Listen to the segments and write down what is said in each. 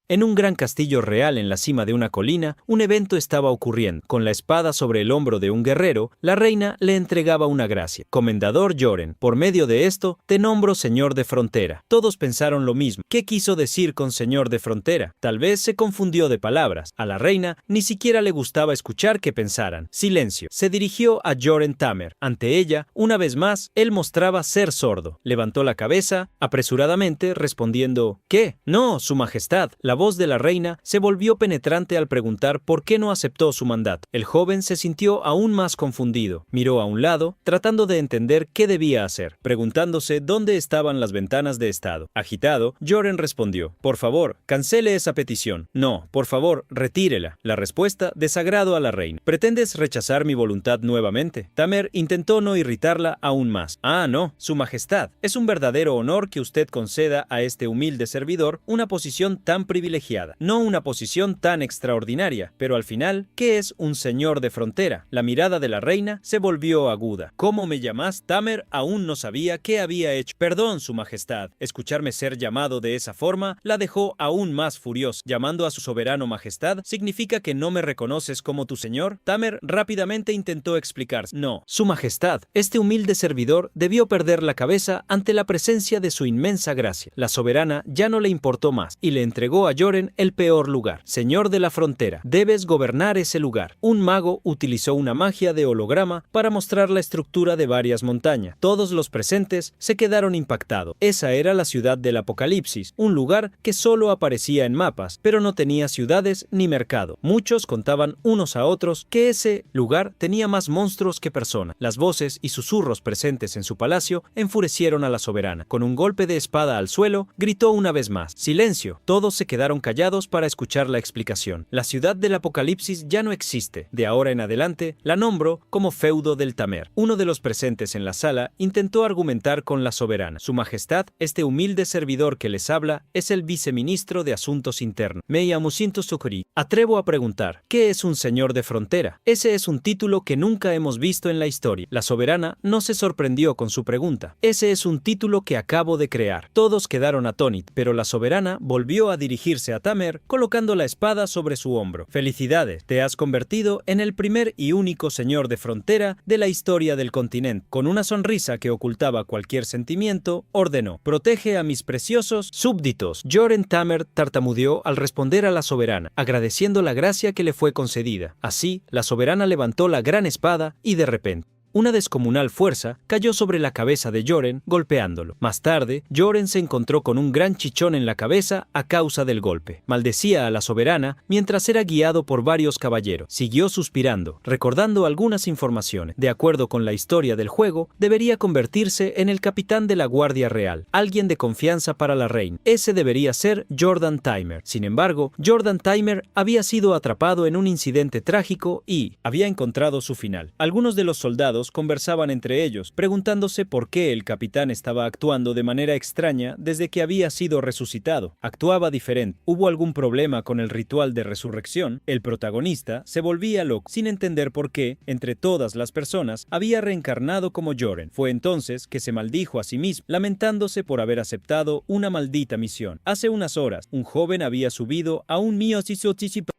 En un gran castillo real en la cima de una colina, un evento estaba ocurriendo. Con la espada sobre el hombro de un guerrero, la reina le entregaba una gracia. Comendador Joren, por medio de esto, te nombro señor de frontera. Todos pensaron lo mismo. ¿Qué quiso decir con señor de frontera? Tal vez se confundió de palabras. A la reina ni siquiera le gustaba escuchar que pensaran. Silencio. Se dirigió a Joren Tamer. Ante ella, una vez más, él mostraba ser sordo. Levantó la cabeza, apresuradamente, respondiendo: ¿Qué? No, su majestad. La voz de la reina se volvió penetrante al preguntar por qué no aceptó su mandato. El joven se sintió aún más confundido. Miró a un lado, tratando de entender qué debía hacer, preguntándose dónde estaban las ventanas de estado. Agitado, Joren respondió: por favor, cancele esa petición. No, por favor, retírela. La respuesta desagradó a la reina. ¿Pretendes rechazar mi voluntad nuevamente? Tamer intentó no irritarla aún más. Ah, no, su majestad. Es un verdadero honor que usted conceda a este humilde servidor una posición tan privilegiada. No una posición tan extraordinaria, pero al final, ¿qué es un señor de frontera? La mirada de la reina se volvió aguda. ¿Cómo me llamas? Tamer aún no sabía qué había hecho. Perdón, su majestad. Escucharme ser llamado de esa forma la dejó aún más furioso. Llamando a su soberano majestad, ¿significa que no me reconoces como tu señor? Tamer rápidamente intentó explicarse. No, su majestad. Este humilde servidor debió perder la cabeza ante la presencia de su inmensa gracia. La soberana ya no le importó más y le entregó a Joren el peor lugar. Señor de la frontera, debes gobernar ese lugar. Un mago utilizó una magia de holograma para mostrar la estructura de varias montañas. Todos los presentes se quedaron impactados. Esa era la ciudad del apocalipsis, un lugar que solo aparecía en mapas, pero no tenía ciudades ni mercado. Muchos contaban unos a otros que ese lugar tenía más monstruos que personas. Las voces y susurros presentes en su palacio enfurecieron a la soberana. Con un golpe de espada al suelo, gritó una vez más: ¡silencio! Todos se quedaron callados para escuchar la explicación. La ciudad del apocalipsis ya no existe. De ahora en adelante, la nombro como feudo del Tamer. Uno de los presentes en la sala intentó argumentar con la soberana. Su majestad, este humilde servidor que les habla, es el viceministro de Asuntos Internos. Me llamo Shinto Sukuri. Atrevo a preguntar, ¿qué es un señor de frontera? Ese es un título que nunca hemos visto en la historia. La soberana no se sorprendió con su pregunta. Ese es un título que acabo de crear. Todos quedaron atónitos, pero la soberana volvió a dirigirse a Tamer, colocando la espada sobre su hombro. Felicidades, te has convertido en el primer y único señor de frontera de la historia del continente. Con una sonrisa que ocultaba cualquier sentimiento, ordenó: protege a mis preciosos súbditos. Joren Tamer tartamudeó al responder a la soberana, agradeciendo la gracia que le fue concedida. Así, la soberana levantó la gran espada y de repente, una descomunal fuerza cayó sobre la cabeza de Joren, golpeándolo. Más tarde, Joren se encontró con un gran chichón en la cabeza a causa del golpe. Maldecía a la soberana mientras era guiado por varios caballeros. Siguió suspirando, recordando algunas informaciones. De acuerdo con la historia del juego, debería convertirse en el capitán de la Guardia Real, alguien de confianza para la reina. Ese debería ser Jordan Tamer. Sin embargo, Jordan Tamer había sido atrapado en un incidente trágico y había encontrado su final. Algunos de los soldados conversaban entre ellos, preguntándose por qué el capitán estaba actuando de manera extraña desde que había sido resucitado. Actuaba diferente. ¿Hubo algún problema con el ritual de resurrección? El protagonista se volvía loco, sin entender por qué, entre todas las personas, había reencarnado como Joren. Fue entonces que se maldijo a sí mismo, lamentándose por haber aceptado una maldita misión. Hace unas horas, un joven había subido a un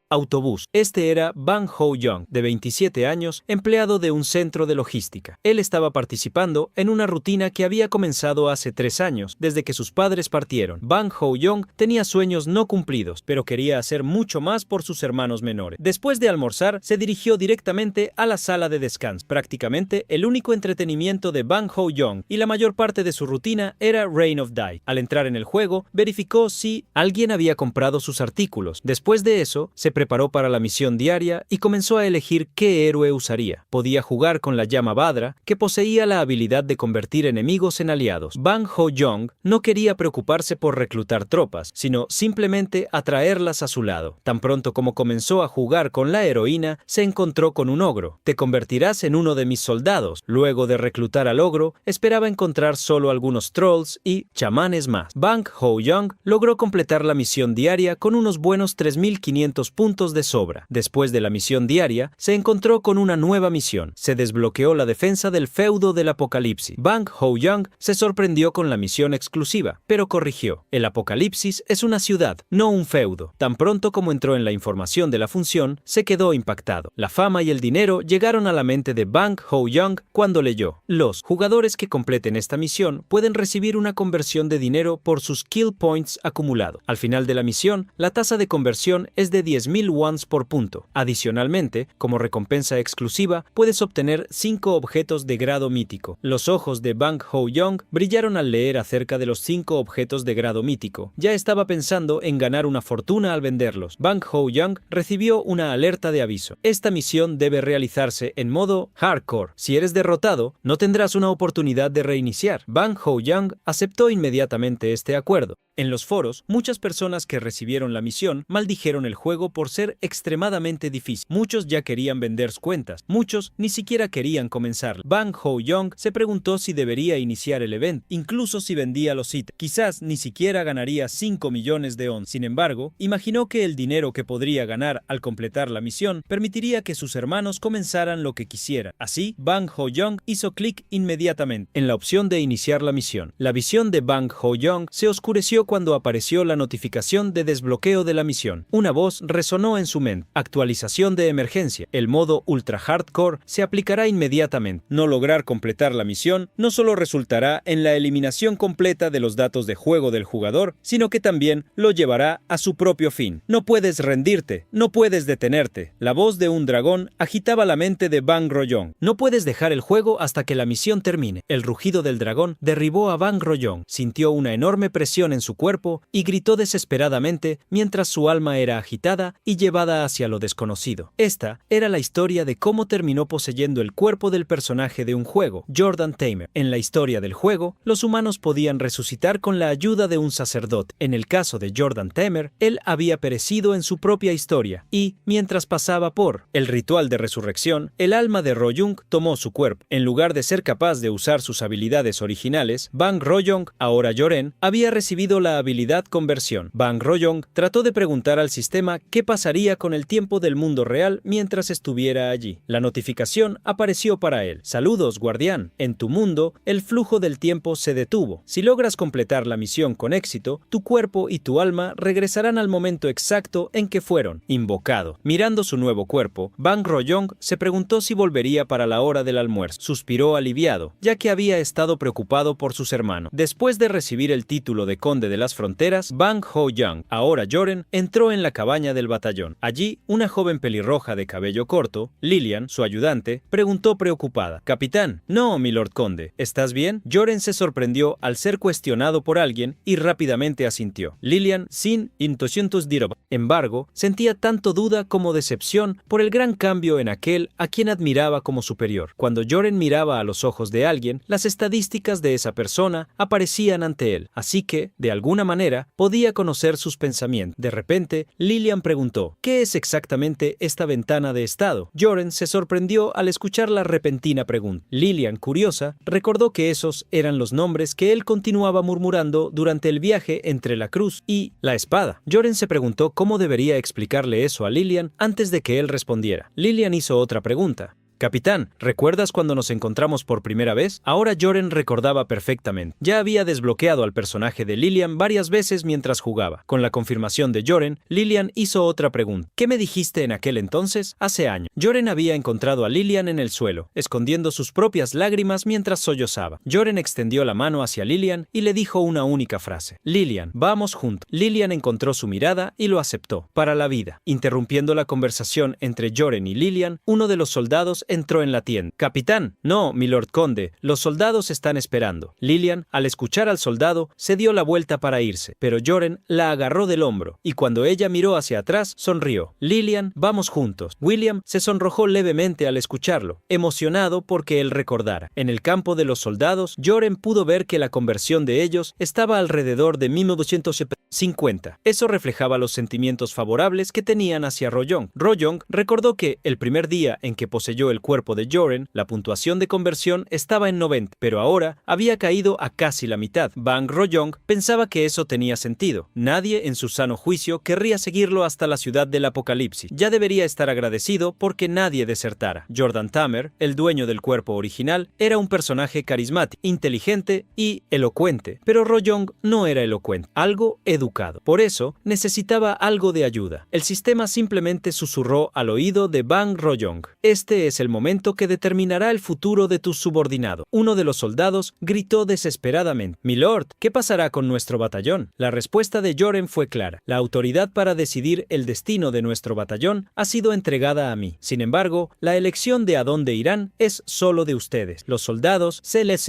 autobús. Este era Bang Ho-young, de 27 años, empleado de un centro de logística. Él estaba participando en una rutina que había comenzado hace 3 años, desde que sus padres partieron. Bang Ho-young tenía sueños no cumplidos, pero quería hacer mucho más por sus hermanos menores. Después de almorzar, se dirigió directamente a la sala de descanso. Prácticamente el único entretenimiento de Bang Ho-young y la mayor parte de su rutina era Reign of Die. Al entrar en el juego, verificó si alguien había comprado sus artículos. Después de eso, se preparó para la misión diaria y comenzó a elegir qué héroe usaría. Podía jugar con la llama Badra, que poseía la habilidad de convertir enemigos en aliados. Bang Ho-young no quería preocuparse por reclutar tropas, sino simplemente atraerlas a su lado. Tan pronto como comenzó a jugar con la heroína, se encontró con un ogro. Te convertirás en uno de mis soldados. Luego de reclutar al ogro, esperaba encontrar solo algunos trolls y chamanes más. Bang Ho-young logró completar la misión diaria con unos buenos 3.500 puntos puntos de sobra. Después de la misión diaria, se encontró con una nueva misión. Se desbloqueó la defensa del feudo del Apocalipsis. Bang Ho-young se sorprendió con la misión exclusiva, pero corrigió. El Apocalipsis es una ciudad, no un feudo. Tan pronto como entró en la información de la función, se quedó impactado. La fama y el dinero llegaron a la mente de Bang Ho-young cuando leyó: los jugadores que completen esta misión pueden recibir una conversión de dinero por sus kill points acumulado. Al final de la misión, la tasa de conversión es de 10.000 wons por punto. Adicionalmente, como recompensa exclusiva, puedes obtener 5 objetos de grado mítico. Los ojos de Bang Ho-young brillaron al leer acerca de los 5 objetos de grado mítico. Ya estaba pensando en ganar una fortuna al venderlos. Bang Ho-young recibió una alerta de aviso. Esta misión debe realizarse en modo hardcore. Si eres derrotado, no tendrás una oportunidad de reiniciar. Bang Ho-young aceptó inmediatamente este acuerdo. En los foros, muchas personas que recibieron la misión maldijeron el juego por ser extremadamente difícil. Muchos ya querían vender sus cuentas, muchos ni siquiera querían comenzar. Bang Ho-young se preguntó si debería iniciar el evento, incluso si vendía los ítems. Quizás ni siquiera ganaría 5 millones de won. Sin embargo, imaginó que el dinero que podría ganar al completar la misión permitiría que sus hermanos comenzaran lo que quisieran. Así, Bang Ho-young hizo clic inmediatamente en la opción de iniciar la misión. La visión de Bang Ho-young se oscureció cuando apareció la notificación de desbloqueo de la misión. Una voz resonó en su mente: actualización de emergencia. El modo ultra hardcore se aplicará inmediatamente. No lograr completar la misión no solo resultará en la eliminación completa de los datos de juego del jugador, sino que también lo llevará a su propio fin. No puedes rendirte, no puedes detenerte. La voz de un dragón agitaba la mente de Bang Ho-young. No puedes dejar el juego hasta que la misión termine. El rugido del dragón derribó a Bang Ho-young. Sintió una enorme presión en su cuerpo y gritó desesperadamente mientras su alma era agitada y llevada hacia lo desconocido. Esta era la historia de cómo terminó poseyendo el cuerpo del personaje de un juego, Jordan Tamer. En la historia del juego, los humanos podían resucitar con la ayuda de un sacerdote. En el caso de Jordan Tamer, él había perecido en su propia historia y, mientras pasaba por el ritual de resurrección, el alma de Ro-young tomó su cuerpo. En lugar de ser capaz de usar sus habilidades originales, Bang Ho-young, ahora Joren, había recibido la habilidad conversión. Bang Ho-young trató de preguntar al sistema qué pasaría con el tiempo del mundo real mientras estuviera allí. La notificación apareció para él: saludos, guardián. En tu mundo, el flujo del tiempo se detuvo. Si logras completar la misión con éxito, tu cuerpo y tu alma regresarán al momento exacto en que fueron invocado. Mirando su nuevo cuerpo, Bang Ho-young se preguntó si volvería para la hora del almuerzo. Suspiró aliviado, ya que había estado preocupado por sus hermanos. Después de recibir el título de conde de las fronteras, Bang Ho-young, ahora Joren, entró en la cabaña del batallón. Allí, una joven pelirroja de cabello corto, Lilian, su ayudante, preguntó preocupada: capitán. No, milord conde. ¿Estás bien? Joren se sorprendió al ser cuestionado por alguien y rápidamente asintió. Lilian, sin intosientos dirob. Embargo, sentía tanto duda como decepción por el gran cambio en aquel a quien admiraba como superior. Cuando Joren miraba a los ojos de alguien, las estadísticas de esa persona aparecían ante él, así que, de alguna manera, podía conocer sus pensamientos. De repente, Lilian preguntó: ¿qué es exactamente esta ventana de estado? Joren se sorprendió al escuchar la repentina pregunta. Lilian, curiosa, recordó que esos eran los nombres que él continuaba murmurando durante el viaje entre la cruz y la espada. Joren se preguntó cómo debería explicarle eso a Lilian antes de que él respondiera. Lilian hizo otra pregunta: capitán, ¿recuerdas cuando nos encontramos por primera vez? Ahora Joren recordaba perfectamente. Ya había desbloqueado al personaje de Lilian varias veces mientras jugaba. Con la confirmación de Joren, Lilian hizo otra pregunta. ¿Qué me dijiste en aquel entonces? Hace años. Joren había encontrado a Lilian en el suelo, escondiendo sus propias lágrimas mientras sollozaba. Joren extendió la mano hacia Lilian y le dijo una única frase: Lilian, vamos juntos. Lilian encontró su mirada y lo aceptó. Para la vida. Interrumpiendo la conversación entre Joren y Lilian, uno de los soldados entró en la tienda. Capitán. No, milord conde, los soldados están esperando. Lilian, al escuchar al soldado, se dio la vuelta para irse, pero Joren la agarró del hombro, y cuando ella miró hacia atrás, sonrió. Lilian, vamos juntos. William se sonrojó levemente al escucharlo, emocionado porque él recordara. En el campo de los soldados, Joren pudo ver que la conversión de ellos estaba alrededor de 1950. Eso reflejaba los sentimientos favorables que tenían hacia Ro-young. Ro-young recordó que, el primer día en que poseyó el cuerpo de Joren, la puntuación de conversión estaba en 90, pero ahora había caído a casi la mitad. Bang Royong pensaba que eso tenía sentido. Nadie en su sano juicio querría seguirlo hasta la ciudad del apocalipsis. Ya debería estar agradecido porque nadie desertara. Jordan Tamer, el dueño del cuerpo original, era un personaje carismático, inteligente y elocuente, pero Royong no era elocuente, algo educado. Por eso, necesitaba algo de ayuda. El sistema simplemente susurró al oído de Bang Royong: este es el momento que determinará el futuro de tu subordinado. Uno de los soldados gritó desesperadamente: «Milord, ¿qué pasará con nuestro batallón?». La respuesta de Joren fue clara: la autoridad para decidir el destino de nuestro batallón ha sido entregada a mí. Sin embargo, la elección de a dónde irán es solo de ustedes. Los soldados se les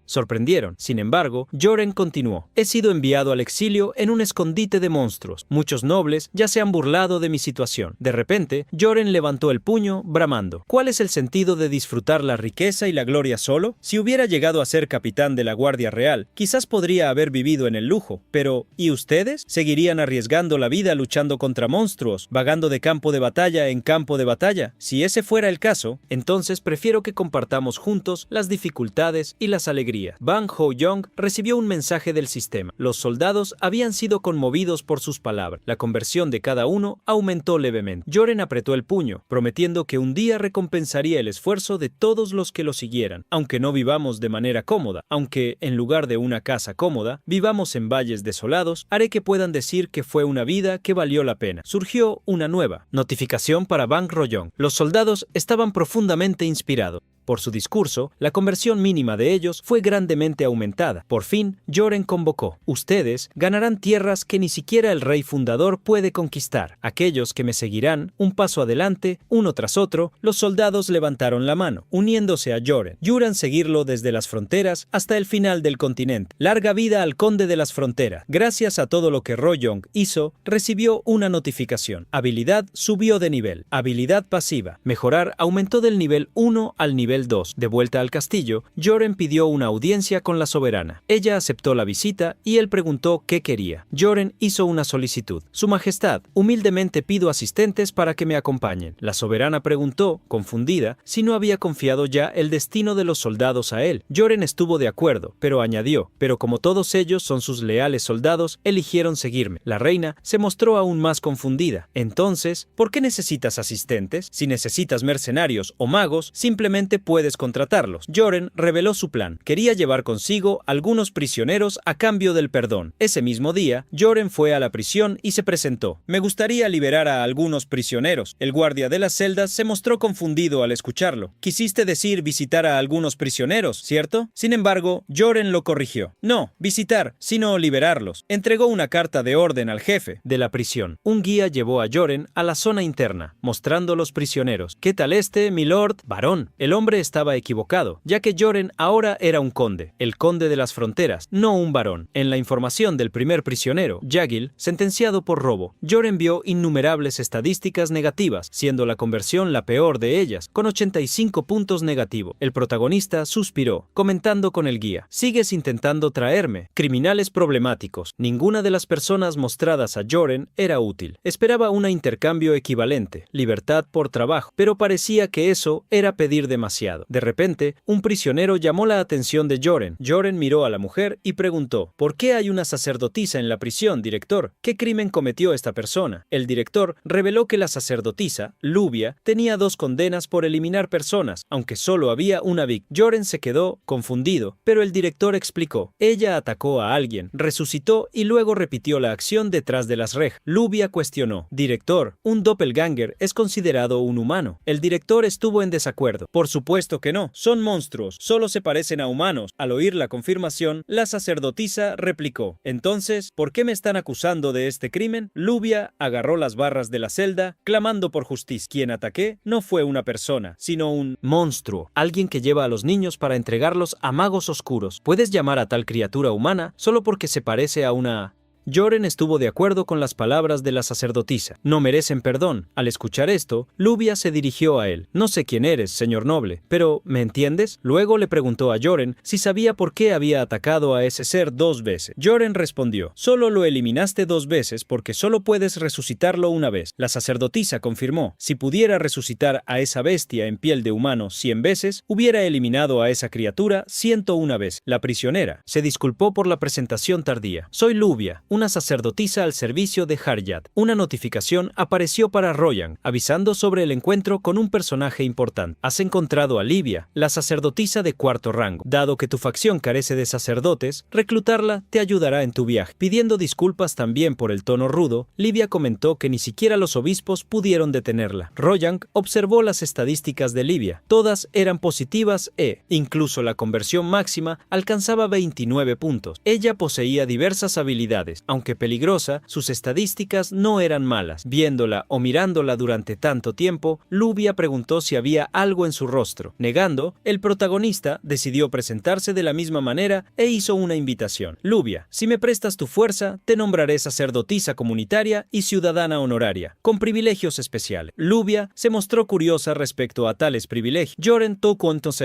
sorprendieron. Sin embargo, Joren continuó: he sido enviado al exilio en un escondite de monstruos. Muchos nobles ya se han burlado de mi situación. De repente, Joren levantó el puño, bramando: ¿cuál es el sentido de disfrutar la riqueza y la gloria solo? Si hubiera llegado a ser capitán de la Guardia Real, quizás podría haber vivido en el lujo, pero ¿y ustedes? ¿Seguirían arriesgando la vida luchando contra monstruos, vagando de campo de batalla en campo de batalla? Si ese fuera el caso, entonces prefiero que compartamos juntos las dificultades y las alegrías. Bang Ho-young recibió un mensaje del sistema. Los soldados habían sido conmovidos por sus palabras. La conversión de cada uno aumentó levemente. Joren apretó el puño, prometiendo que un día recompensaría el esfuerzo de todos los que lo siguieran. Aunque no vivamos de manera cómoda, aunque en lugar de una casa cómoda, vivamos en valles desolados, haré que puedan decir que fue una vida que valió la pena. Surgió una nueva notificación para Bang Royong. Los soldados estaban profundamente inspirados. Por su discurso, la conversión mínima de ellos fue grandemente aumentada. Por fin, Joren convocó: ustedes ganarán tierras que ni siquiera el rey fundador puede conquistar. Aquellos que me seguirán, un paso adelante, uno tras otro, los soldados levantaron la mano, uniéndose a Joren. Juran seguirlo desde las fronteras hasta el final del continente. Larga vida al conde de las fronteras. Gracias a todo lo que Royong hizo, recibió una notificación. Habilidad subió de nivel. Habilidad pasiva. Mejorar aumentó del nivel 1 al nivel 2. De vuelta al castillo, Joren pidió una audiencia con la soberana. Ella aceptó la visita y él preguntó qué quería. Joren hizo una solicitud: Su Majestad, humildemente pido asistentes para que me acompañen. La soberana preguntó, confundida, si no había confiado ya el destino de los soldados a él. Joren estuvo de acuerdo, pero añadió: pero como todos ellos son sus leales soldados, eligieron seguirme. La reina se mostró aún más confundida. Entonces, ¿por qué necesitas asistentes? Si necesitas mercenarios o magos, simplemente puedes contratarlos. Joren reveló su plan. Quería llevar consigo algunos prisioneros a cambio del perdón. Ese mismo día, Joren fue a la prisión y se presentó. Me gustaría liberar a algunos prisioneros. El guardia de las celdas se mostró confundido al escucharlo. Quisiste decir visitar a algunos prisioneros, ¿cierto? Sin embargo, Joren lo corrigió. No, visitar, sino liberarlos. Entregó una carta de orden al jefe de la prisión. Un guía llevó a Joren a la zona interna, mostrando los prisioneros. ¿Qué tal este, milord? Varón. El hombre estaba equivocado, ya que Joren ahora era un conde, el conde de las fronteras, no un varón. En la información del primer prisionero, Yagil, sentenciado por robo, Joren vio innumerables estadísticas negativas, siendo la conversión la peor de ellas, con 85 puntos negativos. El protagonista suspiró, comentando con el guía: sigues intentando traerme criminales problemáticos. Ninguna de las personas mostradas a Joren era útil. Esperaba un intercambio equivalente, libertad por trabajo, pero parecía que eso era pedir demasiado. De repente, un prisionero llamó la atención de Joren. Joren miró a la mujer y preguntó: ¿por qué hay una sacerdotisa en la prisión, director? ¿Qué crimen cometió esta persona? El director reveló que la sacerdotisa, Lubia, tenía 2 condenas por eliminar personas, aunque solo había una víctima. Joren se quedó confundido, pero el director explicó: ella atacó a alguien, resucitó y luego repitió la acción detrás de las rejas. Lubia cuestionó: director, ¿un doppelganger es considerado un humano? El director estuvo en desacuerdo. Por supuesto que no, son monstruos, solo se parecen a humanos. Al oír la confirmación, la sacerdotisa replicó: entonces, ¿por qué me están acusando de este crimen? Lubia agarró las barras de la celda, clamando por justicia. Quien ataqué no fue una persona, sino un monstruo, alguien que lleva a los niños para entregarlos a magos oscuros. ¿Puedes llamar a tal criatura humana solo porque se parece a una...? Joren estuvo de acuerdo con las palabras de la sacerdotisa. No merecen perdón. Al escuchar esto, Lubia se dirigió a él. No sé quién eres, señor noble, pero ¿me entiendes? Luego le preguntó a Joren si sabía por qué había atacado a ese ser 2 veces. Joren respondió, solo lo eliminaste 2 veces porque solo puedes resucitarlo una vez. La sacerdotisa confirmó, si pudiera resucitar a esa bestia en piel de humano 100 veces, hubiera eliminado a esa criatura 101 veces. La prisionera se disculpó por la presentación tardía. Soy Lubia, una sacerdotisa al servicio de Haryat. Una notificación apareció para Royan, avisando sobre el encuentro con un personaje importante. Has encontrado a Livia, la sacerdotisa de 4º rango. Dado que tu facción carece de sacerdotes, reclutarla te ayudará en tu viaje. Pidiendo disculpas también por el tono rudo, Livia comentó que ni siquiera los obispos pudieron detenerla. Royan observó las estadísticas de Livia. Todas eran positivas incluso la conversión máxima alcanzaba 29 puntos. Ella poseía diversas habilidades. Aunque peligrosa, sus estadísticas no eran malas. Viéndola o mirándola durante tanto tiempo, Lubia preguntó si había algo en su rostro. Negando, el protagonista decidió presentarse de la misma manera e hizo una invitación. Lubia, si me prestas tu fuerza, te nombraré sacerdotisa comunitaria y ciudadana honoraria, con privilegios especiales. Lubia se mostró curiosa respecto a tales privilegios. Joren tocó entonces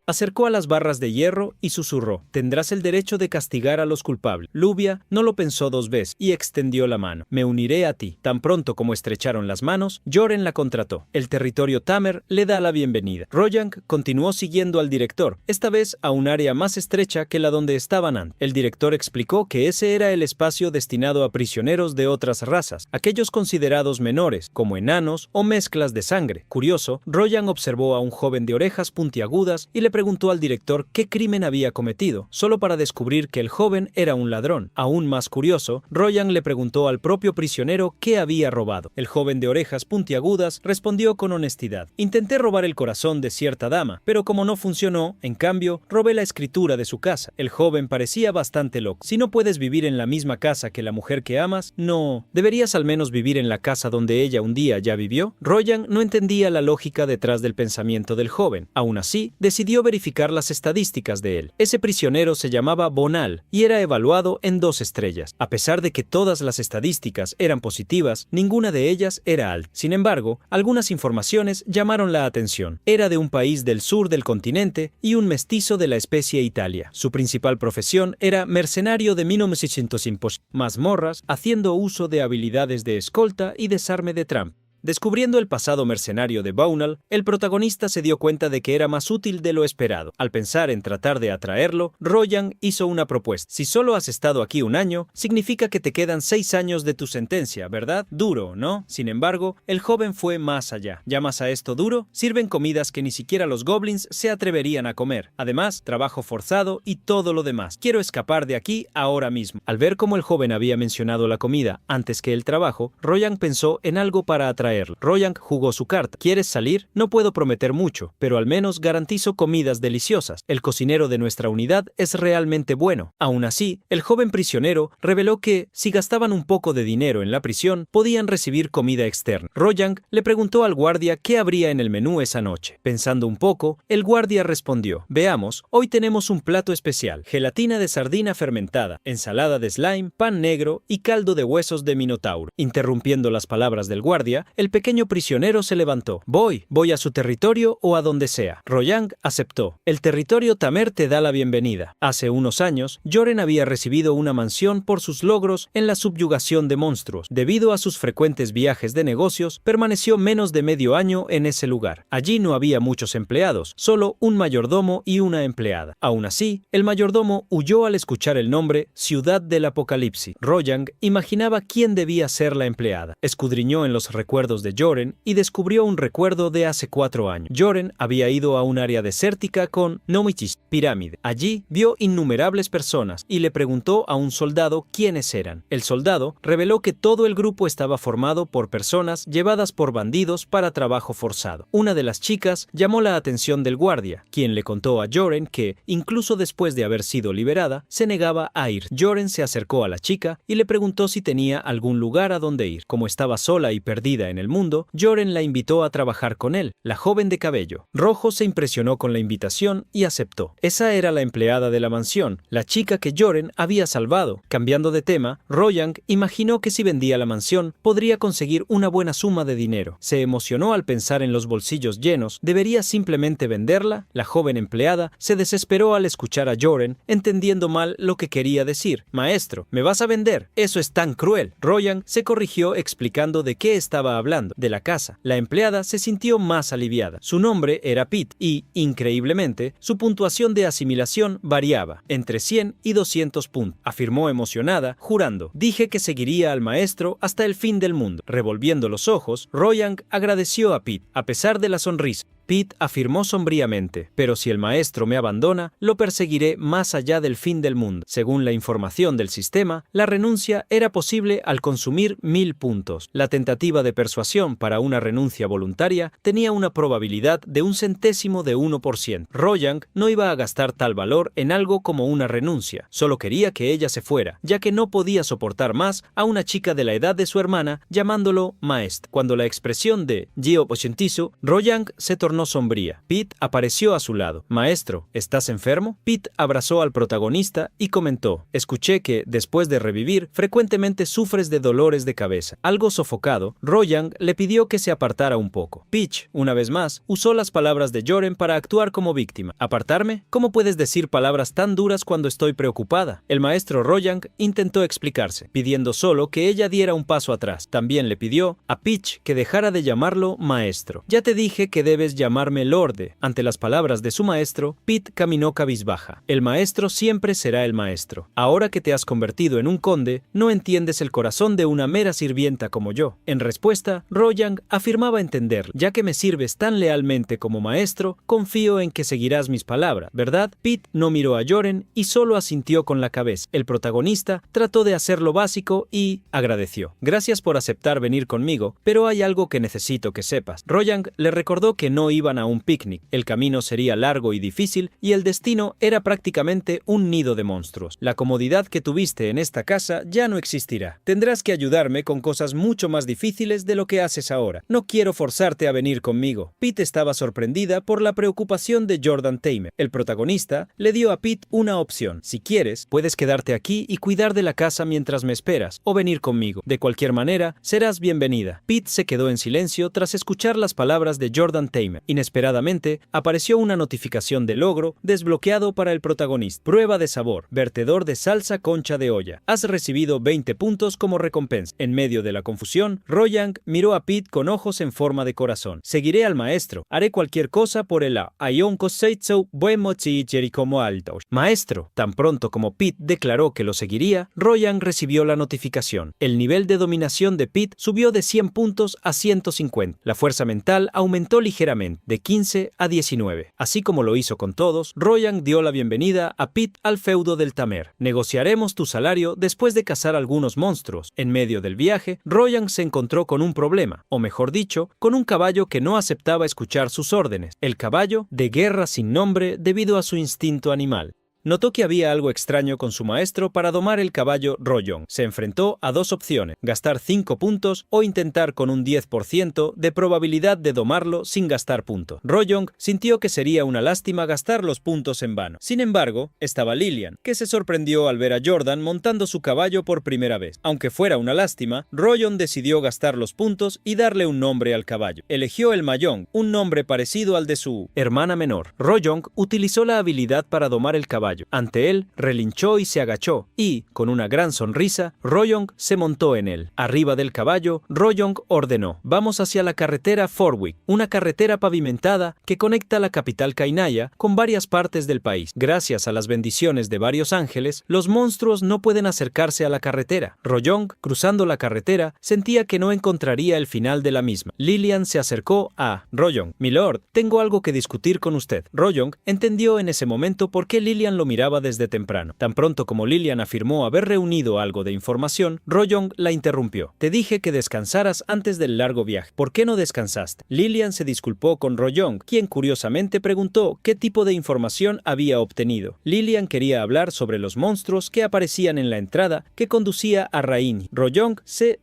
acercó a las barras de hierro y susurró, tendrás el derecho de castigar a los culpables. Lubia no lo pensó 2 veces y extendió la mano. Me uniré a ti. Tan pronto como estrecharon las manos, Joren la contrató. El territorio Tamer le da la bienvenida. Royan continuó siguiendo al director, esta vez a un área más estrecha que la donde estaban antes. El director explicó que ese era el espacio destinado a prisioneros de otras razas, aquellos considerados menores, como enanos o mezclas de sangre. Curioso, Royan observó a un joven de orejas puntiagudas y le preguntó al director qué crimen había cometido, solo para descubrir que el joven era un ladrón. Aún más curioso, Royan le preguntó al propio prisionero qué había robado. El joven de orejas puntiagudas respondió con honestidad. Intenté robar el corazón de cierta dama, pero como no funcionó, en cambio, robé la escritura de su casa. El joven parecía bastante loco. Si no puedes vivir en la misma casa que la mujer que amas, no. ¿Deberías al menos vivir en la casa donde ella un día ya vivió? Royan no entendía la lógica detrás del pensamiento del joven. Aún así, decidió verificar las estadísticas de él. Ese prisionero se llamaba Bonal y era evaluado en 2 estrellas. A pesar de que todas las estadísticas eran positivas, ninguna de ellas era alta. Sin embargo, algunas informaciones llamaron la atención. Era de un país del sur del continente y un mestizo de la especie Italia. Su principal profesión era mercenario de 1900 mazmorras, haciendo uso de habilidades de escolta y desarme de trampa. Descubriendo el pasado mercenario de Bonal, el protagonista se dio cuenta de que era más útil de lo esperado. Al pensar en tratar de atraerlo, Royan hizo una propuesta. Si solo has estado aquí 1 año, significa que te quedan 6 años de tu sentencia, ¿verdad? Duro, ¿no? Sin embargo, el joven fue más allá. ¿Llamas a esto duro? Sirven comidas que ni siquiera los goblins se atreverían a comer. Además, trabajo forzado y todo lo demás. Quiero escapar de aquí ahora mismo. Al ver cómo el joven había mencionado la comida antes que el trabajo, Royan pensó en algo para atraerlo. Royan jugó su carta. ¿Quieres salir? No puedo prometer mucho, pero al menos garantizo comidas deliciosas. El cocinero de nuestra unidad es realmente bueno. Aún así, el joven prisionero reveló que, si gastaban un poco de dinero en la prisión, podían recibir comida externa. Royan le preguntó al guardia qué habría en el menú esa noche. Pensando un poco, el guardia respondió, veamos, hoy tenemos un plato especial, gelatina de sardina fermentada, ensalada de slime, pan negro y caldo de huesos de minotauro. Interrumpiendo las palabras del guardia, el pequeño prisionero se levantó. Voy a su territorio o a donde sea. Royan aceptó. El territorio Tamer te da la bienvenida. Hace unos años, Joren había recibido una mansión por sus logros en la subyugación de monstruos. Debido a sus frecuentes viajes de negocios, permaneció menos de medio año en ese lugar. Allí no había muchos empleados, solo un mayordomo y una empleada. Aún así, el mayordomo huyó al escuchar el nombre Ciudad del Apocalipsis. Royan imaginaba quién debía ser la empleada. Escudriñó en los recuerdos de Joren y descubrió un recuerdo de hace 4 años. Joren había ido a un área desértica con Nomichis, pirámide. Allí vio innumerables personas y le preguntó a un soldado quiénes eran. El soldado reveló que todo el grupo estaba formado por personas llevadas por bandidos para trabajo forzado. Una de las chicas llamó la atención del guardia, quien le contó a Joren que, incluso después de haber sido liberada, se negaba a ir. Joren se acercó a la chica y le preguntó si tenía algún lugar a donde ir. Como estaba sola y perdida en el mundo, Joren la invitó a trabajar con él. La joven de cabello rojo se impresionó con la invitación y aceptó. Esa era la empleada de la mansión, la chica que Joren había salvado. Cambiando de tema, Royang imaginó que si vendía la mansión, podría conseguir una buena suma de dinero. Se emocionó al pensar en los bolsillos llenos. ¿Debería simplemente venderla? La joven empleada se desesperó al escuchar a Joren, entendiendo mal lo que quería decir. Maestro, ¿me vas a vender? Eso es tan cruel. Royang se corrigió explicando de qué estaba hablando, de la casa. La empleada se sintió más aliviada. Su nombre era Pete y, increíblemente, su puntuación de asimilación variaba entre 100 y 200 puntos. Afirmó emocionada, jurando: dije que seguiría al maestro hasta el fin del mundo. Revolviendo los ojos, Royang agradeció a Pete, a pesar de la sonrisa. Pete afirmó sombríamente: pero si el maestro me abandona, lo perseguiré más allá del fin del mundo. Según la información del sistema, la renuncia era posible al consumir 1000 puntos. La tentativa de persuasión para una renuncia voluntaria tenía una probabilidad de 0,01%. Royang no iba a gastar tal valor en algo como una renuncia. Solo quería que ella se fuera, ya que no podía soportar más a una chica de la edad de su hermana llamándolo maestro. Cuando la expresión de Gio Pochentisu, Royang se tornó sombría. Pete apareció a su lado. Maestro, ¿estás enfermo? Pete abrazó al protagonista y comentó: escuché que, después de revivir, frecuentemente sufres de dolores de cabeza. Algo sofocado, Royang le pidió que se apartara un poco. Peach, una vez más, usó las palabras de Joren para actuar como víctima. ¿Apartarme? ¿Cómo puedes decir palabras tan duras cuando estoy preocupada? El maestro Royang intentó explicarse, pidiendo solo que ella diera un paso atrás. También le pidió a Peach que dejara de llamarlo maestro. Ya te dije que debes llamarme Lorde. Ante las palabras de su maestro, Pete caminó cabizbaja. El maestro siempre será el maestro. Ahora que te has convertido en un conde, no entiendes el corazón de una mera sirvienta como yo. En respuesta, Royang afirmaba entender: ya que me sirves tan lealmente como maestro, confío en que seguirás mis palabras, ¿verdad? Pete no miró a Joren y solo asintió con la cabeza. El protagonista trató de hacer lo básico y agradeció. Gracias por aceptar venir conmigo, pero hay algo que necesito que sepas. Royang le recordó que no iban a un picnic. El camino sería largo y difícil y el destino era prácticamente un nido de monstruos. La comodidad que tuviste en esta casa ya no existirá. Tendrás que ayudarme con cosas mucho más difíciles de lo que haces ahora. No quiero forzarte a venir conmigo. Pete estaba sorprendida por la preocupación de Jordan Tamer. El protagonista le dio a Pete una opción. Si quieres, puedes quedarte aquí y cuidar de la casa mientras me esperas, o venir conmigo. De cualquier manera, serás bienvenida. Pete se quedó en silencio tras escuchar las palabras de Jordan Tamer. Inesperadamente, apareció una notificación de logro desbloqueado para el protagonista. Prueba de sabor: vertedor de salsa concha de olla. Has recibido 20 puntos como recompensa. En medio de la confusión, Royang miró a Pete con ojos en forma de corazón. Seguiré al maestro. Haré cualquier cosa por el Aion Koseitsu Buemochi Jerikomo Alto. Maestro. Tan pronto como Pete declaró que lo seguiría, Royang recibió la notificación. El nivel de dominación de Pete subió de 100 puntos a 150. La fuerza mental aumentó ligeramente, de 15 a 19. Así como lo hizo con todos, Royang dio la bienvenida a Pete al feudo del Tamer. Negociaremos tu salario después de cazar algunos monstruos. En medio del viaje, Royang se encontró con un problema, o mejor dicho, con un caballo que no aceptaba escuchar sus órdenes. El caballo de guerra sin nombre debido a su instinto animal. Notó que había algo extraño con su maestro para domar el caballo Royong. Se enfrentó a dos opciones: gastar 5 puntos o intentar con un 10% de probabilidad de domarlo sin gastar puntos. Royong sintió que sería una lástima gastar los puntos en vano. Sin embargo, estaba Lilian, que se sorprendió al ver a Jordan montando su caballo por primera vez. Aunque fuera una lástima, Royong decidió gastar los puntos y darle un nombre al caballo. Eligió el Mayong, un nombre parecido al de su hermana menor. Royong utilizó la habilidad para domar el caballo. Ante él, relinchó y se agachó, y, con una gran sonrisa, Royong se montó en él. Arriba del caballo, Royong ordenó: vamos hacia la carretera Forwick, una carretera pavimentada que conecta la capital Kainaya con varias partes del país. Gracias a las bendiciones de varios ángeles, los monstruos no pueden acercarse a la carretera. Royong, cruzando la carretera, sentía que no encontraría el final de la misma. Lilian se acercó a Royong. Milord, tengo algo que discutir con usted. Royong entendió en ese momento por qué Lilian lo lo miraba desde temprano. Tan pronto como Lilian afirmó haber reunido algo de información, Royong la interrumpió. Te dije que descansaras antes del largo viaje. ¿Por qué no descansaste? Lilian se disculpó con Royong, quien curiosamente preguntó qué tipo de información había obtenido. Lilian quería hablar sobre los monstruos que aparecían en la entrada que conducía a Rain. Royong se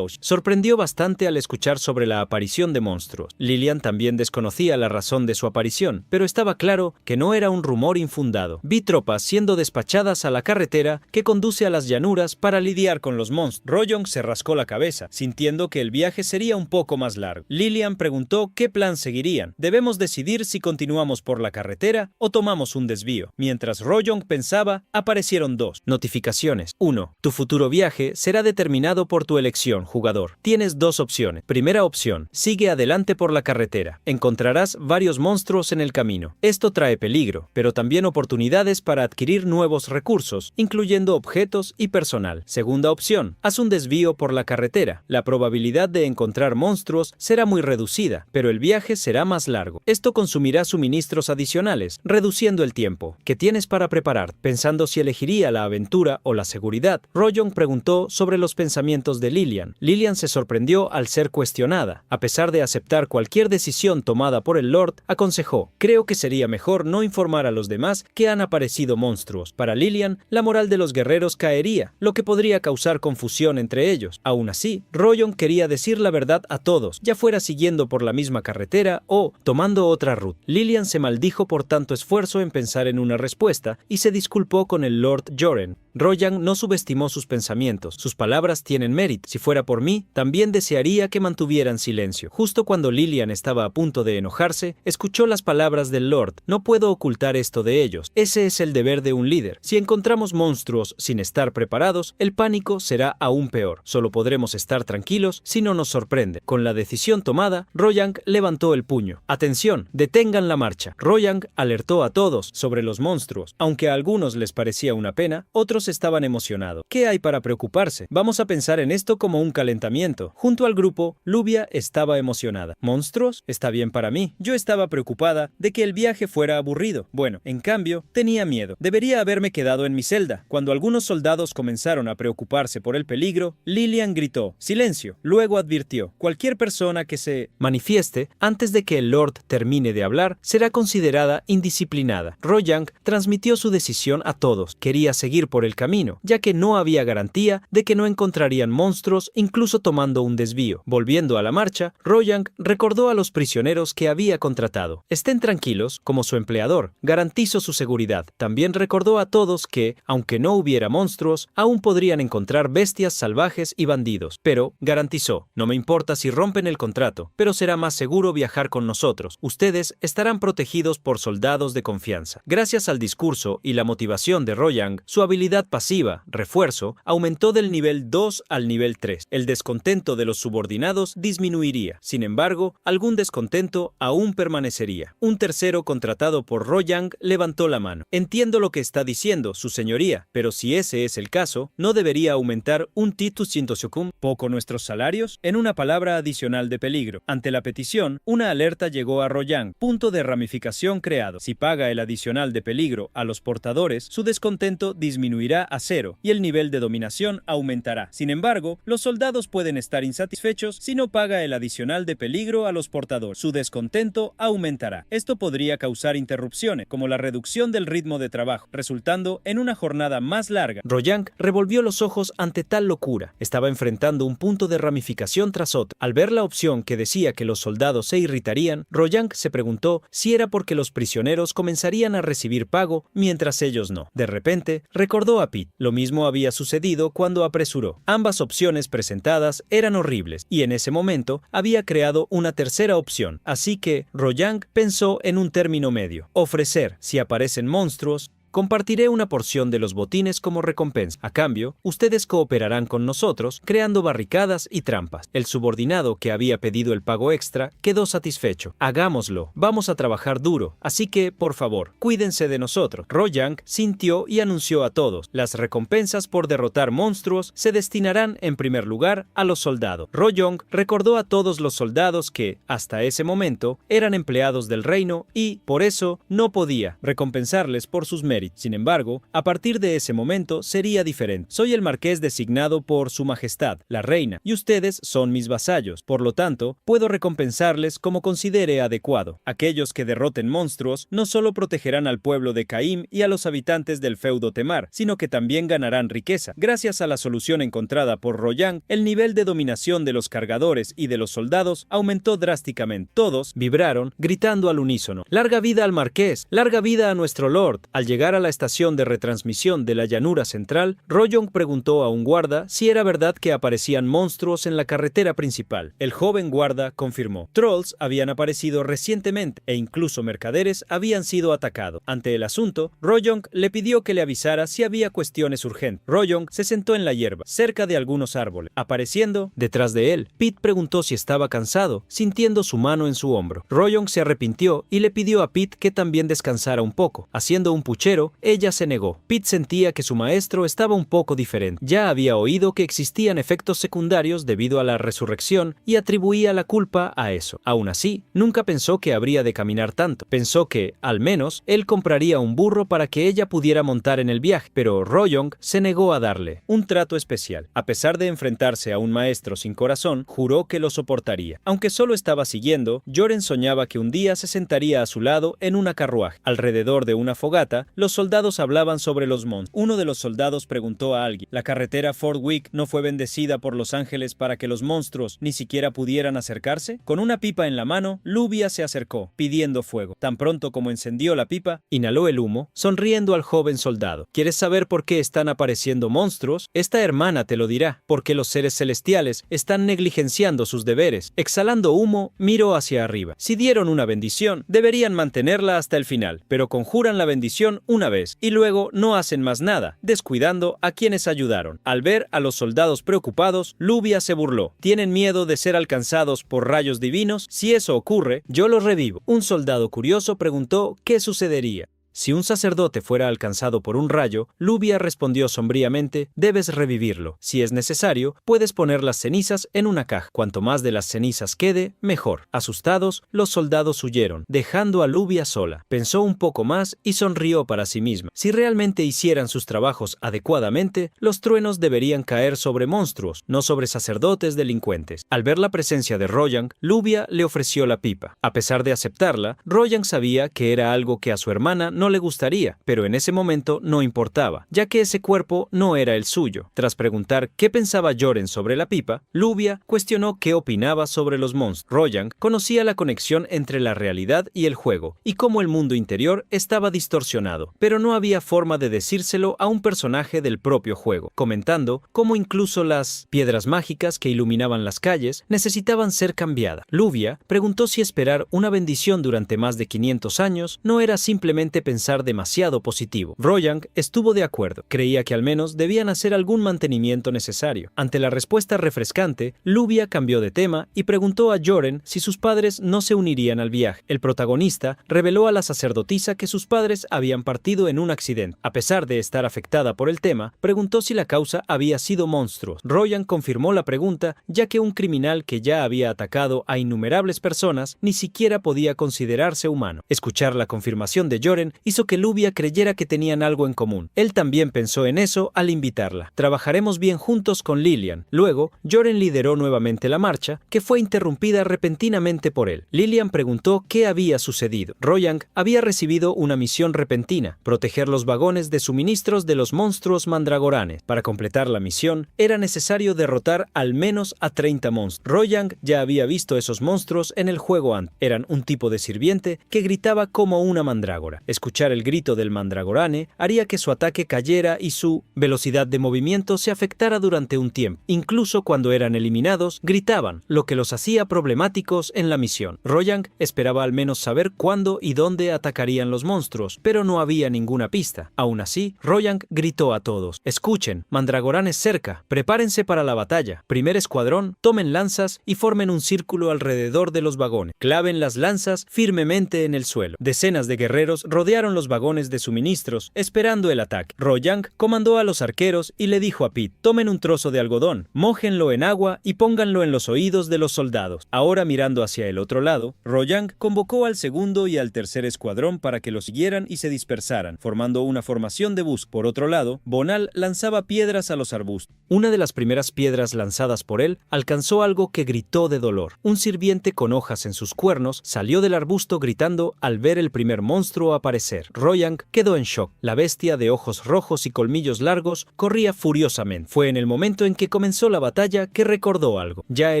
sorprendió bastante al escuchar sobre la aparición de monstruos. Lilian también desconocía la razón de su aparición, pero estaba claro que no era un rumor infundado. Vi tropas siendo despachadas a la carretera que conduce a las llanuras para lidiar con los monstruos. Royong se rascó la cabeza, sintiendo que el viaje sería un poco más largo. Lilian preguntó qué plan seguirían. Debemos decidir si continuamos por la carretera o tomamos un desvío. Mientras Royong pensaba, aparecieron dos notificaciones. 1. Tu futuro viaje será determinado por tu elección, jugador. Tienes dos opciones. Primera opción, sigue adelante por la carretera. Encontrarás varios monstruos en el camino. Esto trae peligro, pero también oportunidades para adquirir nuevos recursos, incluyendo objetos y personal. Segunda opción, haz un desvío por la carretera. La probabilidad de encontrar monstruos será muy reducida, pero el viaje será más largo. Esto consumirá suministros adicionales, reduciendo el tiempo que tienes para preparar. Pensando si elegiría la aventura o la seguridad, Royong preguntó sobre los pensamientos de Lilian. Lilian se sorprendió al ser cuestionada. A pesar de aceptar cualquier decisión tomada por el Lord, aconsejó: creo que sería mejor no informar a los demás que han aparecido monstruos. Para Lilian, la moral de los guerreros caería, lo que podría causar confusión entre ellos. Aún así, Royong quería decir la verdad a todos, ya fuera siguiendo por la misma carretera o tomando otra ruta. Lilian se maldijo por tanto esfuerzo en pensar en una respuesta y se disculpó con el Lord Joren. Royong no subestimó sus pensamientos. Sus palabras tienen mérito. Si fuera por mí, también desearía que mantuvieran silencio. Justo cuando Lilian estaba a punto de enojarse, escuchó las palabras del Lord. No puedo ocultar esto de ellos. Ese es el deber de un líder. Si encontramos monstruos sin estar preparados, el pánico será aún peor. Solo podremos estar tranquilos si no nos sorprende. Con la decisión tomada, Royong levantó el puño. Atención, detengan la marcha. Royong alertó a todos sobre los monstruos. Aunque a algunos les parecía una pena, otros estaban emocionados. ¿Qué hay para preocuparse? Vamos a pensar en esto como un calentamiento. Junto al grupo, Luvia estaba emocionada. ¿Monstruos? Está bien para mí. Yo estaba preocupada de que el viaje fuera aburrido. Bueno, en cambio, tenía miedo. Debería haberme quedado en mi celda. Cuando algunos soldados comenzaron a preocuparse por el peligro, Lilian gritó: ¡silencio! Luego advirtió: cualquier persona que se manifieste antes de que el Lord termine de hablar será considerada indisciplinada. Royong transmitió su decisión a todos. Quería seguir por el camino, ya que no había garantía de que no encontrarían monstruos incluso tomando un desvío. Volviendo a la marcha, Royong recordó a los prisioneros que había contratado. Estén tranquilos, como su empleador, garantizo su seguridad. También recordó a todos que, aunque no hubiera monstruos, aún podrían encontrar bestias salvajes y bandidos. Pero, garantizó, no me importa si rompen el contrato, pero será más seguro viajar con nosotros. Ustedes estarán protegidos por soldados de confianza. Gracias al discurso y la motivación de Royong, su habilidad pasiva, refuerzo, aumentó del nivel 2 al nivel 3. El descontento de los subordinados disminuiría. Sin embargo, algún descontento aún permanecería. Un tercero contratado por Royong levantó la mano. Entiendo lo que está diciendo, su señoría, pero si ese es el caso, ¿no debería aumentar un titus Shintoshokun poco nuestros salarios? En una palabra adicional de peligro. Ante la petición, una alerta llegó a Royong. Punto de ramificación creado. Si paga el adicional de peligro a los portadores, su descontento disminuirá a 0 y el nivel de dominación aumentará. Sin embargo, los soldados pueden estar insatisfechos si no paga el adicional de peligro a los portadores. Su descontento aumentará. Esto podría causar interrupciones, como la reducción del ritmo de trabajo, resultando en una jornada más larga. Royong revolvió los ojos ante tal locura. Estaba enfrentando un punto de ramificación tras otro. Al ver la opción que decía que los soldados se irritarían, Royong se preguntó si era porque los prisioneros comenzarían a recibir pago mientras ellos no. De repente, recordó a Pete. Lo mismo había sucedido cuando apresuró. Ambas opciones presentadas eran horribles, y en ese momento había creado una tercera opción. Así que Royong pensó en un término medio: ofrecer, si aparecen monstruos, compartiré una porción de los botines como recompensa. A cambio, ustedes cooperarán con nosotros, creando barricadas y trampas. El subordinado que había pedido el pago extra quedó satisfecho. Hagámoslo. Vamos a trabajar duro. Así que, por favor, cuídense de nosotros. Royong sintió y anunció a todos: las recompensas por derrotar monstruos se destinarán en primer lugar a los soldados. Royong recordó a todos los soldados que, hasta ese momento, eran empleados del reino y, por eso, no podía recompensarles por sus méritos. Merit. Sin embargo, a partir de ese momento sería diferente. Soy el marqués designado por Su Majestad, la reina, y ustedes son mis vasallos. Por lo tanto, puedo recompensarles como considere adecuado. Aquellos que derroten monstruos no solo protegerán al pueblo de Caim y a los habitantes del feudo Temar, sino que también ganarán riqueza. Gracias a la solución encontrada por Royang, el nivel de dominación de los cargadores y de los soldados aumentó drásticamente. Todos vibraron, gritando al unísono: ¡Larga vida al marqués! ¡Larga vida a nuestro lord! Al llegar a la estación de retransmisión de la llanura central, Royong preguntó a un guarda si era verdad que aparecían monstruos en la carretera principal. El joven guarda confirmó. Trolls habían aparecido recientemente e incluso mercaderes habían sido atacados. Ante el asunto, Royong le pidió que le avisara si había cuestiones urgentes. Royong se sentó en la hierba, cerca de algunos árboles. Apareciendo detrás de él, Pete preguntó si estaba cansado, sintiendo su mano en su hombro. Royong se arrepintió y le pidió a Pete que también descansara un poco. Haciendo un puchero, ella se negó. Pete sentía que su maestro estaba un poco diferente. Ya había oído que existían efectos secundarios debido a la resurrección y atribuía la culpa a eso. Aún así, nunca pensó que habría de caminar tanto. Pensó que, al menos, él compraría un burro para que ella pudiera montar en el viaje, pero Royong se negó a darle un trato especial. A pesar de enfrentarse a un maestro sin corazón, juró que lo soportaría. Aunque solo estaba siguiendo, Joren soñaba que un día se sentaría a su lado en una carruaje. Alrededor de una fogata, los soldados hablaban sobre los monstruos. Uno de los soldados preguntó a alguien: ¿la carretera Fort Wick no fue bendecida por los ángeles para que los monstruos ni siquiera pudieran acercarse? Con una pipa en la mano, Lubia se acercó, pidiendo fuego. Tan pronto como encendió la pipa, inhaló el humo, sonriendo al joven soldado. ¿Quieres saber por qué están apareciendo monstruos? Esta hermana te lo dirá. Porque los seres celestiales están negligenciando sus deberes. Exhalando humo, miró hacia arriba. Si dieron una bendición, deberían mantenerla hasta el final, pero conjuran la bendición una vez y luego no hacen más nada, descuidando a quienes ayudaron. Al ver a los soldados preocupados, Lubia se burló. ¿Tienen miedo de ser alcanzados por rayos divinos? Si eso ocurre, yo los revivo. Un soldado curioso preguntó qué sucedería si un sacerdote fuera alcanzado por un rayo. Lubia respondió sombríamente: debes revivirlo. Si es necesario, puedes poner las cenizas en una caja. Cuanto más de las cenizas quede, mejor. Asustados, los soldados huyeron, dejando a Lubia sola. Pensó un poco más y sonrió para sí misma. Si realmente hicieran sus trabajos adecuadamente, los truenos deberían caer sobre monstruos, no sobre sacerdotes delincuentes. Al ver la presencia de Royang, Lubia le ofreció la pipa. A pesar de aceptarla, Royang sabía que era algo que a su hermana no le gustaría, pero en ese momento no importaba, ya que ese cuerpo no era el suyo. Tras preguntar qué pensaba Joren sobre la pipa, Lubia cuestionó qué opinaba sobre los monstruos. Royang conocía la conexión entre la realidad y el juego, y cómo el mundo interior estaba distorsionado, pero no había forma de decírselo a un personaje del propio juego, comentando cómo incluso las piedras mágicas que iluminaban las calles necesitaban ser cambiadas. Lubia preguntó si esperar una bendición durante más de 500 años no era simplemente pensar demasiado positivo. Royang estuvo de acuerdo. Creía que al menos debían hacer algún mantenimiento necesario. Ante la respuesta refrescante, Lubia cambió de tema y preguntó a Joren si sus padres no se unirían al viaje. El protagonista reveló a la sacerdotisa que sus padres habían partido en un accidente. A pesar de estar afectada por el tema, preguntó si la causa había sido monstruos. Royang confirmó la pregunta, ya que un criminal que ya había atacado a innumerables personas ni siquiera podía considerarse humano. Escuchar la confirmación de Joren hizo que Lubia creyera que tenían algo en común. Él también pensó en eso al invitarla. Trabajaremos bien juntos con Lillian. Luego, Joren lideró nuevamente la marcha, que fue interrumpida repentinamente por él. Lillian preguntó qué había sucedido. Royang había recibido una misión repentina: proteger los vagones de suministros de los monstruos mandragoranes. Para completar la misión, era necesario derrotar al menos a 30 monstruos. Royang ya había visto esos monstruos en el juego antes. Eran un tipo de sirviente que gritaba como una mandrágora. Escuchar el grito del mandragorane haría que su ataque cayera y su velocidad de movimiento se afectara durante un tiempo. Incluso cuando eran eliminados, gritaban, lo que los hacía problemáticos en la misión. Royang esperaba al menos saber cuándo y dónde atacarían los monstruos, pero no había ninguna pista. Aún así, Royang gritó a todos: escuchen, mandragoranes cerca, prepárense para la batalla. Primer escuadrón, tomen lanzas y formen un círculo alrededor de los vagones. Claven las lanzas firmemente en el suelo. Decenas de guerreros rodearon rodearon los vagones de suministros, esperando el ataque. Rojang comandó a los arqueros y le dijo a Pete: tomen un trozo de algodón, mójenlo en agua y pónganlo en los oídos de los soldados. Ahora, mirando hacia el otro lado, Rojang convocó al segundo y al tercer escuadrón para que lo siguieran y se dispersaran, formando una formación de búsqueda. Por otro lado, Bonal lanzaba piedras a los arbustos. Una de las primeras piedras lanzadas por él alcanzó algo que gritó de dolor. Un sirviente con hojas en sus cuernos salió del arbusto gritando al ver el primer monstruo aparecer. Rojang quedó en shock. La bestia de ojos rojos y colmillos largos corría furiosamente. Fue en el momento en que comenzó la batalla que recordó algo. Ya he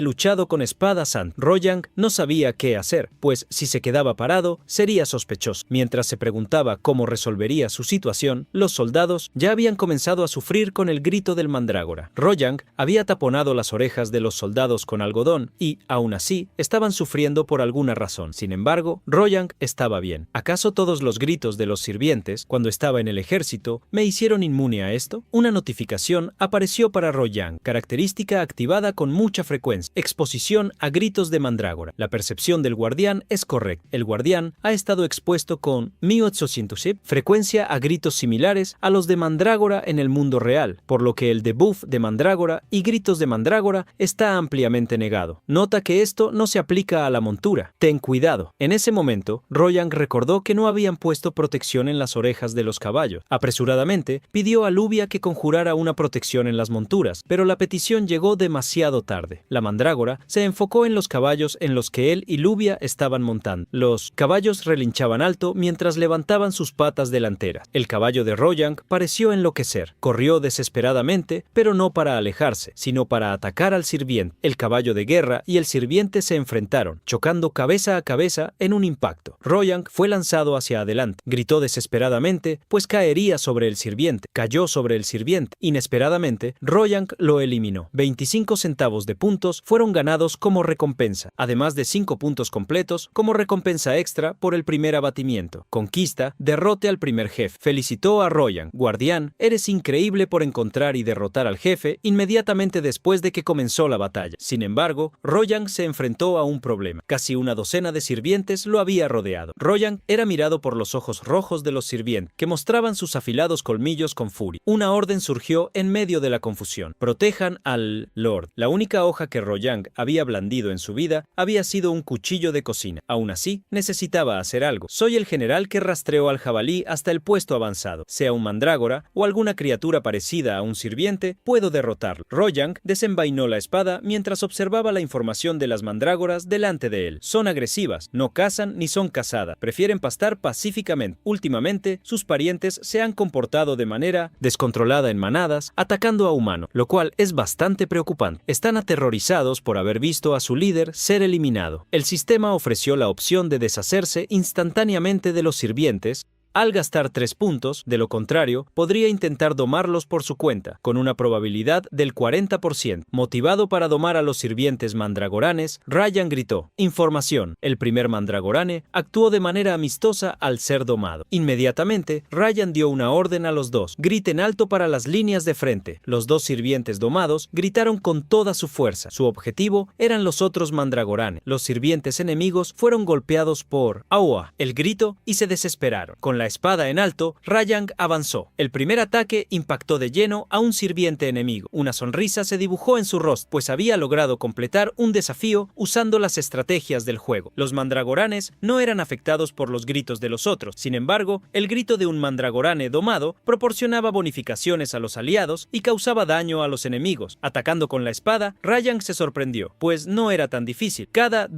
luchado con espadas antes. Rojang no sabía qué hacer, pues si se quedaba parado sería sospechoso. Mientras se preguntaba cómo resolvería su situación, los soldados ya habían comenzado a sufrir con el grito del mandrágora. Rojang había taponado las orejas de los soldados con algodón y, aún así, estaban sufriendo por alguna razón. Sin embargo, Rojang estaba bien. ¿Acaso todos los gritos de los sirvientes, cuando estaba en el ejército, me hicieron inmune a esto? Una notificación apareció para Rojang, característica activada con mucha frecuencia. Exposición a gritos de mandrágora. La percepción del guardián es correcta. El guardián ha estado expuesto con 1800 frecuencia a gritos similares a los de mandrágora en el mundo real, por lo que el debuff de mandrágora y gritos de mandrágora está ampliamente negado. Nota que esto no se aplica a la montura. Ten cuidado. En ese momento, Rojang recordó que no habían puesto protección en las orejas de los caballos. Apresuradamente, pidió a Luvia que conjurara una protección en las monturas, pero la petición llegó demasiado tarde. La mandrágora se enfocó en los caballos en los que él y Luvia estaban montando. Los caballos relinchaban alto mientras levantaban sus patas delanteras. El caballo de Rojang pareció enloquecer. Corrió desesperadamente, pero no para alejarse, sino para atacar al sirviente. El caballo de guerra y el sirviente se enfrentaron, chocando cabeza a cabeza en un impacto. Rojang fue lanzado hacia adelante. Gritó desesperadamente, pues caería sobre el sirviente. Cayó sobre el sirviente. Inesperadamente, Rojang lo eliminó. 25 centavos de puntos fueron ganados como recompensa, además de 5 puntos completos como recompensa extra por el primer abatimiento. Conquista, derrote al primer jefe. Felicitó a Rojang: guardián, eres increíble por encontrar y derrotar al jefe inmediatamente después de que comenzó la batalla. Sin embargo, Rojang se enfrentó a un problema. Casi una docena de sirvientes lo había rodeado. Rojang era mirado por los ojos rojos de los sirvientes, que mostraban sus afilados colmillos con furia. Una orden surgió en medio de la confusión: protejan al Lord. La única hoja que Rojang había blandido en su vida había sido un cuchillo de cocina. Aún así, necesitaba hacer algo. Soy el general que rastreó al jabalí hasta el puesto avanzado. Sea un mandrágora o alguna criatura parecida a un sirviente, puedo derrotarlo. Rojang desenvainó la espada mientras observaba la información de las mandrágoras delante de él. Son agresivas, no cazan ni son cazadas, prefieren pastar pacíficamente. Últimamente, sus parientes se han comportado de manera descontrolada en manadas, atacando a humanos, lo cual es bastante preocupante. Están aterrorizados por haber visto a su líder ser eliminado. El sistema ofreció la opción de deshacerse instantáneamente de los sirvientes al gastar 3 puntos. De lo contrario, podría intentar domarlos por su cuenta, con una probabilidad del 40%. Motivado para domar a los sirvientes mandragoranes, Rojang gritó: información. El primer mandragorane actuó de manera amistosa al ser domado. Inmediatamente, Rojang dio una orden a los dos: griten alto para las líneas de frente. Los dos sirvientes domados gritaron con toda su fuerza. Su objetivo eran los otros mandragoranes. Los sirvientes enemigos fueron golpeados por Aua, el grito, y se desesperaron. Con la espada en alto, Rojang avanzó. El primer ataque impactó de lleno a un sirviente enemigo. Una sonrisa se dibujó en su rostro, pues había logrado completar un desafío usando las estrategias del juego. Los mandragoranes no eran afectados por los gritos de los otros. Sin embargo, el grito de un mandragorane domado proporcionaba bonificaciones a los aliados y causaba daño a los enemigos. Atacando con la espada, Rojang se sorprendió, pues no era tan difícil. Cada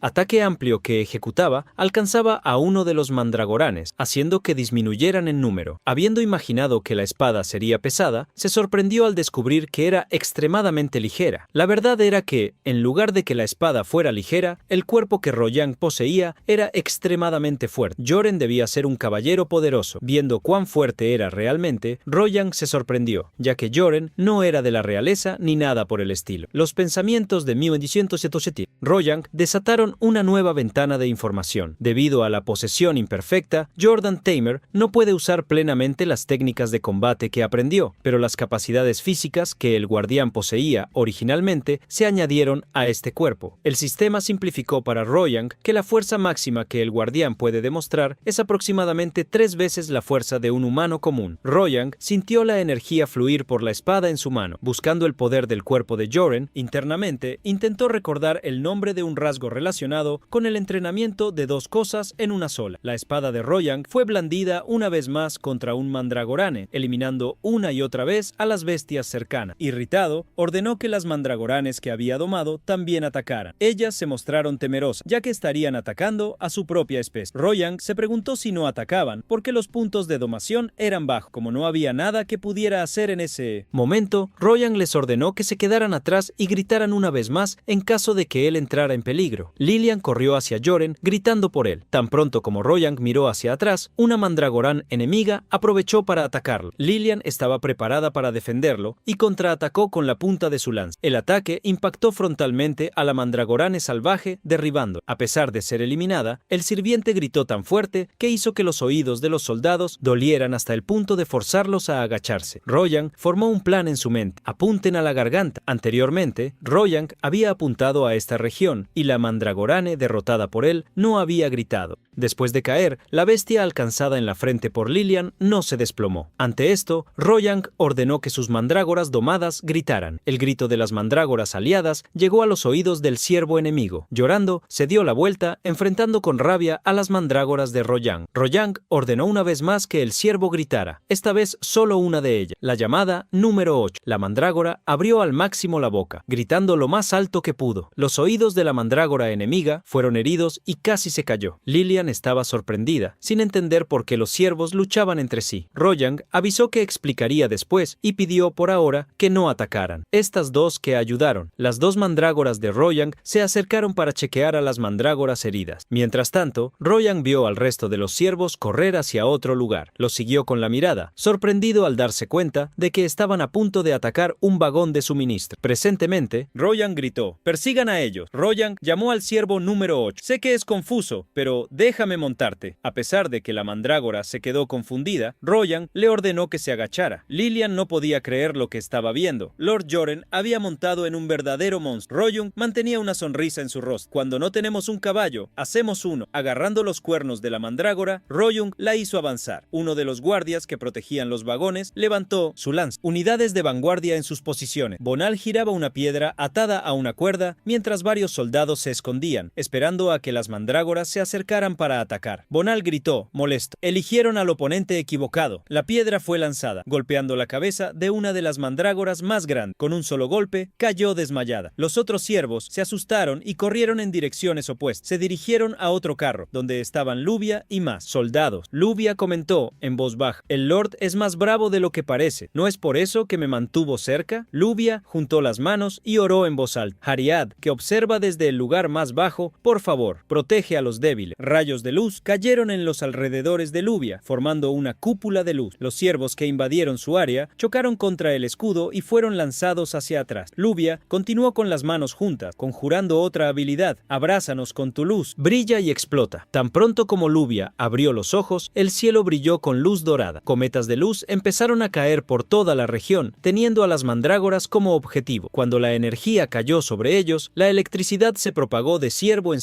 ataque amplio que ejecutaba alcanzaba a uno de los mandragoranes, haciendo que disminuyeran en número. Habiendo imaginado que la espada sería pesada, se sorprendió al descubrir que era extremadamente ligera. La verdad era que, en lugar de que la espada fuera ligera, el cuerpo que Rojang poseía era extremadamente fuerte. Joren debía ser un caballero poderoso. Viendo cuán fuerte era realmente, Rojang se sorprendió, ya que Joren no era de la realeza ni nada por el estilo. Los pensamientos de 1977 Rojang desataron una nueva ventana de información. Debido a la posesión imperfecta, Jordan Tamer no puede usar plenamente las técnicas de combate que aprendió, pero las capacidades físicas que el guardián poseía originalmente se añadieron a este cuerpo. El sistema simplificó para Royang que la fuerza máxima que el guardián puede demostrar es aproximadamente 3 veces la fuerza de un humano común. Royang sintió la energía fluir por la espada en su mano. Buscando el poder del cuerpo de Joren, internamente intentó recordar el nombre de un rasgo relacionado con el entrenamiento de 2 cosas en una sola. La espada de Royang fue blandida una vez más contra un mandragorane, eliminando una y otra vez a las bestias cercanas. Irritado, ordenó que las mandragoranes que había domado también atacaran. Ellas se mostraron temerosas, ya que estarían atacando a su propia especie. Royang se preguntó si no atacaban, porque los puntos de domación eran bajos. Como no había nada que pudiera hacer en ese momento, Royang les ordenó que se quedaran atrás y gritaran una vez más en caso de que él entrara en peligro. Lilian corrió hacia Joren, gritando por él. Tan pronto como Royang miró hacia atrás, una mandragorán enemiga aprovechó para atacarlo. Lilian estaba preparada para defenderlo y contraatacó con la punta de su lanza. El ataque impactó frontalmente a la mandragorane salvaje, derribando. A pesar de ser eliminada, el sirviente gritó tan fuerte que hizo que los oídos de los soldados dolieran hasta el punto de forzarlos a agacharse. Royang formó un plan en su mente. Apunten a la garganta. Anteriormente, Royang había apuntado a esta región y la mandragorane, derrotada por él, no había gritado. Después de caer, la bestia alcanzada en la frente por Lilian no se desplomó. Ante esto, Royang ordenó que sus mandrágoras domadas gritaran. El grito de las mandrágoras aliadas llegó a los oídos del ciervo enemigo. Llorando, se dio la vuelta, enfrentando con rabia a las mandrágoras de Royang. Royang ordenó una vez más que el ciervo gritara, esta vez solo una de ellas, la llamada número 8. La mandrágora abrió al máximo la boca, gritando lo más alto que pudo. Los oídos de la mandrágora enemiga fueron heridos y casi se cayó. Lilian estaba sorprendida, sin entender por qué los ciervos luchaban entre sí. Royang avisó que explicaría después y pidió por ahora que no atacaran. Estas dos que ayudaron. Las 2 mandrágoras de Royang se acercaron para chequear a las mandrágoras heridas. Mientras tanto, Royang vio al resto de los ciervos correr hacia otro lugar. Los siguió con la mirada, sorprendido al darse cuenta de que estaban a punto de atacar un vagón de suministro. Presentemente, Royang gritó, «¡Persigan a ellos!». Royang llamó al ciervo número 8. «Sé que es confuso, pero déjame montarte». A pesar de que la mandrágora se quedó confundida, Royang le ordenó que se agachara. Lilian no podía creer lo que estaba viendo. Lord Joren había montado en un verdadero monstruo. Royang mantenía una sonrisa en su rostro. «Cuando no tenemos un caballo, hacemos uno». Agarrando los cuernos de la mandrágora, Royang la hizo avanzar. Uno de los guardias que protegían los vagones levantó su lanza. Unidades de vanguardia en sus posiciones. Bonal giraba una piedra atada a una cuerda mientras varios soldados se escondían, esperando a que las mandrágoras se acercaran para atacar. Bonal gritó, molesto. Eligieron al oponente equivocado. La piedra fue lanzada, golpeando la cabeza de una de las mandrágoras más grandes. Con un solo golpe, cayó desmayada. Los otros ciervos se asustaron y corrieron en direcciones opuestas. Se dirigieron a otro carro, donde estaban Luvia y más soldados. Luvia comentó en voz baja, «El Lord es más bravo de lo que parece. ¿No es por eso que me mantuvo cerca?». Luvia juntó las manos y oró en voz alta. «Hariad, que observa desde el lugar más bajo, por favor, protege a los débiles». Rayos de luz cayeron en los alrededores de Luvia, formando una cúpula de luz. Los ciervos que invadieron su área chocaron contra el escudo y fueron lanzados hacia atrás. Luvia continuó con las manos juntas, conjurando otra habilidad. «Abrázanos con tu luz, brilla y explota». Tan pronto como Luvia abrió los ojos, el cielo brilló con luz dorada. Cometas de luz empezaron a caer por toda la región, teniendo a las mandrágoras como objetivo. Cuando la energía cayó sobre ellos, la electricidad se propagó de ciervo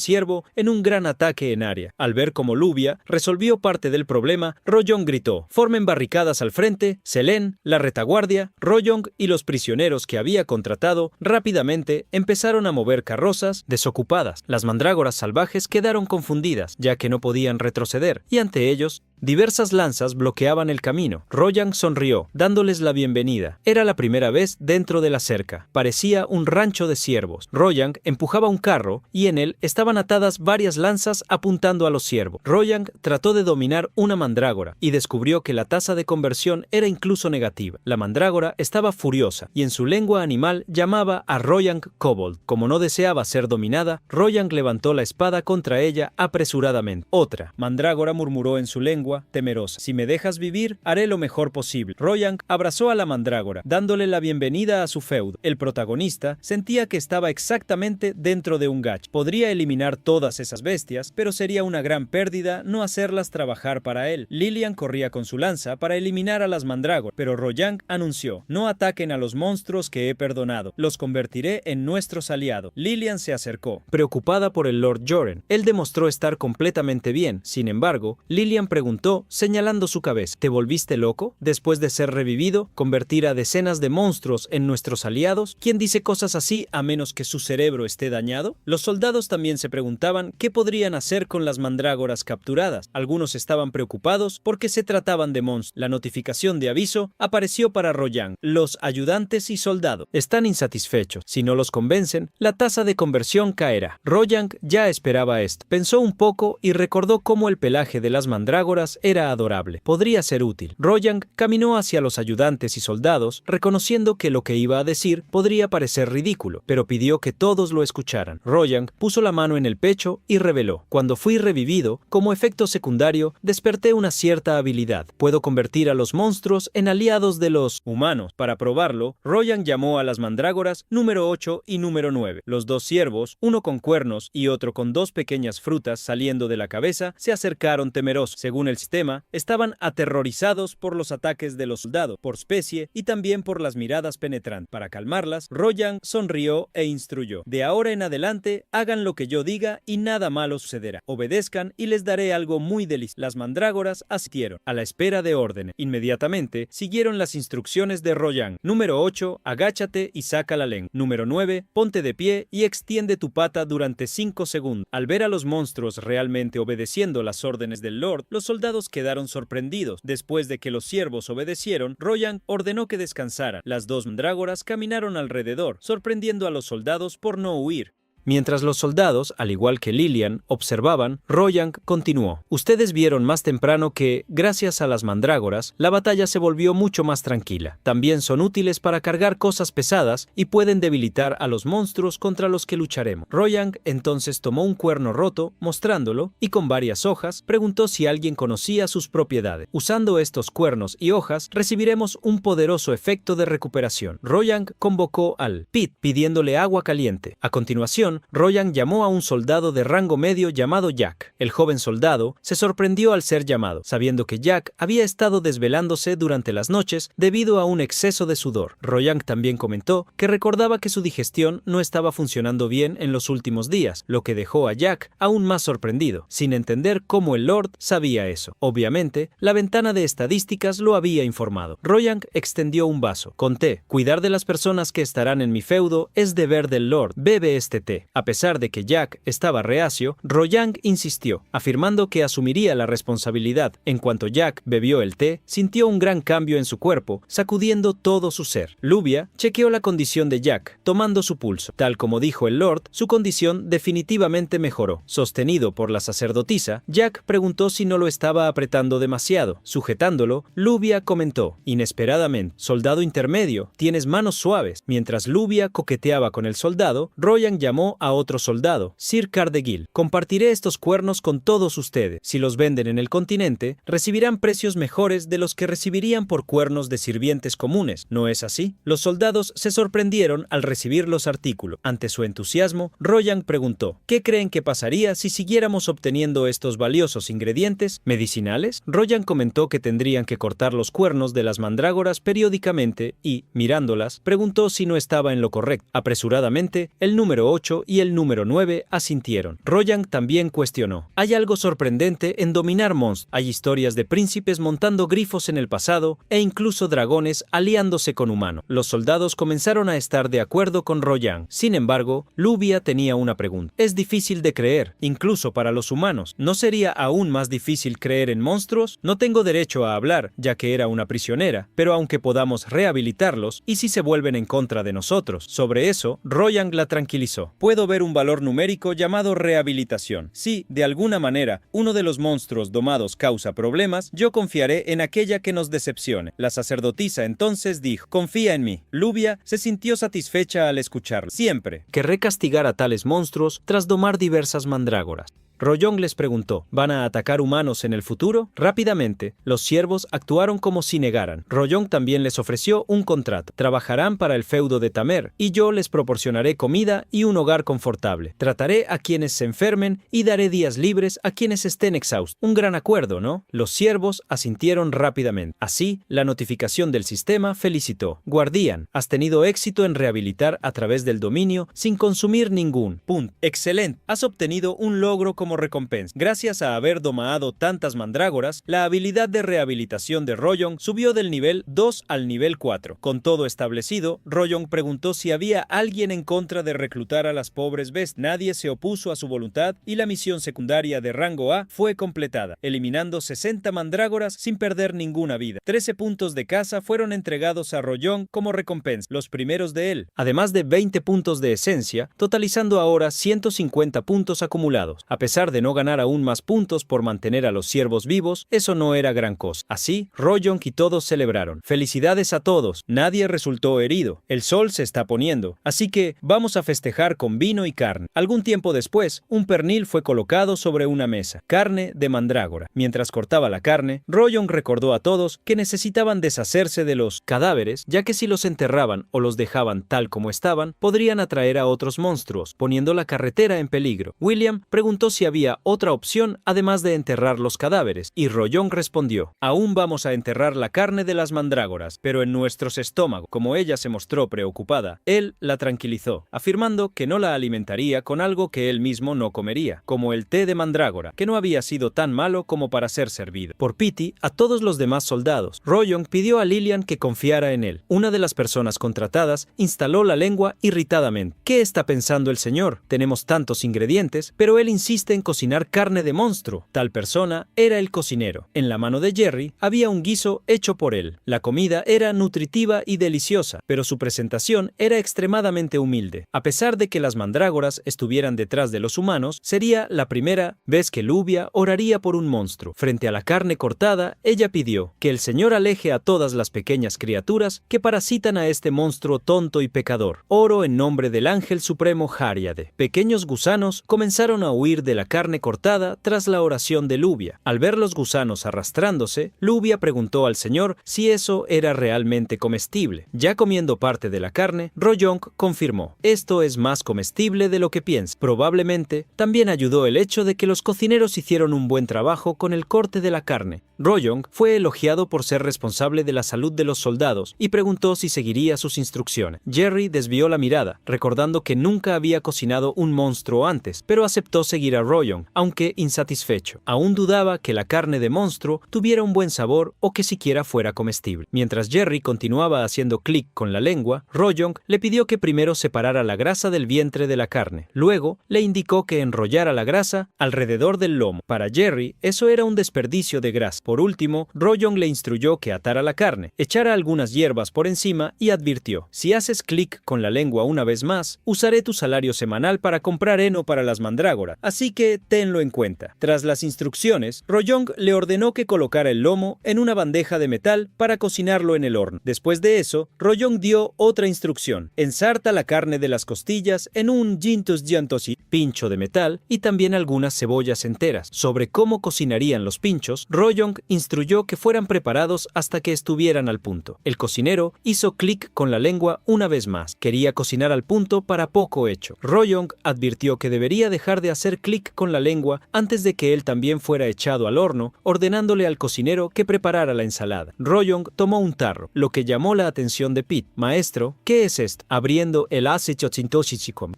en un gran ataque en área. Al ver cómo Luvia resolvió parte del problema, Royong gritó, «Formen barricadas al frente». Selene, la retaguardia, Royong y los prisioneros que había contratado rápidamente empezaron a mover carrozas desocupadas. Las mandrágoras salvajes quedaron confundidas, ya que no podían retroceder, y ante ellos, diversas lanzas bloqueaban el camino. Royang sonrió, dándoles la bienvenida. Era la primera vez dentro de la cerca. Parecía un rancho de ciervos. Royang empujaba un carro y en él estaban atadas varias lanzas apuntando a los ciervos. Royang trató de dominar una mandrágora y descubrió que la tasa de conversión era incluso negativa. La mandrágora estaba furiosa y en su lengua animal llamaba a Royang Kobold. Como no deseaba ser dominada, Royang levantó la espada contra ella apresuradamente. «Otra». Mandrágora murmuró en su lengua agua, temerosa. Si me dejas vivir, haré lo mejor posible. Royang abrazó a la mandrágora, dándole la bienvenida a su feudo. El protagonista sentía que estaba exactamente dentro de un gacha. Podría eliminar todas esas bestias, pero sería una gran pérdida no hacerlas trabajar para él. Lilian corría con su lanza para eliminar a las mandrágoras, pero Royang anunció: no ataquen a los monstruos que he perdonado, los convertiré en nuestros aliados. Lilian se acercó, preocupada por el Lord Joren. Él demostró estar completamente bien. Sin embargo, Lilian preguntó, señalando su cabeza: ¿te volviste loco? Después de ser revivido, convertir a decenas de monstruos en nuestros aliados. ¿Quién dice cosas así a menos que su cerebro esté dañado? Los soldados también se preguntaban qué podrían hacer con las mandrágoras capturadas. Algunos estaban preocupados porque se trataban de monstruos. La notificación de aviso apareció para Royang. Los ayudantes y soldados están insatisfechos. Si no los convencen, la tasa de conversión caerá. Royang ya esperaba esto. Pensó un poco y recordó cómo el pelaje de las mandrágoras era adorable. Podría ser útil. Royang caminó hacia los ayudantes y soldados, reconociendo que lo que iba a decir podría parecer ridículo, pero pidió que todos lo escucharan. Royang puso la mano en el pecho y reveló: cuando fui revivido, como efecto secundario, desperté una cierta habilidad. Puedo convertir a los monstruos en aliados de los humanos. Para probarlo, Royang llamó a las mandrágoras número 8 y número 9. Los dos ciervos, uno con cuernos y otro con dos pequeñas frutas saliendo de la cabeza, se acercaron temerosos. Según el sistema, estaban aterrorizados por los ataques de los soldados, por especie y también por las miradas penetrantes. Para calmarlas, Royang sonrió e instruyó: de ahora en adelante, hagan lo que yo diga y nada malo sucederá. Obedezcan y les daré algo muy delicioso. Las mandrágoras asistieron, a la espera de órdenes. Inmediatamente siguieron las instrucciones de Royang. Número 8, agáchate y saca la lengua. Número 9, ponte de pie y extiende tu pata durante 5 segundos. Al ver a los monstruos realmente obedeciendo las órdenes del Lord, los soldados quedaron sorprendidos. Después de que los ciervos obedecieron, Royang ordenó que descansaran. Las dos mandrágoras caminaron alrededor, sorprendiendo a los soldados por no huir. Mientras los soldados, al igual que Lilian, observaban, Royang continuó: ustedes vieron más temprano que, gracias a las mandrágoras, la batalla se volvió mucho más tranquila. También son útiles para cargar cosas pesadas y pueden debilitar a los monstruos contra los que lucharemos. Royang entonces tomó un cuerno roto, mostrándolo, y con varias hojas, preguntó si alguien conocía sus propiedades. Usando estos cuernos y hojas, recibiremos un poderoso efecto de recuperación. Royang convocó al Pit, pidiéndole agua caliente. A continuación, Royang llamó a un soldado de rango medio llamado Jack. El joven soldado se sorprendió al ser llamado, sabiendo que Jack había estado desvelándose durante las noches debido a un exceso de sudor. Royang también comentó que recordaba que su digestión no estaba funcionando bien en los últimos días, lo que dejó a Jack aún más sorprendido, sin entender cómo el Lord sabía eso. Obviamente, la ventana de estadísticas lo había informado. Royang extendió un vaso. Con té. Cuidar de las personas que estarán en mi feudo es deber del Lord. Bebe este té. A pesar de que Jack estaba reacio, Royang insistió, afirmando que asumiría la responsabilidad. En cuanto Jack bebió el té, sintió un gran cambio en su cuerpo, sacudiendo todo su ser. Luvia chequeó la condición de Jack, tomando su pulso. Tal como dijo el Lord, su condición definitivamente mejoró. Sostenido por la sacerdotisa, Jack preguntó si no lo estaba apretando demasiado. Sujetándolo, Luvia comentó, inesperadamente: soldado intermedio, tienes manos suaves. Mientras Luvia coqueteaba con el soldado, Royang llamó a otro soldado, Sir Cardegil. Compartiré estos cuernos con todos ustedes. Si los venden en el continente, recibirán precios mejores de los que recibirían por cuernos de sirvientes comunes. ¿No es así? Los soldados se sorprendieron al recibir los artículos. Ante su entusiasmo, Royang preguntó: ¿qué creen que pasaría si siguiéramos obteniendo estos valiosos ingredientes medicinales? Royang comentó que tendrían que cortar los cuernos de las mandrágoras periódicamente y, mirándolas, preguntó si no estaba en lo correcto. Apresuradamente, el número 8 y el número 9 asintieron. Royang también cuestionó: hay algo sorprendente en dominar monstruos. Hay historias de príncipes montando grifos en el pasado e incluso dragones aliándose con humanos. Los soldados comenzaron a estar de acuerdo con Royang. Sin embargo, Luvia tenía una pregunta. Es difícil de creer, incluso para los humanos. ¿No sería aún más difícil creer en monstruos? No tengo derecho a hablar, ya que era una prisionera, pero aunque podamos rehabilitarlos, ¿y si se vuelven en contra de nosotros? Sobre eso, Royang la tranquilizó. Puedo ver un valor numérico llamado rehabilitación. Si, de alguna manera, uno de los monstruos domados causa problemas, yo confiaré en aquella que nos decepcione. La sacerdotisa entonces dijo: confía en mí. Luvia se sintió satisfecha al escucharlo. Siempre querré castigar a tales monstruos tras domar diversas mandrágoras. Rojong les preguntó, ¿van a atacar humanos en el futuro? Rápidamente, los siervos actuaron como si negaran. Rojong también les ofreció un contrato. Trabajarán para el feudo de Tamer, y yo les proporcionaré comida y un hogar confortable. Trataré a quienes se enfermen y daré días libres a quienes estén exhaustos. Un gran acuerdo, ¿no? Los siervos asintieron rápidamente. Así, la notificación del sistema felicitó. Guardián, has tenido éxito en rehabilitar a través del dominio sin consumir ningún punto. Excelente. Has obtenido un logro como recompensa. Gracias a haber domado tantas mandrágoras, la habilidad de rehabilitación de Rojong subió del nivel 2 al nivel 4. Con todo establecido, Rojong preguntó si había alguien en contra de reclutar a las pobres bestias. Nadie se opuso a su voluntad y la misión secundaria de rango A fue completada, eliminando 60 mandrágoras sin perder ninguna vida. 13 puntos de caza fueron entregados a Rojong como recompensa, los primeros de él, además de 20 puntos de esencia, totalizando ahora 150 puntos acumulados. A pesar de no ganar aún más puntos por mantener a los siervos vivos, eso no era gran cosa. Así, Rojong y todos celebraron. Felicidades a todos, nadie resultó herido. El sol se está poniendo, así que vamos a festejar con vino y carne. Algún tiempo después, un pernil fue colocado sobre una mesa, carne de mandrágora. Mientras cortaba la carne, Rojong recordó a todos que necesitaban deshacerse de los cadáveres, ya que si los enterraban o los dejaban tal como estaban, podrían atraer a otros monstruos, poniendo la carretera en peligro. William preguntó si había otra opción además de enterrar los cadáveres, y Rojong respondió, aún vamos a enterrar la carne de las mandrágoras, pero en nuestros estómagos. Como ella se mostró preocupada, él la tranquilizó, afirmando que no la alimentaría con algo que él mismo no comería, como el té de mandrágora, que no había sido tan malo como para ser servido. Por pity a todos los demás soldados, Rojong pidió a Lilian que confiara en él. Una de las personas contratadas instaló la lengua irritadamente. ¿Qué está pensando el señor? Tenemos tantos ingredientes, pero él insiste en cocinar carne de monstruo. Tal persona era el cocinero. En la mano de Jerry había un guiso hecho por él. La comida era nutritiva y deliciosa, pero su presentación era extremadamente humilde. A pesar de que las mandrágoras estuvieran detrás de los humanos, sería la primera vez que Luvia oraría por un monstruo. Frente a la carne cortada, ella pidió que el señor aleje a todas las pequeñas criaturas que parasitan a este monstruo tonto y pecador. Oro en nombre del ángel supremo Hariade. Pequeños gusanos comenzaron a huir de la carne cortada tras la oración de Luvia. Al ver los gusanos arrastrándose, Luvia preguntó al señor si eso era realmente comestible. Ya comiendo parte de la carne, Rojong confirmó, esto es más comestible de lo que piensa. Probablemente también ayudó el hecho de que los cocineros hicieron un buen trabajo con el corte de la carne. Rojong fue elogiado por ser responsable de la salud de los soldados y preguntó si seguiría sus instrucciones. Jerry desvió la mirada, recordando que nunca había cocinado un monstruo antes, pero aceptó seguir a Rojong, aunque insatisfecho. Aún dudaba que la carne de monstruo tuviera un buen sabor o que siquiera fuera comestible. Mientras Jerry continuaba haciendo clic con la lengua, Rojong le pidió que primero separara la grasa del vientre de la carne. Luego, le indicó que enrollara la grasa alrededor del lomo. Para Jerry, eso era un desperdicio de grasa. Por último, Rojong le instruyó que atara la carne, echara algunas hierbas por encima y advirtió, si haces clic con la lengua una vez más, usaré tu salario semanal para comprar heno para las mandrágoras, así que tenlo en cuenta. Tras las instrucciones, Rojong le ordenó que colocara el lomo en una bandeja de metal para cocinarlo en el horno. Después de eso, Rojong dio otra instrucción, ensarta la carne de las costillas en un jintus yantosi, pincho de metal, y también algunas cebollas enteras. Sobre cómo cocinarían los pinchos, Rojong instruyó que fueran preparados hasta que estuvieran al punto. El cocinero hizo clic con la lengua una vez más. Quería cocinar al punto para poco hecho. Rojong advirtió que debería dejar de hacer clic con la lengua antes de que él también fuera echado al horno, ordenándole al cocinero que preparara la ensalada. Rojong tomó un tarro, lo que llamó la atención de Pete. Maestro, ¿qué es esto? Abriendo el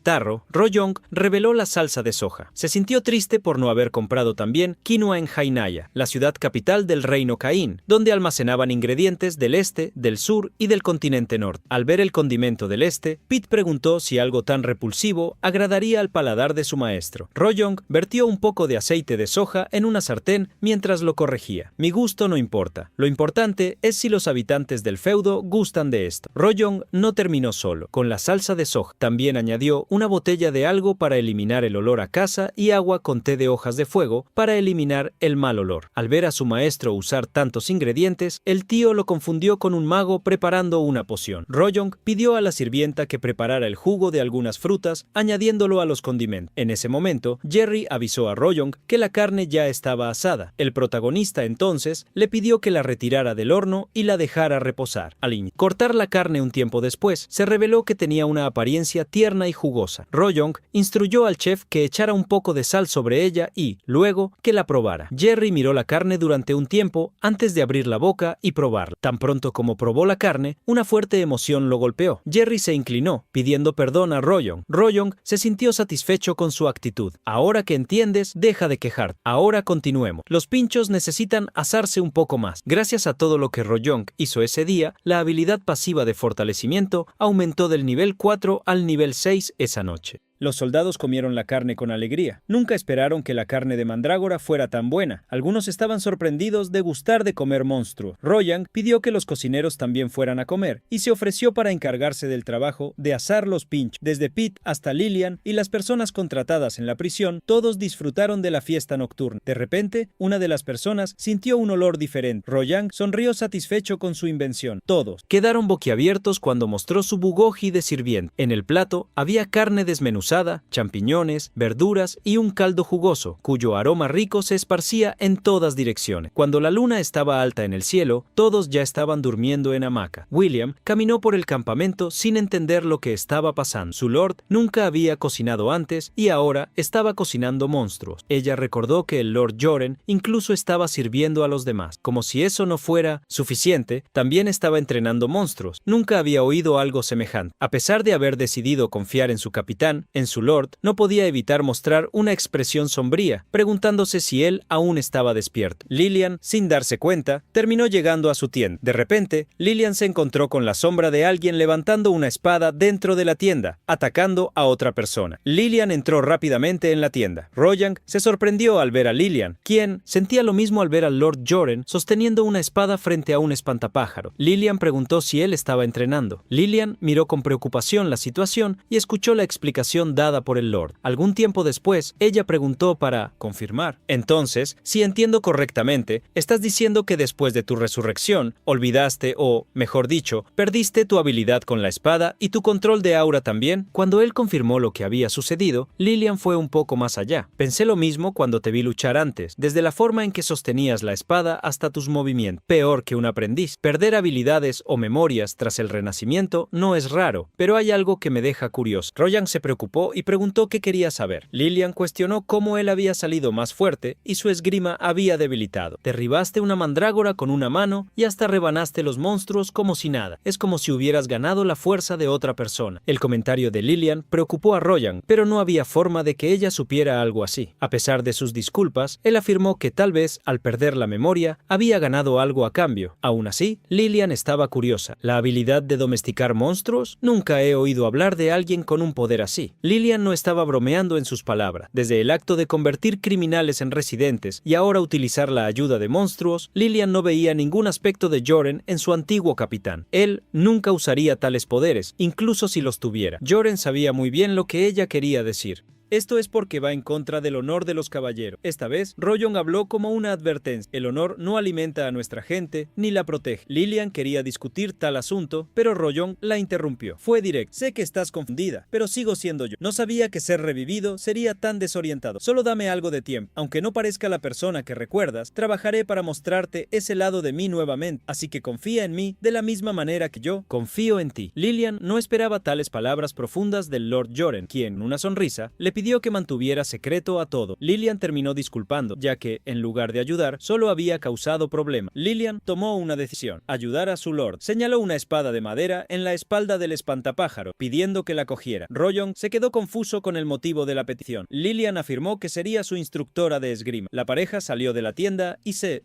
tarro, Rojong reveló la salsa de soja. Se sintió triste por no haber comprado también quinoa en Hainaya, la ciudad capital del reino Caín, donde almacenaban ingredientes del este, del sur y del continente norte. Al ver el condimento del este, Pete preguntó si algo tan repulsivo agradaría al paladar de su maestro. Rojong vertió un poco de aceite de soja en una sartén mientras lo corregía. Mi gusto no importa. Lo importante es si los habitantes del feudo gustan de esto. Rojong no terminó solo. Con la salsa de soja, también añadió una botella de algo para eliminar eliminar el olor a caza y agua con té de hojas de fuego para eliminar el mal olor. Al ver a su maestro usar tantos ingredientes, el tío lo confundió con un mago preparando una poción. Rojong pidió a la sirvienta que preparara el jugo de algunas frutas, añadiéndolo a los condimentos. En ese momento, Jerry avisó a Rojong que la carne ya estaba asada. El protagonista entonces le pidió que la retirara del horno y la dejara reposar. Al cortar la carne un tiempo después, se reveló que tenía una apariencia tierna y jugosa. Rojong instruyó al chef que echara un poco de sal sobre ella y, luego, que la probara. Jerry miró la carne durante un tiempo antes de abrir la boca y probarla. Tan pronto como probó la carne, una fuerte emoción lo golpeó. Jerry se inclinó, pidiendo perdón a Rojong. Rojong se sintió satisfecho con su actitud. Ahora que entiendes, deja de quejarte. Ahora continuemos. Los pinchos necesitan asarse un poco más. Gracias a todo lo que Rojong hizo ese día, la habilidad pasiva de fortalecimiento aumentó del nivel 4 al nivel 6 esa noche. Los soldados comieron la carne con alegría. Nunca esperaron que la carne de mandrágora fuera tan buena. Algunos estaban sorprendidos de gustar de comer monstruo. Rojong pidió que los cocineros también fueran a comer y se ofreció para encargarse del trabajo de asar los pinchos. Desde Pete hasta Lillian y las personas contratadas en la prisión, todos disfrutaron de la fiesta nocturna. De repente, una de las personas sintió un olor diferente. Rojong sonrió satisfecho con su invención. Todos quedaron boquiabiertos cuando mostró su bugoji de sirviente. En el plato había carne desmenuzada, champiñones, verduras y un caldo jugoso, cuyo aroma rico se esparcía en todas direcciones. Cuando la luna estaba alta en el cielo, todos ya estaban durmiendo en hamaca. William caminó por el campamento sin entender lo que estaba pasando. Su lord nunca había cocinado antes y ahora estaba cocinando monstruos. Ella recordó que el Lord Joren incluso estaba sirviendo a los demás. Como si eso no fuera suficiente, también estaba entrenando monstruos. Nunca había oído algo semejante. A pesar de haber decidido confiar en su capitán, en su lord, no podía evitar mostrar una expresión sombría, preguntándose si él aún estaba despierto. Lillian, sin darse cuenta, terminó llegando a su tienda. De repente, Lillian se encontró con la sombra de alguien levantando una espada dentro de la tienda, atacando a otra persona. Lillian entró rápidamente en la tienda. Rojong se sorprendió al ver a Lillian, quien sentía lo mismo al ver al Lord Joren sosteniendo una espada frente a un espantapájaro. Lillian preguntó si él estaba entrenando. Lillian miró con preocupación la situación y escuchó la explicación dada por el Lord. Algún tiempo después, ella preguntó para confirmar. Entonces, si entiendo correctamente, estás diciendo que después de tu resurrección, olvidaste o, mejor dicho, perdiste tu habilidad con la espada y tu control de aura también. Cuando él confirmó lo que había sucedido, Lillian fue un poco más allá. Pensé lo mismo cuando te vi luchar antes, desde la forma en que sostenías la espada hasta tus movimientos. Peor que un aprendiz. Perder habilidades o memorias tras el renacimiento no es raro, pero hay algo que me deja curioso. Rojong se preocupó y preguntó qué quería saber. Lillian cuestionó cómo él había salido más fuerte y su esgrima había debilitado. Derribaste una mandrágora con una mano y hasta rebanaste los monstruos como si nada. Es como si hubieras ganado la fuerza de otra persona. El comentario de Lillian preocupó a Rojong, pero no había forma de que ella supiera algo así. A pesar de sus disculpas, él afirmó que tal vez, al perder la memoria, había ganado algo a cambio. Aún así, Lillian estaba curiosa. ¿La habilidad de domesticar monstruos? Nunca he oído hablar de alguien con un poder así. Lillian no estaba bromeando en sus palabras. Desde el acto de convertir criminales en residentes y ahora utilizar la ayuda de monstruos, Lillian no veía ningún aspecto de Joren en su antiguo capitán. Él nunca usaría tales poderes, incluso si los tuviera. Joren sabía muy bien lo que ella quería decir. Esto es porque va en contra del honor de los caballeros. Esta vez, Rojong habló como una advertencia. El honor no alimenta a nuestra gente ni la protege. Lillian quería discutir tal asunto, pero Rojong la interrumpió. Fue directo. Sé que estás confundida, pero sigo siendo yo. No sabía que ser revivido sería tan desorientado. Solo dame algo de tiempo. Aunque no parezca la persona que recuerdas, trabajaré para mostrarte ese lado de mí nuevamente. Así que confía en mí de la misma manera que yo confío en ti. Lillian no esperaba tales palabras profundas del Lord Joren, quien, en una sonrisa, le pidió que mantuviera secreto a todo. Lillian terminó disculpando, ya que, en lugar de ayudar, solo había causado problemas. Lillian tomó una decisión: ayudar a su lord. Señaló una espada de madera en la espalda del espantapájaro, pidiendo que la cogiera. Rojong se quedó confuso con el motivo de la petición. Lillian afirmó que sería su instructora de esgrima. La pareja salió de la tienda y se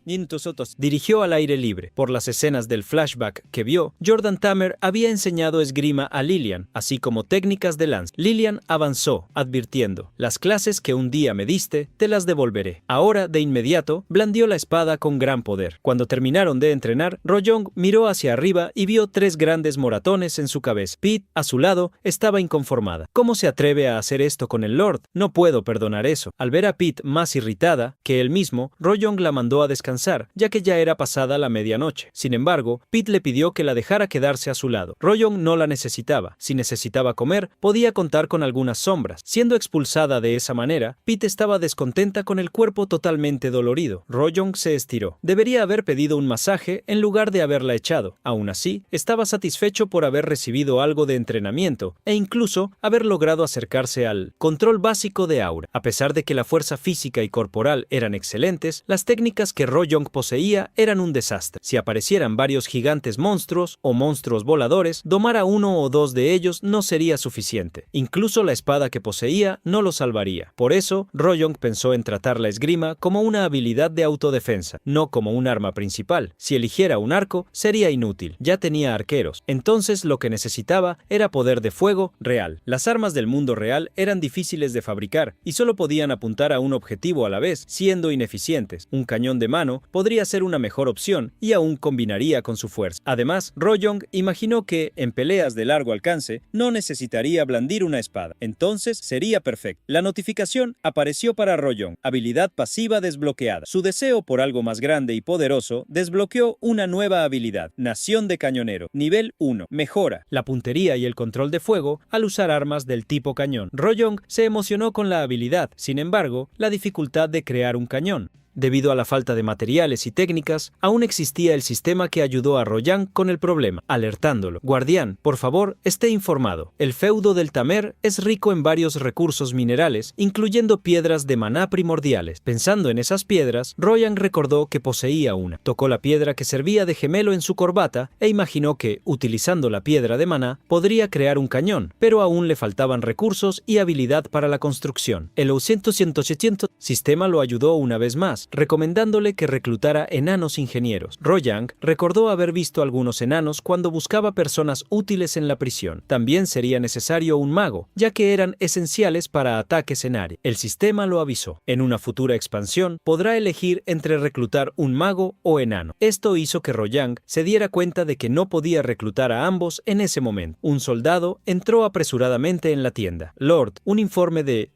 dirigió al aire libre. Por las escenas del flashback que vio, Jordan Tamer había enseñado esgrima a Lillian, así como técnicas de lanza. Lillian avanzó, advirtiendo: diciendo: «Las clases que un día me diste, te las devolveré». Ahora, de inmediato, blandió la espada con gran poder. Cuando terminaron de entrenar, Rojong miró hacia arriba y vio 3 grandes moratones en su cabeza. Pete, a su lado, estaba inconformada. ¿Cómo se atreve a hacer esto con el Lord? No puedo perdonar eso. Al ver a Pete más irritada que él mismo, Rojong la mandó a descansar, ya que ya era pasada la medianoche. Sin embargo, Pete le pidió que la dejara quedarse a su lado. Rojong no la necesitaba. Si necesitaba comer, podía contar con algunas sombras. Siendo expulsada de esa manera, Pete estaba descontenta con el cuerpo totalmente dolorido. Rojong se estiró. Debería haber pedido un masaje en lugar de haberla echado. Aún así, estaba satisfecho por haber recibido algo de entrenamiento e incluso haber logrado acercarse al control básico de aura. A pesar de que la fuerza física y corporal eran excelentes, las técnicas que Rojong poseía eran un desastre. Si aparecieran varios gigantes monstruos o monstruos voladores, domar a 1 o 2 de ellos no sería suficiente. Incluso la espada que poseía no lo salvaría. Por eso, Rojong pensó en tratar la esgrima como una habilidad de autodefensa, no como un arma principal. Si eligiera un arco, sería inútil. Ya tenía arqueros. Entonces lo que necesitaba era poder de fuego real. Las armas del mundo real eran difíciles de fabricar y solo podían apuntar a un objetivo a la vez, siendo ineficientes. Un cañón de mano podría ser una mejor opción y aún combinaría con su fuerza. Además, Rojong imaginó que, en peleas de largo alcance, no necesitaría blandir una espada. Entonces sería perfecto. La notificación apareció para Rojong. Habilidad pasiva desbloqueada. Su deseo por algo más grande y poderoso desbloqueó una nueva habilidad. Nación de cañonero. Nivel 1. Mejora la puntería y el control de fuego al usar armas del tipo cañón. Rojong se emocionó con la habilidad, sin embargo, la dificultad de crear un cañón. Debido a la falta de materiales y técnicas, aún existía el sistema que ayudó a Rojong con el problema, alertándolo. Guardián, por favor, esté informado. El feudo del Tamer es rico en varios recursos minerales, incluyendo piedras de maná primordiales. Pensando en esas piedras, Rojong recordó que poseía una. Tocó la piedra que servía de gemelo en su corbata e imaginó que, utilizando la piedra de maná, podría crear un cañón, pero aún le faltaban recursos y habilidad para la construcción. El 100 sistema lo ayudó una vez más, recomendándole que reclutara enanos ingenieros. Rojong recordó haber visto algunos enanos cuando buscaba personas útiles en la prisión. También sería necesario un mago, ya que eran esenciales para ataques en área. El sistema lo avisó. En una futura expansión, podrá elegir entre reclutar un mago o enano. Esto hizo que Rojong se diera cuenta de que no podía reclutar a ambos en ese momento. Un soldado entró apresuradamente en la tienda. Lord, un informe de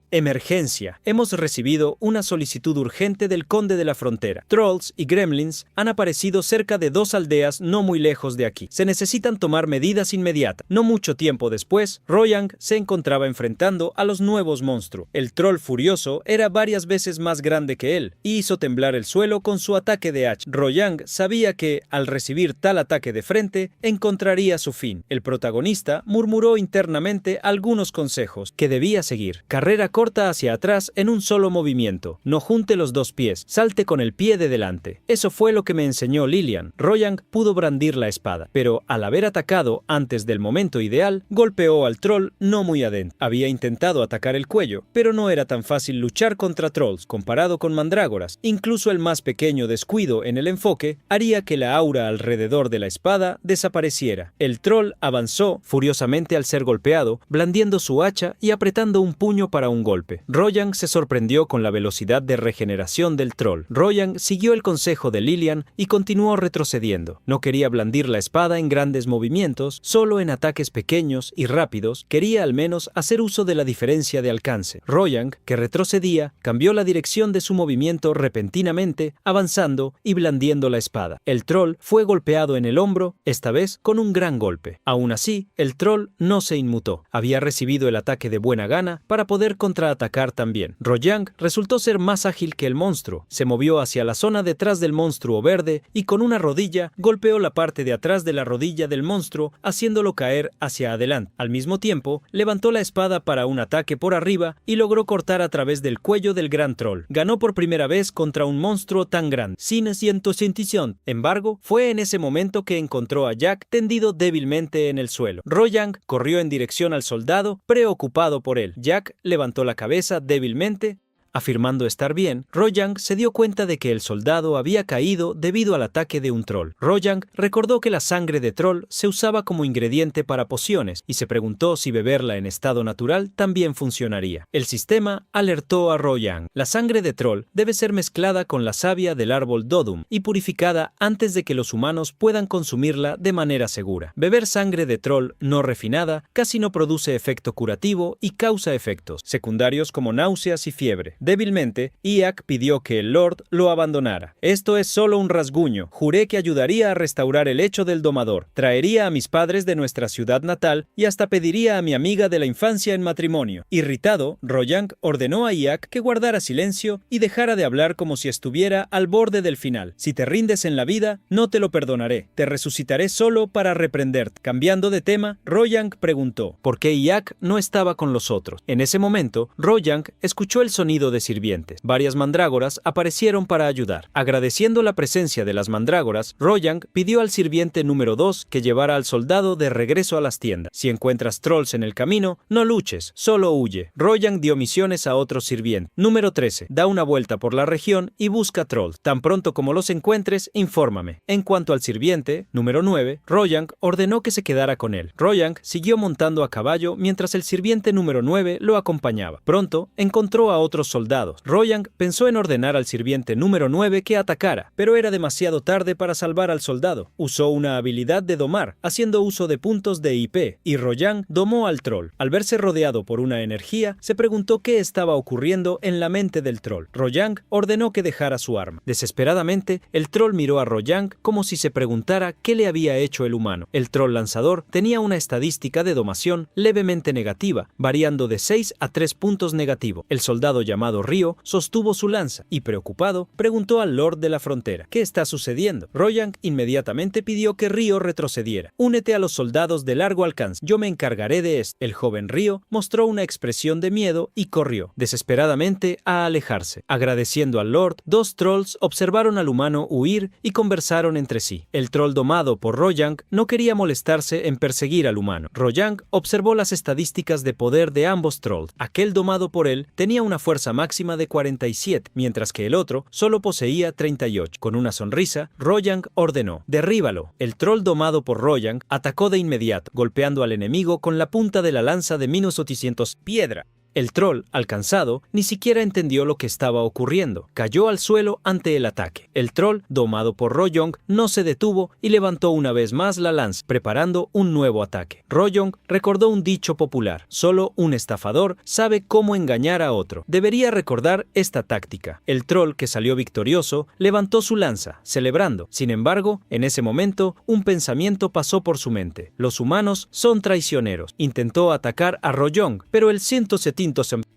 emergencia. Hemos recibido una solicitud urgente del conde de la frontera. Trolls y gremlins han aparecido cerca de 2 aldeas no muy lejos de aquí. Se necesitan tomar medidas inmediatas. No mucho tiempo después, Rojong se encontraba enfrentando a los nuevos monstruos. El troll furioso era varias veces más grande que él y hizo temblar el suelo con su ataque de hacha. Rojong sabía que, al recibir tal ataque de frente, encontraría su fin. El protagonista murmuró internamente algunos consejos que debía seguir. Carrera corta hacia atrás en un solo movimiento. No junte los 2 pies, salte con el pie de delante. Eso fue lo que me enseñó Lilian. Rojong pudo brandir la espada, pero al haber atacado antes del momento ideal, golpeó al troll no muy adentro. Había intentado atacar el cuello, pero no era tan fácil luchar contra trolls comparado con mandrágoras. Incluso el más pequeño descuido en el enfoque haría que la aura alrededor de la espada desapareciera. El troll avanzó furiosamente al ser golpeado, blandiendo su hacha y apretando un puño para un golpe. Rojong se sorprendió con la velocidad de regeneración del troll. Rojong siguió el consejo de Lilian y continuó retrocediendo. No quería blandir la espada en grandes movimientos, solo en ataques pequeños y rápidos. Quería al menos hacer uso de la diferencia de alcance. Rojong, que retrocedía, cambió la dirección de su movimiento repentinamente, avanzando y blandiendo la espada. El troll fue golpeado en el hombro, esta vez con un gran golpe. Aún así, el troll no se inmutó. Había recibido el ataque de buena gana para poder contraatacar también. Rojong resultó ser más ágil que el monstruo. Se movió hacia la zona detrás del monstruo verde y con una rodilla golpeó la parte de atrás de la rodilla del monstruo, haciéndolo caer hacia adelante. Al mismo tiempo, levantó la espada para un ataque por arriba y logró cortar a través del cuello del gran troll. Ganó por primera vez contra un monstruo tan grande. Sin sensación. Embargo, fue en ese momento que encontró a Jack tendido débilmente en el suelo. Rojong corrió en dirección al soldado, preocupado por él. Jack levantó la cabeza débilmente, Afirmando estar bien, Rojang se dio cuenta de que el soldado había caído debido al ataque de un troll. Rojang recordó que la sangre de troll se usaba como ingrediente para pociones y se preguntó si beberla en estado natural también funcionaría. El sistema alertó a Rojang. La sangre de troll debe ser mezclada con la savia del árbol Dodum y purificada antes de que los humanos puedan consumirla de manera segura. Beber sangre de troll no refinada casi no produce efecto curativo y causa efectos secundarios como náuseas y fiebre. Débilmente, Iak pidió que el Lord lo abandonara. Esto es solo un rasguño. Juré que ayudaría a restaurar el hecho del domador. Traería a mis padres de nuestra ciudad natal y hasta pediría a mi amiga de la infancia en matrimonio. Irritado, Rojang ordenó a Iak que guardara silencio y dejara de hablar como si estuviera al borde del final. Si te rindes en la vida, no te lo perdonaré. Te resucitaré solo para reprenderte. Cambiando de tema, Rojang preguntó por qué Iak no estaba con los otros. En ese momento, Rojang escuchó el sonido de sirvientes. Varias mandrágoras aparecieron para ayudar. Agradeciendo la presencia de las mandrágoras, Rojang pidió al sirviente número 2 que llevara al soldado de regreso a las tiendas. Si encuentras trolls en el camino, no luches, solo huye. Rojang dio misiones a otros sirvientes. Número 13. Da una vuelta por la región y busca trolls. Tan pronto como los encuentres, infórmame. En cuanto al sirviente, número 9, Rojang ordenó que se quedara con él. Rojang siguió montando a caballo mientras el sirviente número 9 lo acompañaba. Pronto encontró a otros soldados. Rojang pensó en ordenar al sirviente número 9 que atacara, pero era demasiado tarde para salvar al soldado. Usó una habilidad de domar, haciendo uso de puntos de IP, y Rojang domó al troll. Al verse rodeado por una energía, se preguntó qué estaba ocurriendo en la mente del troll. Rojang ordenó que dejara su arma. Desesperadamente, el troll miró a Rojang como si se preguntara qué le había hecho el humano. El troll lanzador tenía una estadística de domación levemente negativa, variando de 6 a 3 puntos negativo. El soldado llamado Ryo sostuvo su lanza y, preocupado, preguntó al Lord de la Frontera: ¿qué está sucediendo? Rojang inmediatamente pidió que Ryo retrocediera. Únete a los soldados de largo alcance, yo me encargaré de esto. El joven Ryo mostró una expresión de miedo y corrió desesperadamente a alejarse. Agradeciendo al Lord, 2 trolls observaron al humano huir y conversaron entre sí. El troll domado por Rojang no quería molestarse en perseguir al humano. Rojang observó las estadísticas de poder de ambos trolls. Aquel domado por él tenía una fuerza máxima de 47, mientras que el otro solo poseía 38. Con una sonrisa, Rojang ordenó: derríbalo. El troll domado por Rojang atacó de inmediato, golpeando al enemigo con la punta de la lanza de -800 piedra. El troll, alcanzado, ni siquiera entendió lo que estaba ocurriendo. Cayó al suelo ante el ataque. El troll, domado por Rojang, no se detuvo y levantó una vez más la lanza, preparando un nuevo ataque. Rojang recordó un dicho popular: solo un estafador sabe cómo engañar a otro. Debería recordar esta táctica. El troll, que salió victorioso, levantó su lanza, celebrando. Sin embargo, en ese momento, un pensamiento pasó por su mente: los humanos son traicioneros. Intentó atacar a Rojang, pero el 170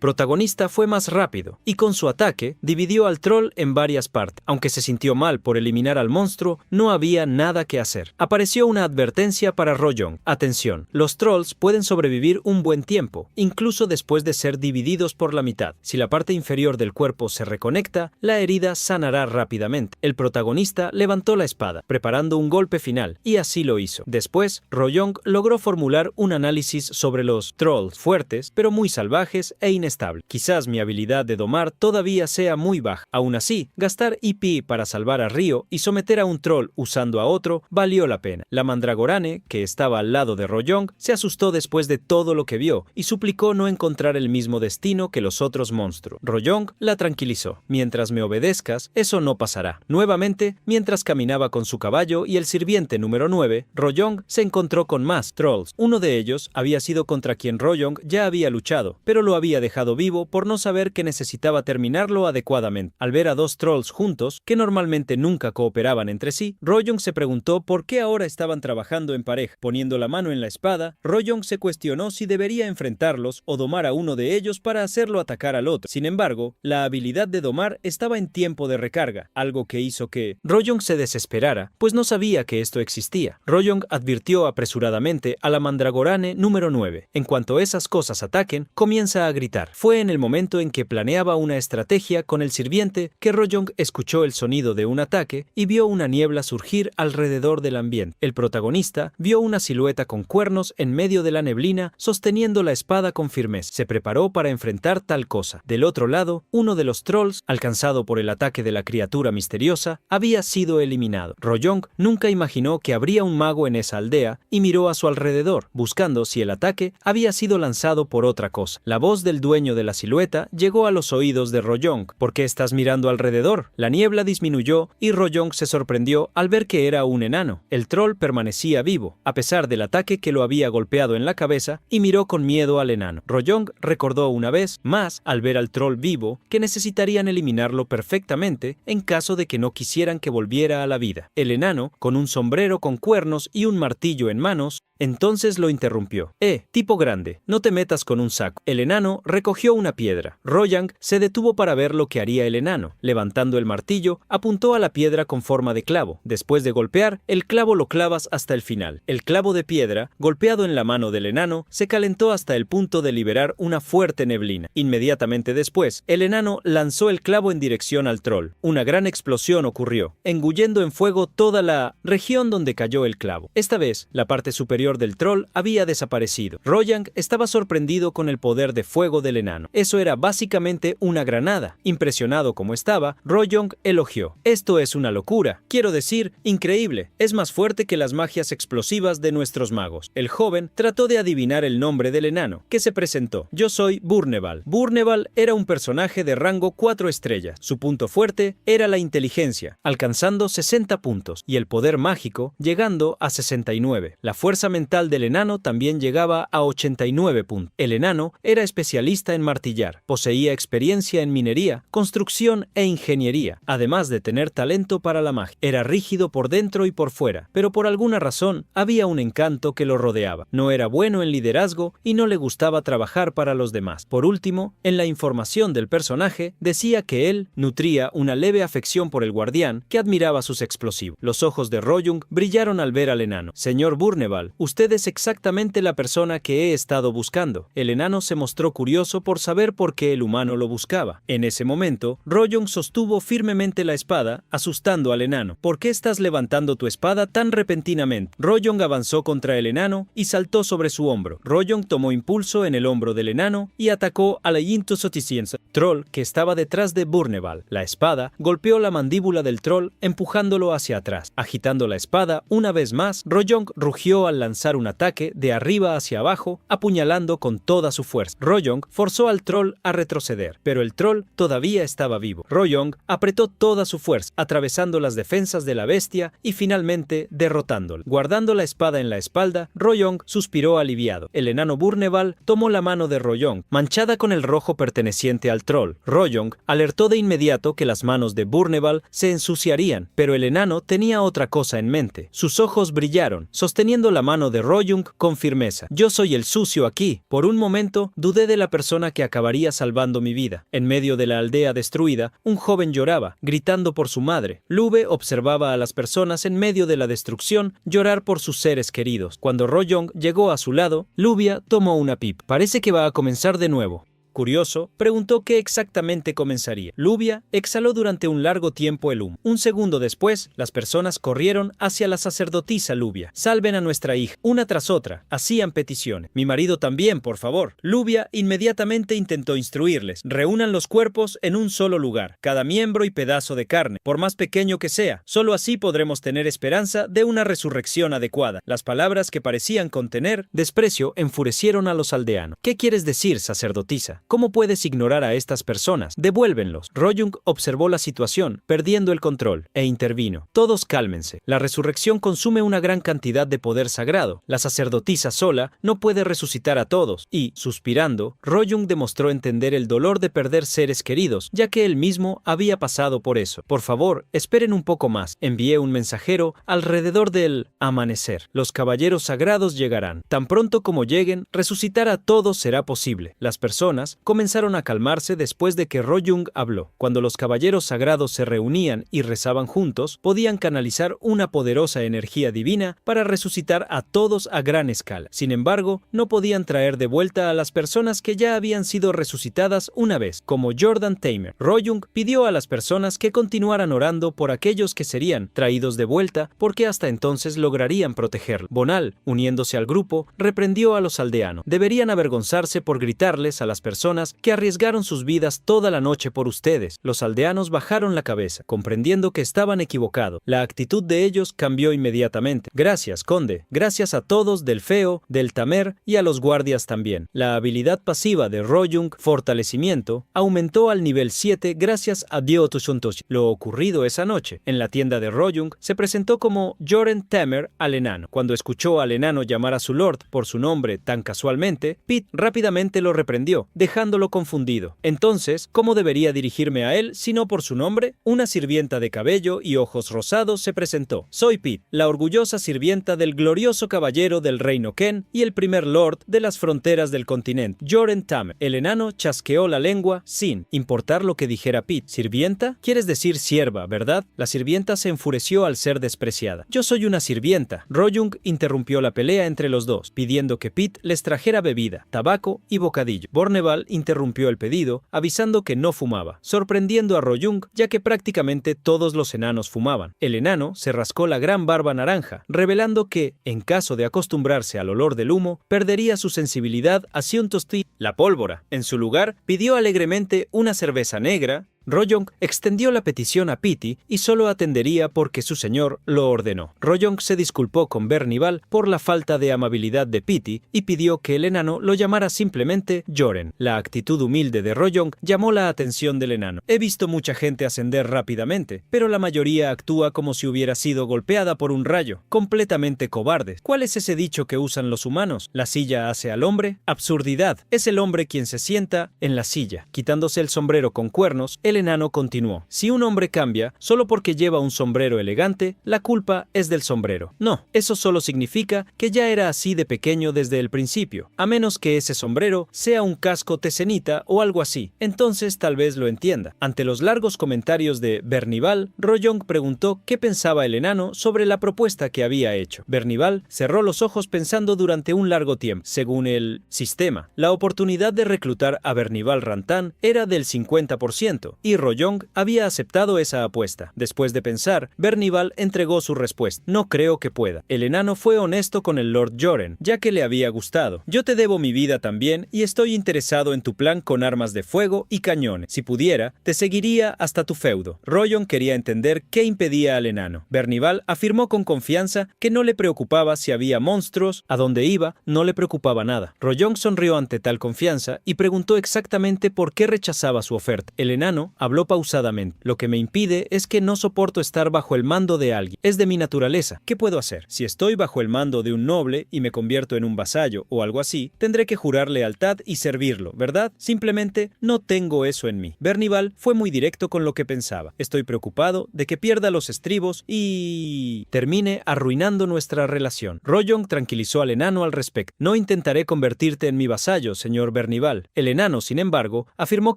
protagonista fue más rápido y con su ataque dividió al troll en varias partes. Aunque se sintió mal por eliminar al monstruo, no había nada que hacer. Apareció una advertencia para Rojang: atención, los trolls pueden sobrevivir un buen tiempo, incluso después de ser divididos por la mitad. Si la parte inferior del cuerpo se reconecta, la herida sanará rápidamente. El protagonista levantó la espada, preparando un golpe final, y así lo hizo. Después, Rojang logró formular un análisis sobre los trolls fuertes, pero muy salvajes e inestable. Quizás mi habilidad de domar todavía sea muy baja. Aún así, gastar IP para salvar a Ryo y someter a un troll usando a otro valió la pena. La mandragorane, que estaba al lado de Rojang, se asustó después de todo lo que vio y suplicó no encontrar el mismo destino que los otros monstruos. Rojang la tranquilizó: mientras me obedezcas, eso no pasará. Nuevamente, mientras caminaba con su caballo y el sirviente número 9, Rojang se encontró con más trolls. Uno de ellos había sido contra quien Rojang ya había luchado, pero lo había dejado vivo por no saber que necesitaba terminarlo adecuadamente. Al ver a 2 trolls juntos, que normalmente nunca cooperaban entre sí, Rojang se preguntó por qué ahora estaban trabajando en pareja. Poniendo la mano en la espada, Rojang se cuestionó si debería enfrentarlos o domar a uno de ellos para hacerlo atacar al otro. Sin embargo, la habilidad de domar estaba en tiempo de recarga, algo que hizo que Rojang se desesperara, pues no sabía que esto existía. Rojang advirtió apresuradamente a la mandragorane número 9: en cuanto esas cosas ataquen, comienza comienza a gritar. Fue en el momento en que planeaba una estrategia con el sirviente que Rojong escuchó el sonido de un ataque y vio una niebla surgir alrededor del ambiente. El protagonista vio una silueta con cuernos en medio de la neblina sosteniendo la espada con firmeza. Se preparó para enfrentar tal cosa. Del otro lado, uno de los trolls, alcanzado por el ataque de la criatura misteriosa, había sido eliminado. Rojong nunca imaginó que habría un mago en esa aldea y miró a su alrededor, buscando si el ataque había sido lanzado por otra cosa. La voz del dueño de la silueta llegó a los oídos de Rojong. ¿Por qué estás mirando alrededor? La niebla disminuyó y Rojong se sorprendió al ver que era un enano. El troll permanecía vivo, a pesar del ataque que lo había golpeado en la cabeza, y miró con miedo al enano. Rojong recordó una vez más, al ver al troll vivo, que necesitarían eliminarlo perfectamente en caso de que no quisieran que volviera a la vida. El enano, con un sombrero con cuernos y un martillo en manos, entonces lo interrumpió. Tipo grande, no te metas con un saco. El enano recogió una piedra. Rojong se detuvo para ver lo que haría el enano. Levantando el martillo, apuntó a la piedra con forma de clavo. Después de golpear, el clavo lo clavas hasta el final. El clavo de piedra, golpeado en la mano del enano, se calentó hasta el punto de liberar una fuerte neblina. Inmediatamente después, el enano lanzó el clavo en dirección al troll. Una gran explosión ocurrió, engullendo en fuego toda la región donde cayó el clavo. Esta vez, la parte superior del troll había desaparecido. Rojong estaba sorprendido con el poder de fuego del enano. Eso era básicamente una granada. Impresionado como estaba, Rojong elogió. Esto es una locura. Quiero decir, increíble. Es más fuerte que las magias explosivas de nuestros magos. El joven trató de adivinar el nombre del enano, que se presentó. Yo soy Burneval. Burneval era un personaje de rango 4 estrellas. Su punto fuerte era la inteligencia, alcanzando 60 puntos, y el poder mágico, llegando a 69. La fuerza mental del enano también llegaba a 89 puntos. El enano era especialista en martillar, poseía experiencia en minería, construcción e ingeniería, además de tener talento para la magia. Era rígido por dentro y por fuera, pero por alguna razón había un encanto que lo rodeaba. No era bueno en liderazgo y no le gustaba trabajar para los demás. Por último, en la información del personaje decía que él nutría una leve afección por el guardián que admiraba sus explosivos. Los ojos de Rojong brillaron al ver al enano. Señor Burneval, usted es exactamente la persona que he estado buscando. El enano se mostró curioso por saber por qué el humano lo buscaba. En ese momento, Rojong sostuvo firmemente la espada, asustando al enano. ¿Por qué estás levantando tu espada tan repentinamente? Rojong avanzó contra el enano y saltó sobre su hombro. Rojong tomó impulso en el hombro del enano y atacó a la Yintosoticienza, troll que estaba detrás de Burneval. La espada golpeó la mandíbula del troll, empujándolo hacia atrás. Agitando la espada una vez más, Rojong rugió al lanzar un ataque de arriba hacia abajo, apuñalando con toda su fuerza. Rojong forzó al troll a retroceder, pero el troll todavía estaba vivo. Rojong apretó toda su fuerza, atravesando las defensas de la bestia y finalmente derrotándolo. Guardando la espada en la espalda, Rojong suspiró aliviado. El enano Burneval tomó la mano de Rojong, manchada con el rojo perteneciente al troll. Rojong alertó de inmediato que las manos de Burneval se ensuciarían, pero el enano tenía otra cosa en mente. Sus ojos brillaron, sosteniendo la mano de Rojong con firmeza. Yo soy el sucio aquí. Por un momento dudé de la persona que acabaría salvando mi vida. En medio de la aldea destruida, un joven lloraba, gritando por su madre. Lube observaba a las personas en medio de la destrucción llorar por sus seres queridos. Cuando Rojong llegó a su lado, Lubia tomó una pipa. Parece que va a comenzar de nuevo. Curioso, preguntó qué exactamente comenzaría. Lubia exhaló durante un largo tiempo el humo. Un segundo después, las personas corrieron hacia la sacerdotisa Lubia. Salven a nuestra hija. Una tras otra, hacían peticiones. Mi marido también, por favor. Lubia inmediatamente intentó instruirles. Reúnan los cuerpos en un solo lugar, cada miembro y pedazo de carne, por más pequeño que sea. Solo así podremos tener esperanza de una resurrección adecuada. Las palabras que parecían contener desprecio enfurecieron a los aldeanos. ¿Qué quieres decir, sacerdotisa? ¿Cómo puedes ignorar a estas personas? Devuélvenlos. Rojong observó la situación, perdiendo el control, e intervino. Todos cálmense. La resurrección consume una gran cantidad de poder sagrado. La sacerdotisa sola no puede resucitar a todos. Y, suspirando, Rojong demostró entender el dolor de perder seres queridos, ya que él mismo había pasado por eso. Por favor, esperen un poco más. Envié un mensajero alrededor del amanecer. Los caballeros sagrados llegarán. Tan pronto como lleguen, resucitar a todos será posible. Las personas personas comenzaron a calmarse después de que Rojung habló. Cuando los caballeros sagrados se reunían y rezaban juntos, podían canalizar una poderosa energía divina para resucitar a todos a gran escala. Sin embargo, no podían traer de vuelta a las personas que ya habían sido resucitadas una vez, como Jordan Tamer. Rojung pidió a las personas que continuaran orando por aquellos que serían traídos de vuelta porque hasta entonces lograrían protegerlo. Bonal, uniéndose al grupo, reprendió a los aldeanos. Deberían avergonzarse por gritarles a las personas que arriesgaron sus vidas toda la noche por ustedes. Los aldeanos bajaron la cabeza, comprendiendo que estaban equivocados. La actitud de ellos cambió inmediatamente. Gracias, conde. Gracias a todos del Feo, del Tamer y a los guardias también. La habilidad pasiva de Rojung, fortalecimiento, aumentó al nivel 7 gracias a Diotushuntoshi. Lo ocurrido esa noche en la tienda de Rojung se presentó como Joren Tamer al enano. Cuando escuchó al enano llamar a su lord por su nombre tan casualmente, Pete rápidamente lo reprendió, dejándolo confundido. Entonces, ¿cómo debería dirigirme a él sino por su nombre? Una sirvienta de cabello y ojos rosados se presentó. Soy Pete, la orgullosa sirvienta del glorioso caballero del reino Ken y el primer lord de las fronteras del continente, Joren Tamer. El enano chasqueó la lengua sin importar lo que dijera Pete. ¿Sirvienta? ¿Quieres decir sierva, verdad? La sirvienta se enfureció al ser despreciada. Yo soy una sirvienta. Rojung interrumpió la pelea entre los dos, pidiendo que Pete les trajera bebida, tabaco y bocadillo. Borneval interrumpió el pedido, avisando que no fumaba, sorprendiendo a Rojung ya que prácticamente todos los enanos fumaban. El enano se rascó la gran barba naranja, revelando que, en caso de acostumbrarse al olor del humo, perdería su sensibilidad hacia un tosti, la pólvora. En su lugar, pidió alegremente una cerveza negra. Rojung extendió la petición a Pity y solo atendería porque su señor lo ordenó. Rojung se disculpó con Bernival por la falta de amabilidad de Pity y pidió que el enano lo llamara simplemente Joren. La actitud humilde de Rojung llamó la atención del enano. He visto mucha gente ascender rápidamente, pero la mayoría actúa como si hubiera sido golpeada por un rayo, completamente cobardes. ¿Cuál es ese dicho que usan los humanos? ¿La silla hace al hombre? Absurdidad. Es el hombre quien se sienta en la silla. Quitándose el sombrero con cuernos, el enano continuó. Si un hombre cambia solo porque lleva un sombrero elegante, la culpa es del sombrero. No, eso solo significa que ya era así de pequeño desde el principio, a menos que ese sombrero sea un casco tecenita o algo así. Entonces tal vez lo entienda. Ante los largos comentarios de Bernival, Rojung preguntó qué pensaba el enano sobre la propuesta que había hecho. Bernival cerró los ojos pensando durante un largo tiempo. Según el sistema, la oportunidad de reclutar a Bernival Rantan era del 50%, y Rojung había aceptado esa apuesta. Después de pensar, Bernival entregó su respuesta. No creo que pueda. El enano fue honesto con el Lord Joren, ya que le había gustado. Yo te debo mi vida también y estoy interesado en tu plan con armas de fuego y cañones. Si pudiera, te seguiría hasta tu feudo. Rojung quería entender qué impedía al enano. Bernival afirmó con confianza que no le preocupaba si había monstruos, a dónde iba, no le preocupaba nada. Rojung sonrió ante tal confianza y preguntó exactamente por qué rechazaba su oferta. El enano habló pausadamente. Lo que me impide es que no soporto estar bajo el mando de alguien. Es de mi naturaleza. ¿Qué puedo hacer? Si estoy bajo el mando de un noble y me convierto en un vasallo o algo así, tendré que jurar lealtad y servirlo, ¿verdad? Simplemente no tengo eso en mí. Bernival fue muy directo con lo que pensaba. Estoy preocupado de que pierda los estribos y termine arruinando nuestra relación. Rojung tranquilizó al enano al respecto. No intentaré convertirte en mi vasallo, señor Bernival. El enano, sin embargo, afirmó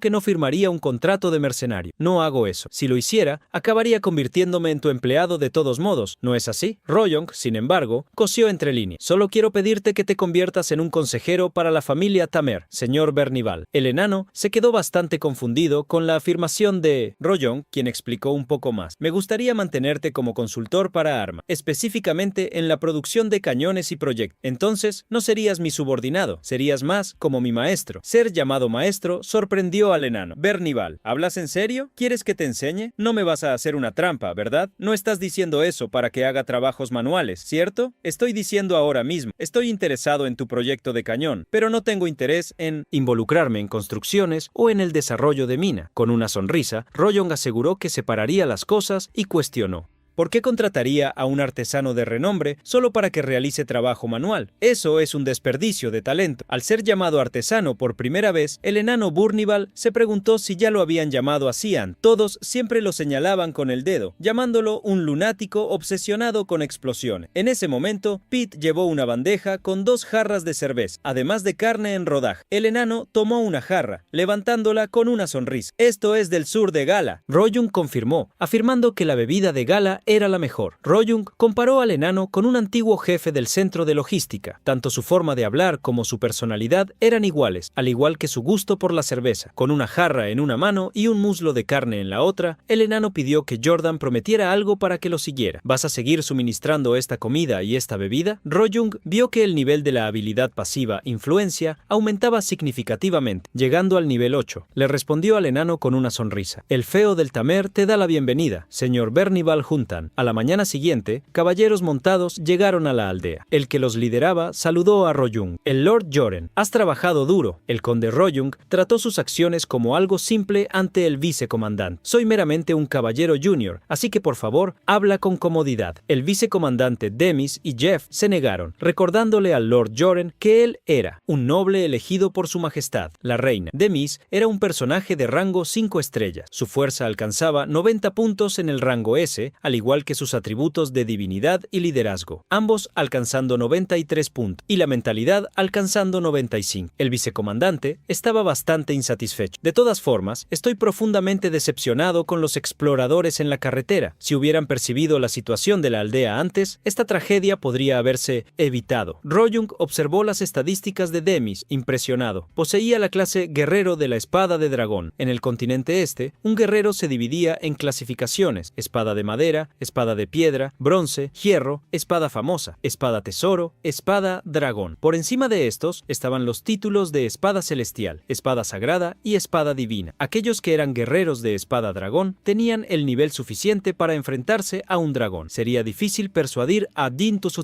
que no firmaría un contrato de mercenario. No hago eso. Si lo hiciera, acabaría convirtiéndome en tu empleado de todos modos, ¿no es así? Rojung, sin embargo, cosió entre líneas. Solo quiero pedirte que te conviertas en un consejero para la familia Tamer, señor Bernival. El enano se quedó bastante confundido con la afirmación de Rojung, quien explicó un poco más. Me gustaría mantenerte como consultor para armas, específicamente en la producción de cañones y proyectos. Entonces, no serías mi subordinado, serías más como mi maestro. Ser llamado maestro sorprendió al enano. Bernival, ¿hablas en serio? ¿Quieres que te enseñe? No me vas a hacer una trampa, ¿verdad? No estás diciendo eso para que haga trabajos manuales, ¿cierto? Estoy diciendo ahora mismo, estoy interesado en tu proyecto de cañón, pero no tengo interés en involucrarme en construcciones o en el desarrollo de mina. Con una sonrisa, Rojung aseguró que separaría las cosas y cuestionó. ¿Por qué contrataría a un artesano de renombre solo para que realice trabajo manual? Eso es un desperdicio de talento. Al ser llamado artesano por primera vez, el enano Burnival se preguntó si ya lo habían llamado así antes. Todos siempre lo señalaban con el dedo, llamándolo un lunático obsesionado con explosiones. En ese momento, Pete llevó una bandeja con 2 jarras de cerveza, además de carne en rodaje. El enano tomó una jarra, levantándola con una sonrisa. «Esto es del sur de Gala», Royung confirmó, afirmando que la bebida de Gala era la mejor. Royung comparó al enano con un antiguo jefe del centro de logística. Tanto su forma de hablar como su personalidad eran iguales, al igual que su gusto por la cerveza. Con una jarra en una mano y un muslo de carne en la otra, el enano pidió que Jordan prometiera algo para que lo siguiera. «¿Vas a seguir suministrando esta comida y esta bebida?» Royung vio que el nivel de la habilidad pasiva influencia aumentaba significativamente, llegando al nivel 8. Le respondió al enano con una sonrisa. «El feo del Tamer te da la bienvenida, señor Bernival Juntan». A la mañana siguiente, caballeros montados llegaron a la aldea. El que los lideraba saludó a Royung. «El Lord Joren, has trabajado duro». El conde Royung trató sus acciones como algo simple ante el vicecomandante. «Soy meramente un caballero junior, así que por favor, habla con comodidad». El vicecomandante Demis y Jeff se negaron, recordándole al Lord Joren que él era un noble elegido por su majestad, la reina. Demis era un personaje de rango 5 estrellas. Su fuerza alcanzaba 90 puntos en el rango S, al igual que sus atributos de divinidad y liderazgo, ambos alcanzando 93 puntos, y la mentalidad alcanzando 95. El vicecomandante estaba bastante insatisfecho. «De todas formas, estoy profundamente decepcionado con los exploradores en la carretera. Si hubieran percibido la situación de la aldea antes, esta tragedia podría haberse evitado». Royung observó las estadísticas de Demis, impresionado. Poseía la clase guerrero de la espada de dragón. En el continente este, un guerrero se dividía en clasificaciones: espada de madera, espada de piedra, bronce, hierro, espada famosa, espada tesoro, espada dragón. Por encima de estos estaban los títulos de espada celestial, espada sagrada y espada divina. Aquellos que eran guerreros de espada dragón tenían el nivel suficiente para enfrentarse a un dragón. Sería difícil persuadir a Dintus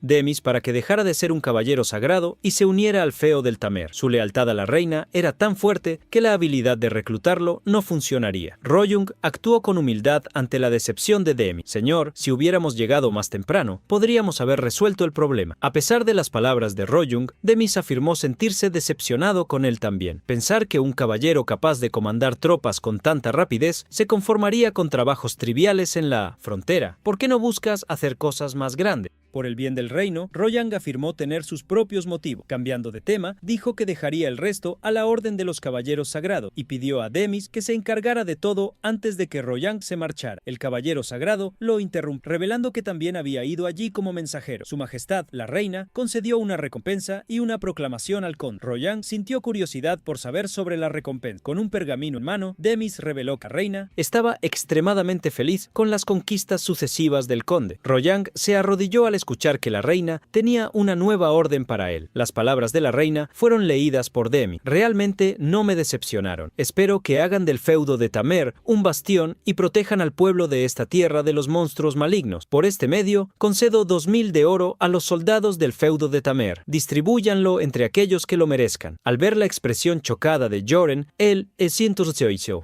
Demis para que dejara de ser un caballero sagrado y se uniera al feo del Tamer. Su lealtad a la reina era tan fuerte que la habilidad de reclutarlo no funcionaría. Royung actuó con humildad ante la decepción de Demis. «Señor, si hubiéramos llegado más temprano, podríamos haber resuelto el problema». A pesar de las palabras de Royung, Demis afirmó sentirse decepcionado con él también. Pensar que un caballero capaz de comandar tropas con tanta rapidez se conformaría con trabajos triviales en la frontera. ¿Por qué no buscas hacer cosas más grandes? Por el bien del reino, Royang afirmó tener sus propios motivos. Cambiando de tema, dijo que dejaría el resto a la orden de los caballeros sagrados y pidió a Demis que se encargara de todo antes de que Royang se marchara. El caballero sagrado lo interrumpió, revelando que también había ido allí como mensajero. Su majestad, la reina, concedió una recompensa y una proclamación al conde. Royang sintió curiosidad por saber sobre la recompensa. Con un pergamino en mano, Demis reveló que la reina estaba extremadamente feliz con las conquistas sucesivas del conde. Royang se arrodilló al escuchar que la reina tenía una nueva orden para él. Las palabras de la reina fueron leídas por Demis. «Realmente no me decepcionaron. Espero que hagan del feudo de Tamer un bastión y protejan al pueblo de esta tierra de los monstruos malignos. Por este medio, concedo 2000 de oro a los soldados del feudo de Tamer. Distribúyanlo entre aquellos que lo merezcan». Al ver la expresión chocada de Joren, el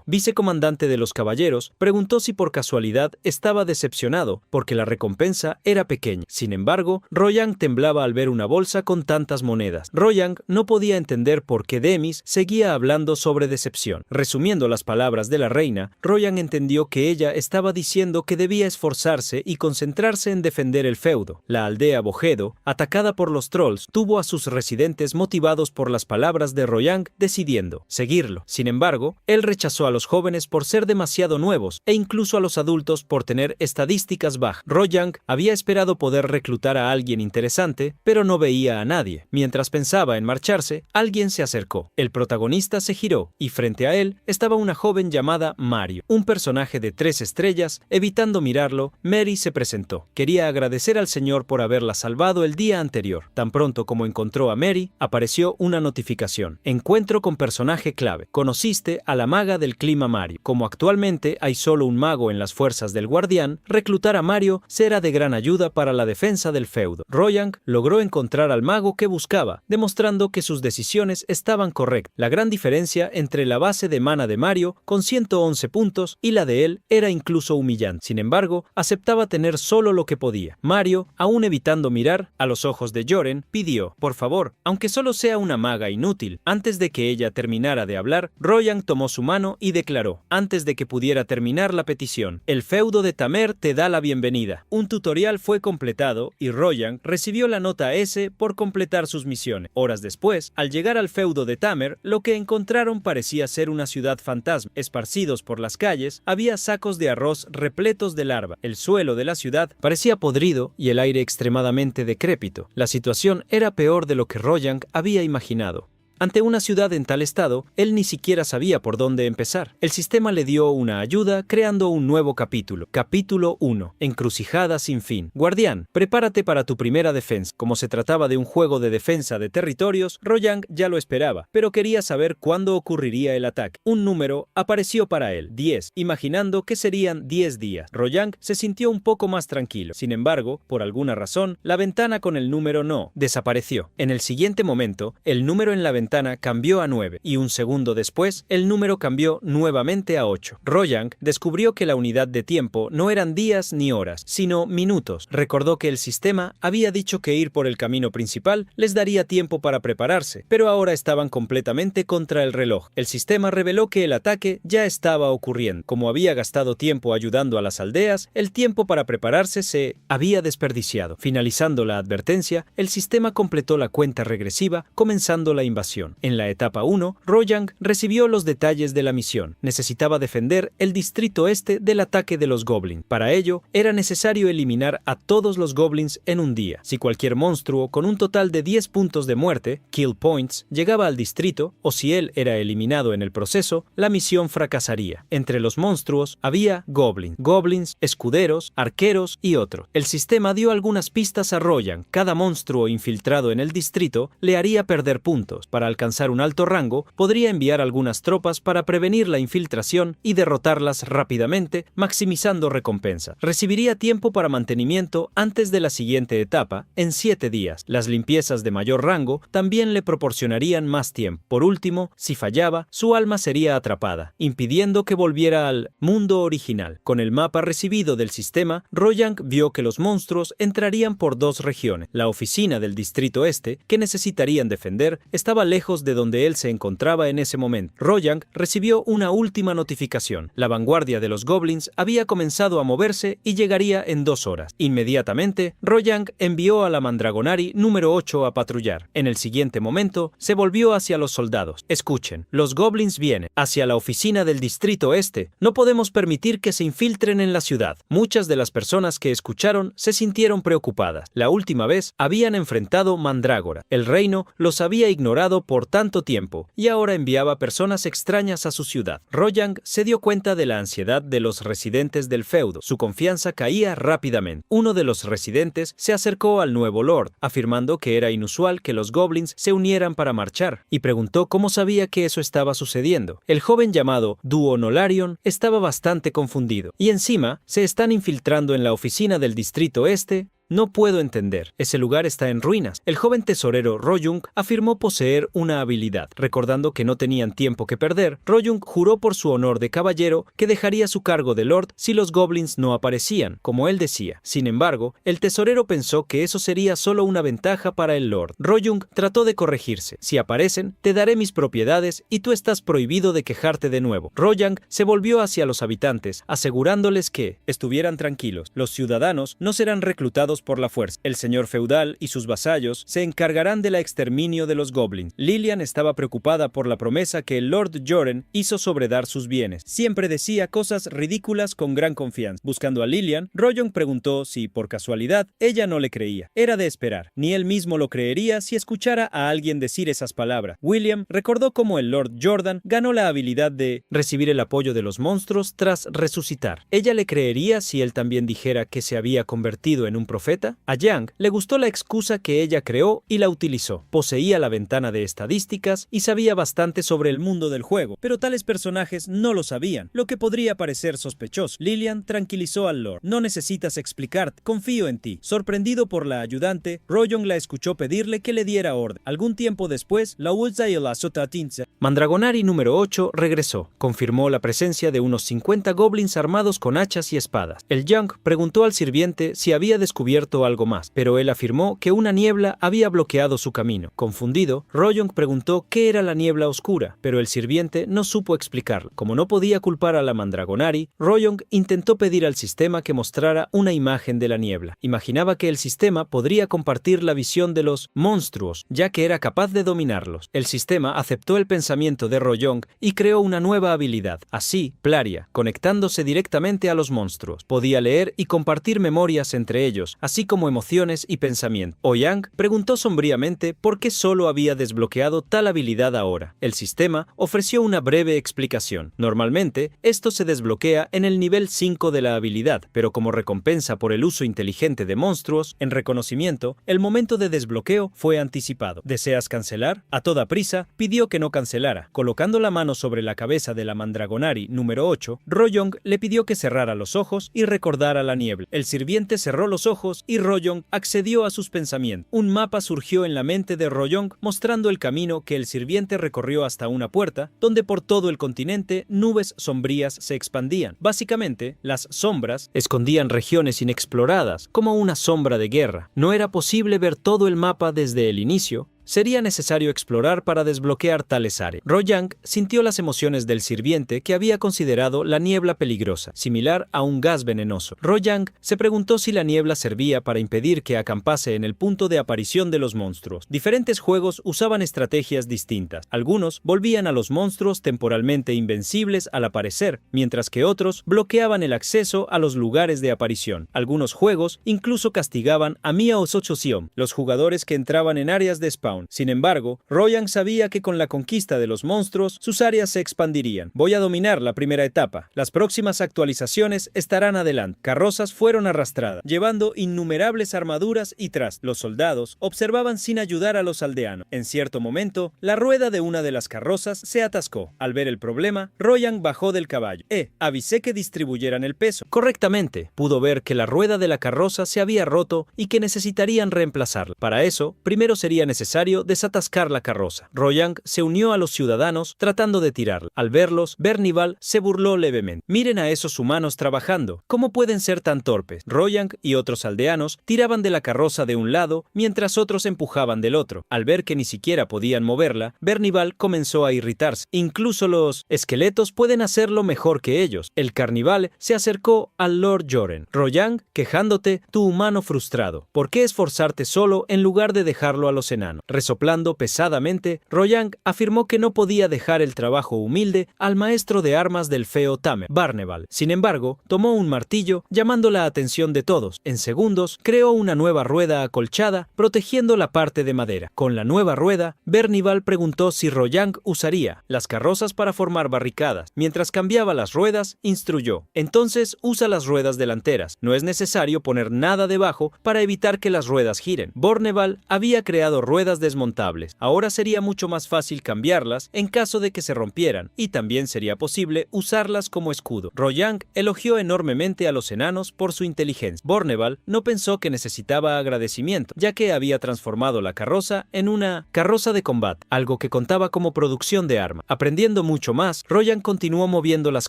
vicecomandante de los caballeros, preguntó si por casualidad estaba decepcionado porque la recompensa era pequeña. Sin embargo, Royang temblaba al ver una bolsa con tantas monedas. Royang no podía entender por qué Demis seguía hablando sobre decepción. Resumiendo las palabras de la reina, Royang entendió que ella estaba diciendo que debía esforzarse y concentrarse en defender el feudo. La aldea Bojedo, atacada por los trolls, tuvo a sus residentes motivados por las palabras de Royang, decidiendo seguirlo. Sin embargo, él rechazó a los jóvenes por ser demasiado nuevos e incluso a los adultos por tener estadísticas bajas. Royang había esperado poder reclutar a alguien interesante, pero no veía a nadie. Mientras pensaba en marcharse, alguien se acercó. El protagonista se giró y frente a él estaba una joven llamada Mario, un personaje de 3 estrellas. Evitando mirarlo, Mary se presentó. Quería agradecer al señor por haberla salvado el día anterior. Tan pronto como encontró a Mary, apareció una notificación. Encuentro con personaje clave. Conociste a la maga del clima Mario. Como actualmente hay solo un mago en las fuerzas del guardián, reclutar a Mario será de gran ayuda para la defensa defensa del feudo. Rojang logró encontrar al mago que buscaba, demostrando que sus decisiones estaban correctas. La gran diferencia entre la base de mana de Mario, con 111 puntos, y la de él era incluso humillante. Sin embargo, aceptaba tener solo lo que podía. Mario, aún evitando mirar a los ojos de Joren, pidió, por favor, aunque solo sea una maga inútil. Antes de que ella terminara de hablar, Rojang tomó su mano y declaró, antes de que pudiera terminar la petición, el feudo de Tamer te da la bienvenida. Un tutorial fue completado y Rojang recibió la nota S por completar sus misiones. Horas después, al llegar al feudo de Tamer, lo que encontraron parecía ser una ciudad fantasma. Esparcidos por las calles, había sacos de arroz repletos de larva. El suelo de la ciudad parecía podrido y el aire extremadamente decrépito. La situación era peor de lo que Rojang había imaginado. Ante una ciudad en tal estado, él ni siquiera sabía por dónde empezar. El sistema le dio una ayuda creando un nuevo capítulo. Capítulo 1. Encrucijada sin fin. Guardián, prepárate para tu primera defensa. Como se trataba de un juego de defensa de territorios, Rojang ya lo esperaba, pero quería saber cuándo ocurriría el ataque. Un número apareció para él, 10, imaginando que serían 10 días. Rojang se sintió un poco más tranquilo. Sin embargo, por alguna razón, la ventana con el número no desapareció. En el siguiente momento, el número en la ventana cambió a 9 y un segundo después el número cambió nuevamente a 8. Rojang descubrió que la unidad de tiempo no eran días ni horas, sino minutos. Recordó que el sistema había dicho que ir por el camino principal les daría tiempo para prepararse, pero ahora estaban completamente contra el reloj. El sistema reveló que el ataque ya estaba ocurriendo. Como había gastado tiempo ayudando a las aldeas, el tiempo para prepararse se había desperdiciado. Finalizando la advertencia, el sistema completó la cuenta regresiva, comenzando la invasión. En la etapa 1, Rojang recibió los detalles de la misión. Necesitaba defender el distrito este del ataque de los goblins. Para ello, era necesario eliminar a todos los goblins en un día. Si cualquier monstruo con un total de 10 puntos de muerte, kill points, llegaba al distrito, o si él era eliminado en el proceso, la misión fracasaría. Entre los monstruos había goblins, escuderos, arqueros y otros. El sistema dio algunas pistas a Rojang. Cada monstruo infiltrado en el distrito le haría perder puntos. Para alcanzar un alto rango, podría enviar algunas tropas para prevenir la infiltración y derrotarlas rápidamente, maximizando recompensa. Recibiría tiempo para mantenimiento antes de la siguiente etapa, en 7 días. Las limpiezas de mayor rango también le proporcionarían más tiempo. Por último, si fallaba, su alma sería atrapada, impidiendo que volviera al mundo original. Con el mapa recibido del sistema, Rojang vio que los monstruos entrarían por 2 regiones. La oficina del distrito este, que necesitarían defender, estaba lejos de donde él se encontraba en ese momento. Rojang recibió una última notificación. La vanguardia de los goblins había comenzado a moverse y llegaría en 2 horas. Inmediatamente, Rojang envió a la Mandragonari número 8 a patrullar. En el siguiente momento, se volvió hacia los soldados. Escuchen, los goblins vienen hacia la oficina del distrito este. No podemos permitir que se infiltren en la ciudad. Muchas de las personas que escucharon se sintieron preocupadas. La última vez habían enfrentado Mandrágora. El reino los había ignorado por tanto tiempo y ahora enviaba personas extrañas a su ciudad. Rojang se dio cuenta de la ansiedad de los residentes del feudo. Su confianza caía rápidamente. Uno de los residentes se acercó al nuevo lord, afirmando que era inusual que los goblins se unieran para marchar, y preguntó cómo sabía que eso estaba sucediendo. El joven llamado Duonolarion estaba bastante confundido. Y encima, se están infiltrando en la oficina del distrito este. No puedo entender. Ese lugar está en ruinas. El joven tesorero Rojung afirmó poseer una habilidad. Recordando que no tenían tiempo que perder, Rojung juró por su honor de caballero que dejaría su cargo de lord si los goblins no aparecían, como él decía. Sin embargo, el tesorero pensó que eso sería solo una ventaja para el lord. Rojung trató de corregirse. Si aparecen, te daré mis propiedades y tú estás prohibido de quejarte de nuevo. Rojung se volvió hacia los habitantes, asegurándoles que estuvieran tranquilos. Los ciudadanos no serán reclutados por la fuerza. El señor feudal y sus vasallos se encargarán del exterminio de los goblins. Lilian estaba preocupada por la promesa que el Lord Joren hizo sobre dar sus bienes. Siempre decía cosas ridículas con gran confianza. Buscando a Lilian, Rojung preguntó si, por casualidad, ella no le creía. Era de esperar. Ni él mismo lo creería si escuchara a alguien decir esas palabras. William recordó cómo el Lord Jordan ganó la habilidad de recibir el apoyo de los monstruos tras resucitar. Ella le creería si él también dijera que se había convertido en un profeta. profeta? A Yang le gustó la excusa que ella creó y la utilizó. Poseía la ventana de estadísticas y sabía bastante sobre el mundo del juego, pero tales personajes no lo sabían, lo que podría parecer sospechoso. Lillian tranquilizó al Lord. No necesitas explicarte, confío en ti. Sorprendido por la ayudante, Royong la escuchó pedirle que le diera orden. Algún tiempo después, la Ulza y la Sotatinza. Mandragonari número 8 regresó. Confirmó la presencia de unos 50 goblins armados con hachas y espadas. El Young preguntó al sirviente si había descubierto algo más, pero él afirmó que una niebla había bloqueado su camino. Confundido, Royong preguntó qué era la niebla oscura, pero el sirviente no supo explicarlo. Como no podía culpar a la Mandragonari, Royong intentó pedir al sistema que mostrara una imagen de la niebla. Imaginaba que el sistema podría compartir la visión de los monstruos, ya que era capaz de dominarlos. El sistema aceptó el pensamiento de Royong y creó una nueva habilidad. Así, Plaria, conectándose directamente a los monstruos, podía leer y compartir memorias entre ellos, así como emociones y pensamientos. Ouyang preguntó sombríamente por qué solo había desbloqueado tal habilidad ahora. El sistema ofreció una breve explicación. Normalmente, esto se desbloquea en el nivel 5 de la habilidad, pero como recompensa por el uso inteligente de monstruos, en reconocimiento, el momento de desbloqueo fue anticipado. ¿Deseas cancelar? A toda prisa, pidió que no cancelara. Colocando la mano sobre la cabeza de la Mandragonari número 8, Royong le pidió que cerrara los ojos y recordara la niebla. El sirviente cerró los ojos y Royong accedió a sus pensamientos. Un mapa surgió en la mente de Royong mostrando el camino que el sirviente recorrió hasta una puerta, donde por todo el continente nubes sombrías se expandían. Básicamente, las sombras escondían regiones inexploradas, como una sombra de guerra. No era posible ver todo el mapa desde el inicio. Sería necesario explorar para desbloquear tales áreas. Royang sintió las emociones del sirviente que había considerado la niebla peligrosa, similar a un gas venenoso. Royang se preguntó si la niebla servía para impedir que acampase en el punto de aparición de los monstruos. Diferentes juegos usaban estrategias distintas. Algunos volvían a los monstruos temporalmente invencibles al aparecer, mientras que otros bloqueaban el acceso a los lugares de aparición. Algunos juegos incluso castigaban a Miao Sochosiom, los jugadores que entraban en áreas de spawn. Sin embargo, Royang sabía que con la conquista de los monstruos, sus áreas se expandirían. Voy a dominar la primera etapa. Las próximas actualizaciones estarán adelante. Carrozas fueron arrastradas, llevando innumerables armaduras y trastos. Los soldados observaban sin ayudar a los aldeanos. En cierto momento, la rueda de una de las carrozas se atascó. Al ver el problema, Royang bajó del caballo. Avisé que distribuyeran el peso. Correctamente, pudo ver que la rueda de la carroza se había roto y que necesitarían reemplazarla. Para eso, primero sería necesario desatascar la carroza. Royang se unió a los ciudadanos tratando de tirarla. Al verlos, Bernival se burló levemente. Miren a esos humanos trabajando. ¿Cómo pueden ser tan torpes? Royang y otros aldeanos tiraban de la carroza de un lado mientras otros empujaban del otro. Al ver que ni siquiera podían moverla, Bernival comenzó a irritarse. Incluso los esqueletos pueden hacerlo mejor que ellos. El carnival se acercó al Lord Joren. Royang, quejándote, tu humano frustrado. ¿Por qué esforzarte solo en lugar de dejarlo a los enanos? Resoplando pesadamente, Royang afirmó que no podía dejar el trabajo humilde al maestro de armas del feo Tamer, Barneval. Sin embargo, tomó un martillo, llamando la atención de todos. En segundos, creó una nueva rueda acolchada, protegiendo la parte de madera. Con la nueva rueda, Bernival preguntó si Royang usaría las carrozas para formar barricadas. Mientras cambiaba las ruedas, instruyó: entonces usa las ruedas delanteras. No es necesario poner nada debajo para evitar que las ruedas giren. Borneval había creado ruedas desmontables. Ahora sería mucho más fácil cambiarlas en caso de que se rompieran, y también sería posible usarlas como escudo. Royang elogió enormemente a los enanos por su inteligencia. Borneval no pensó que necesitaba agradecimiento, ya que había transformado la carroza en una carroza de combate, algo que contaba como producción de arma. Aprendiendo mucho más, Royang continuó moviendo las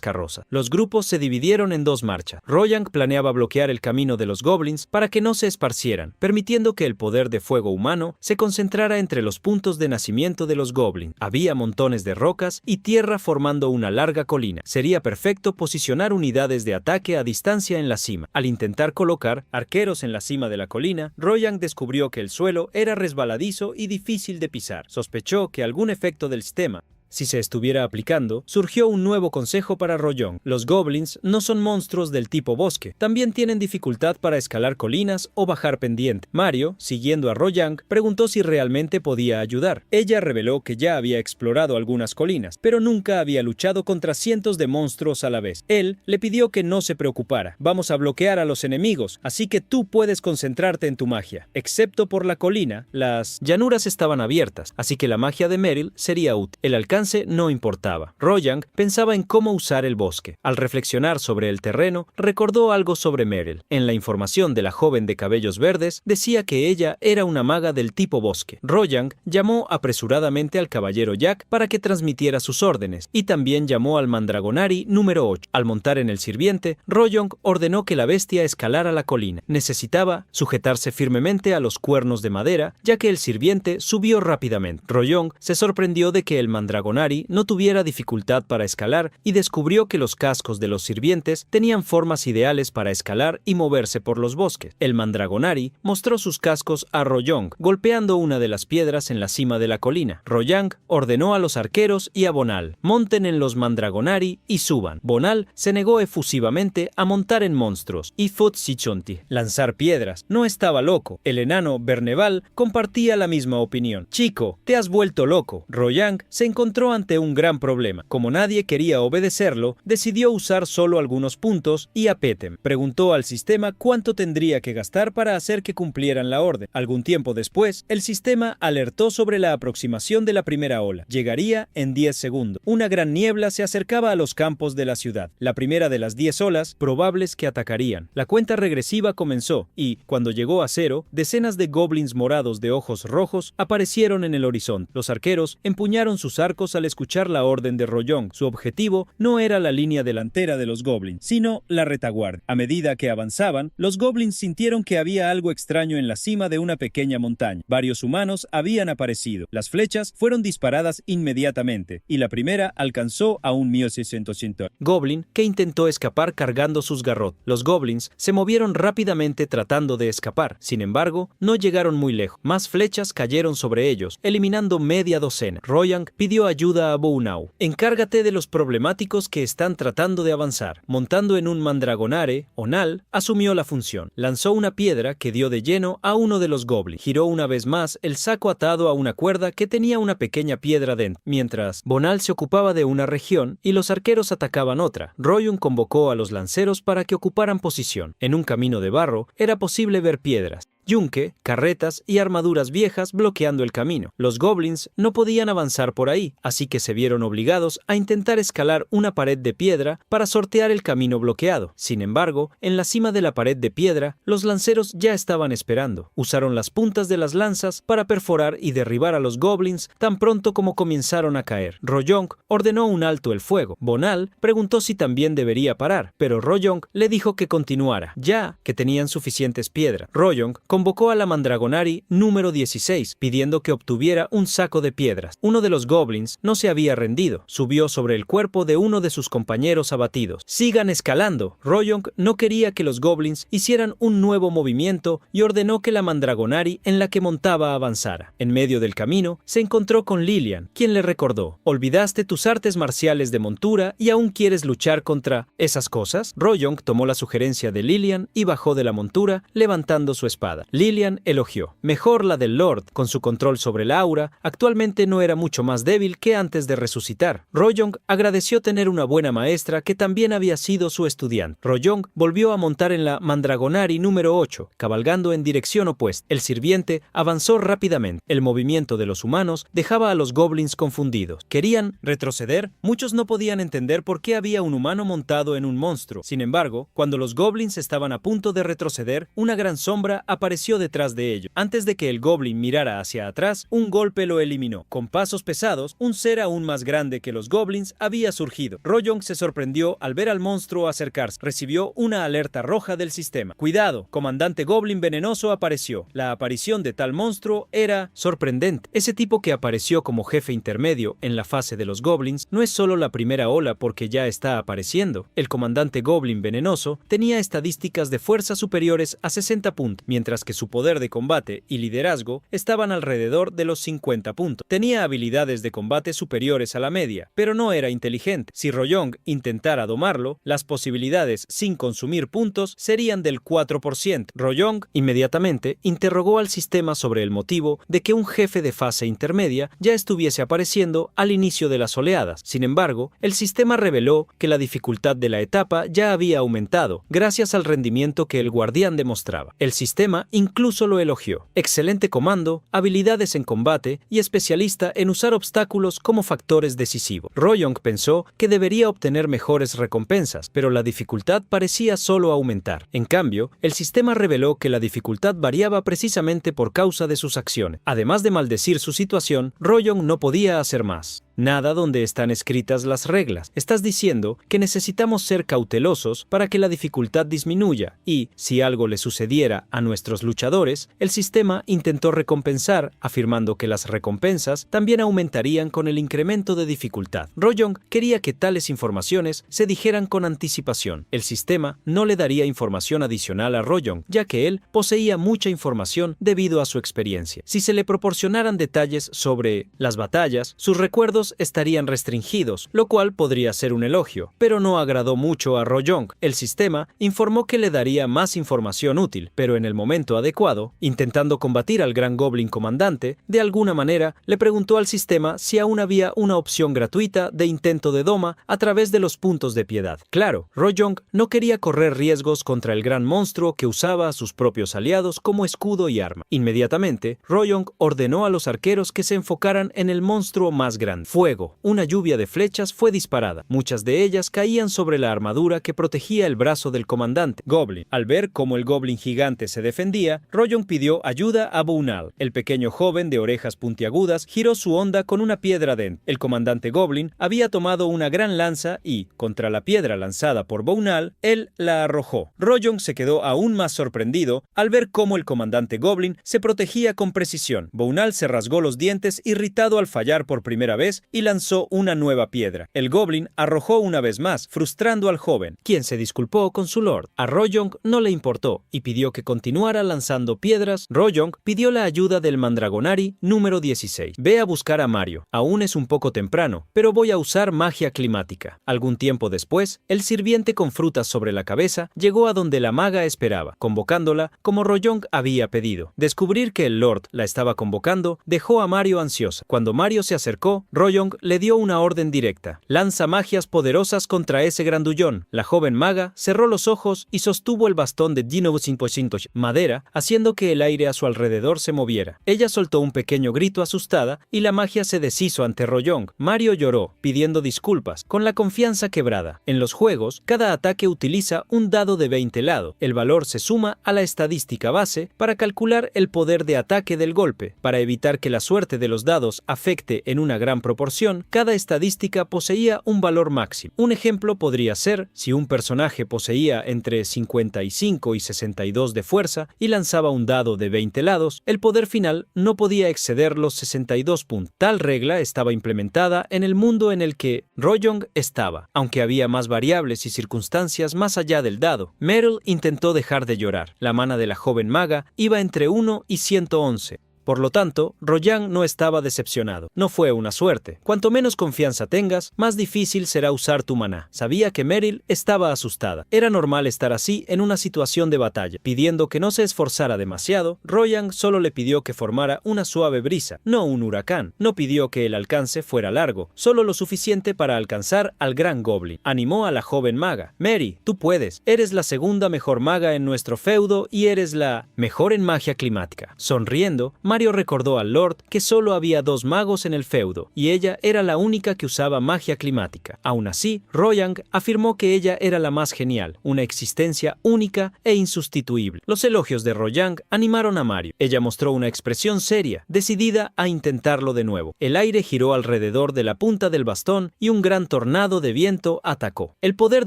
carrozas. Los grupos se dividieron en dos marchas. Royang planeaba bloquear el camino de los goblins para que no se esparcieran, permitiendo que el poder de fuego humano se concentrara entre los puntos de nacimiento de los goblins. Había montones de rocas y tierra formando una larga colina. Sería perfecto posicionar unidades de ataque a distancia en la cima. Al intentar colocar arqueros en la cima de la colina, Royang descubrió que el suelo era resbaladizo y difícil de pisar. Sospechó que algún efecto del sistema si se estuviera aplicando, surgió un nuevo consejo para Royong. Los goblins no son monstruos del tipo bosque, también tienen dificultad para escalar colinas o bajar pendiente. Mario, siguiendo a Royong, preguntó si realmente podía ayudar. Ella reveló que ya había explorado algunas colinas, pero nunca había luchado contra cientos de monstruos a la vez. Él le pidió que no se preocupara. Vamos a bloquear a los enemigos, así que tú puedes concentrarte en tu magia. Excepto por la colina, las llanuras estaban abiertas, así que la magia de Meryl sería útil. El alcance no importaba. Royong pensaba en cómo usar el bosque. Al reflexionar sobre el terreno, recordó algo sobre Meryl. En la información de la joven de cabellos verdes, decía que ella era una maga del tipo bosque. Royong llamó apresuradamente al caballero Jack para que transmitiera sus órdenes, y también llamó al Mandragonari número 8. Al montar en el sirviente, Royong ordenó que la bestia escalara la colina. Necesitaba sujetarse firmemente a los cuernos de madera, ya que el sirviente subió rápidamente. Royong se sorprendió de que el Mandragonari no tuviera dificultad para escalar y descubrió que los cascos de los sirvientes tenían formas ideales para escalar y moverse por los bosques. El Mandragonari mostró sus cascos a Royong, golpeando una de las piedras en la cima de la colina. Royong ordenó a los arqueros y a Bonal: monten en los Mandragonari y suban. Bonal se negó efusivamente a montar en monstruos y Futzichonti lanzar piedras. No estaba loco. El enano Berneval compartía la misma opinión. Chico, te has vuelto loco. Royong se encontró ante un gran problema. Como nadie quería obedecerlo, decidió usar solo algunos puntos y a Petem preguntó al sistema cuánto tendría que gastar para hacer que cumplieran la orden. Algún tiempo después, el sistema alertó sobre la aproximación de la primera ola. Llegaría en 10 segundos. Una gran niebla se acercaba a los campos de la ciudad. La primera de las 10 olas probables que atacarían. La cuenta regresiva comenzó y, cuando llegó a 0, decenas de goblins morados de ojos rojos aparecieron en el horizonte. Los arqueros empuñaron sus arcos al escuchar la orden de Royong. Su objetivo no era la línea delantera de los goblins, sino la retaguardia. A medida que avanzaban, los goblins sintieron que había algo extraño en la cima de una pequeña montaña. Varios humanos habían aparecido. Las flechas fueron disparadas inmediatamente, y la primera alcanzó a un 1600 goblin que intentó escapar cargando sus garrotes. Los goblins se movieron rápidamente tratando de escapar. Sin embargo, no llegaron muy lejos. Más flechas cayeron sobre ellos, eliminando media docena. Royong pidió ayuda a Bounau. Encárgate de los problemáticos que están tratando de avanzar. Montando en un Mandragonare, Onal asumió la función. Lanzó una piedra que dio de lleno a uno de los goblins. Giró una vez más el saco atado a una cuerda que tenía una pequeña piedra dentro. Mientras Bonal se ocupaba de una región y los arqueros atacaban otra, Royong convocó a los lanceros para que ocuparan posición. En un camino de barro era posible ver piedras, yunque, carretas y armaduras viejas bloqueando el camino. Los goblins no podían avanzar por ahí, así que se vieron obligados a intentar escalar una pared de piedra para sortear el camino bloqueado. Sin embargo, en la cima de la pared de piedra, los lanceros ya estaban esperando. Usaron las puntas de las lanzas para perforar y derribar a los goblins tan pronto como comenzaron a caer. Royong ordenó un alto el fuego. Bonal preguntó si también debería parar, pero Royong le dijo que continuara, ya que tenían suficientes piedras. Royong convocó a la Mandragonari número 16, pidiendo que obtuviera un saco de piedras. Uno de los goblins no se había rendido. Subió sobre el cuerpo de uno de sus compañeros abatidos. ¡Sigan escalando! Royong no quería que los goblins hicieran un nuevo movimiento y ordenó que la Mandragonari en la que montaba avanzara. En medio del camino, se encontró con Lilian, quien le recordó: ¿olvidaste tus artes marciales de montura y aún quieres luchar contra esas cosas? Royong tomó la sugerencia de Lilian y bajó de la montura, levantando su espada. Lilian elogió: mejor la del Lord, con su control sobre la aura, actualmente no era mucho más débil que antes de resucitar. Royong agradeció tener una buena maestra que también había sido su estudiante. Royong volvió a montar en la Mandragonari número 8, cabalgando en dirección opuesta. El sirviente avanzó rápidamente. El movimiento de los humanos dejaba a los goblins confundidos. ¿Querían retroceder? Muchos no podían entender por qué había un humano montado en un monstruo. Sin embargo, cuando los goblins estaban a punto de retroceder, una gran sombra apareció detrás de ellos. Antes de que el goblin mirara hacia atrás, un golpe lo eliminó. Con pasos pesados, un ser aún más grande que los goblins había surgido. Royong se sorprendió al ver al monstruo acercarse. Recibió una alerta roja del sistema. ¡Cuidado! Comandante Goblin venenoso apareció. La aparición de tal monstruo era sorprendente. Ese tipo que apareció como jefe intermedio en la fase de los goblins no es solo la primera ola porque ya está apareciendo. El comandante Goblin venenoso tenía estadísticas de fuerza superiores a 60 puntos, mientras mientras que su poder de combate y liderazgo estaban alrededor de los 50 puntos. Tenía habilidades de combate superiores a la media, pero no era inteligente. Si Rojong intentara domarlo, las posibilidades sin consumir puntos serían del 4%. Rojong inmediatamente interrogó al sistema sobre el motivo de que un jefe de fase intermedia ya estuviese apareciendo al inicio de las oleadas. Sin embargo, el sistema reveló que la dificultad de la etapa ya había aumentado, gracias al rendimiento que el guardián demostraba. El sistema incluso lo elogió. Excelente comando, habilidades en combate y especialista en usar obstáculos como factores decisivos. Rojong pensó que debería obtener mejores recompensas, pero la dificultad parecía solo aumentar. En cambio, el sistema reveló que la dificultad variaba precisamente por causa de sus acciones. Además de maldecir su situación, Rojong no podía hacer más. Nada donde están escritas las reglas. Estás diciendo que necesitamos ser cautelosos para que la dificultad disminuya y, si algo le sucediera a nuestros luchadores, el sistema intentó recompensar, afirmando que las recompensas también aumentarían con el incremento de dificultad. Rojong quería que tales informaciones se dijeran con anticipación. El sistema no le daría información adicional a Rojong, ya que él poseía mucha información debido a su experiencia. Si se le proporcionaran detalles sobre las batallas, sus recuerdos estarían restringidos, lo cual podría ser un elogio, pero no agradó mucho a Rojong. El sistema informó que le daría más información útil, pero en el momento adecuado, intentando combatir al gran Goblin comandante, de alguna manera le preguntó al sistema si aún había una opción gratuita de intento de doma a través de los puntos de piedad. Claro, Rojong no quería correr riesgos contra el gran monstruo que usaba a sus propios aliados como escudo y arma. Inmediatamente, Rojong ordenó a los arqueros que se enfocaran en el monstruo más grande. Fuego. Una lluvia de flechas fue disparada. Muchas de ellas caían sobre la armadura que protegía el brazo del comandante Goblin. Al ver cómo el Goblin gigante se defendía, Rojong pidió ayuda a Bounal. El pequeño joven de orejas puntiagudas giró su honda con una piedra dentro. El comandante Goblin había tomado una gran lanza y, contra la piedra lanzada por Bounal, él la arrojó. Rojong se quedó aún más sorprendido al ver cómo el comandante Goblin se protegía con precisión. Bounal se rasgó los dientes irritado al fallar por primera vez y lanzó una nueva piedra. El Goblin arrojó una vez más, frustrando al joven, quien se disculpó con su lord. A Rojong no le importó y pidió que continuara lanzando piedras. Rojong pidió la ayuda del Mandragonari número 16. Ve a buscar a Mario. Aún es un poco temprano, pero voy a usar magia climática. Algún tiempo después, el sirviente con frutas sobre la cabeza llegó a donde la maga esperaba, convocándola como Rojong había pedido. Descubrir que el lord la estaba convocando dejó a Mario ansiosa. Cuando Mario se acercó, Rojong le dio una orden directa. Lanza magias poderosas contra ese grandullón. La joven maga cerró los ojos y sostuvo el bastón de Dino 500 madera, haciendo que el aire a su alrededor se moviera. Ella soltó un pequeño grito asustada y la magia se deshizo ante Rojong. Mario lloró, pidiendo disculpas, con la confianza quebrada. En los juegos, cada ataque utiliza un dado de 20 lados. El valor se suma a la estadística base para calcular el poder de ataque del golpe. Para evitar que la suerte de los dados afecte en una gran proporción, cada estadística poseía un valor máximo. Un ejemplo podría ser, si un personaje poseía entre 55 y 62 de fuerza y lanzaba un dado de 20 lados, el poder final no podía exceder los 62 puntos. Tal regla estaba implementada en el mundo en el que Rojong estaba, aunque había más variables y circunstancias más allá del dado. Meryl intentó dejar de llorar. La mana de la joven maga iba entre 1 y 111. Por lo tanto, Rojong no estaba decepcionado. No fue una suerte. Cuanto menos confianza tengas, más difícil será usar tu maná. Sabía que Meryl estaba asustada. Era normal estar así en una situación de batalla. Pidiendo que no se esforzara demasiado, Rojong solo le pidió que formara una suave brisa, no un huracán. No pidió que el alcance fuera largo, solo lo suficiente para alcanzar al gran Goblin. Animó a la joven maga. Mary, tú puedes. Eres la segunda mejor maga en nuestro feudo y eres la mejor en magia climática. Sonriendo, Mario recordó al Lord que solo había 2 magos en el feudo, y ella era la única que usaba magia climática. Aún así, Rojong afirmó que ella era la más genial, una existencia única e insustituible. Los elogios de Rojong animaron a Mario. Ella mostró una expresión seria, decidida a intentarlo de nuevo. El aire giró alrededor de la punta del bastón y un gran tornado de viento atacó. El poder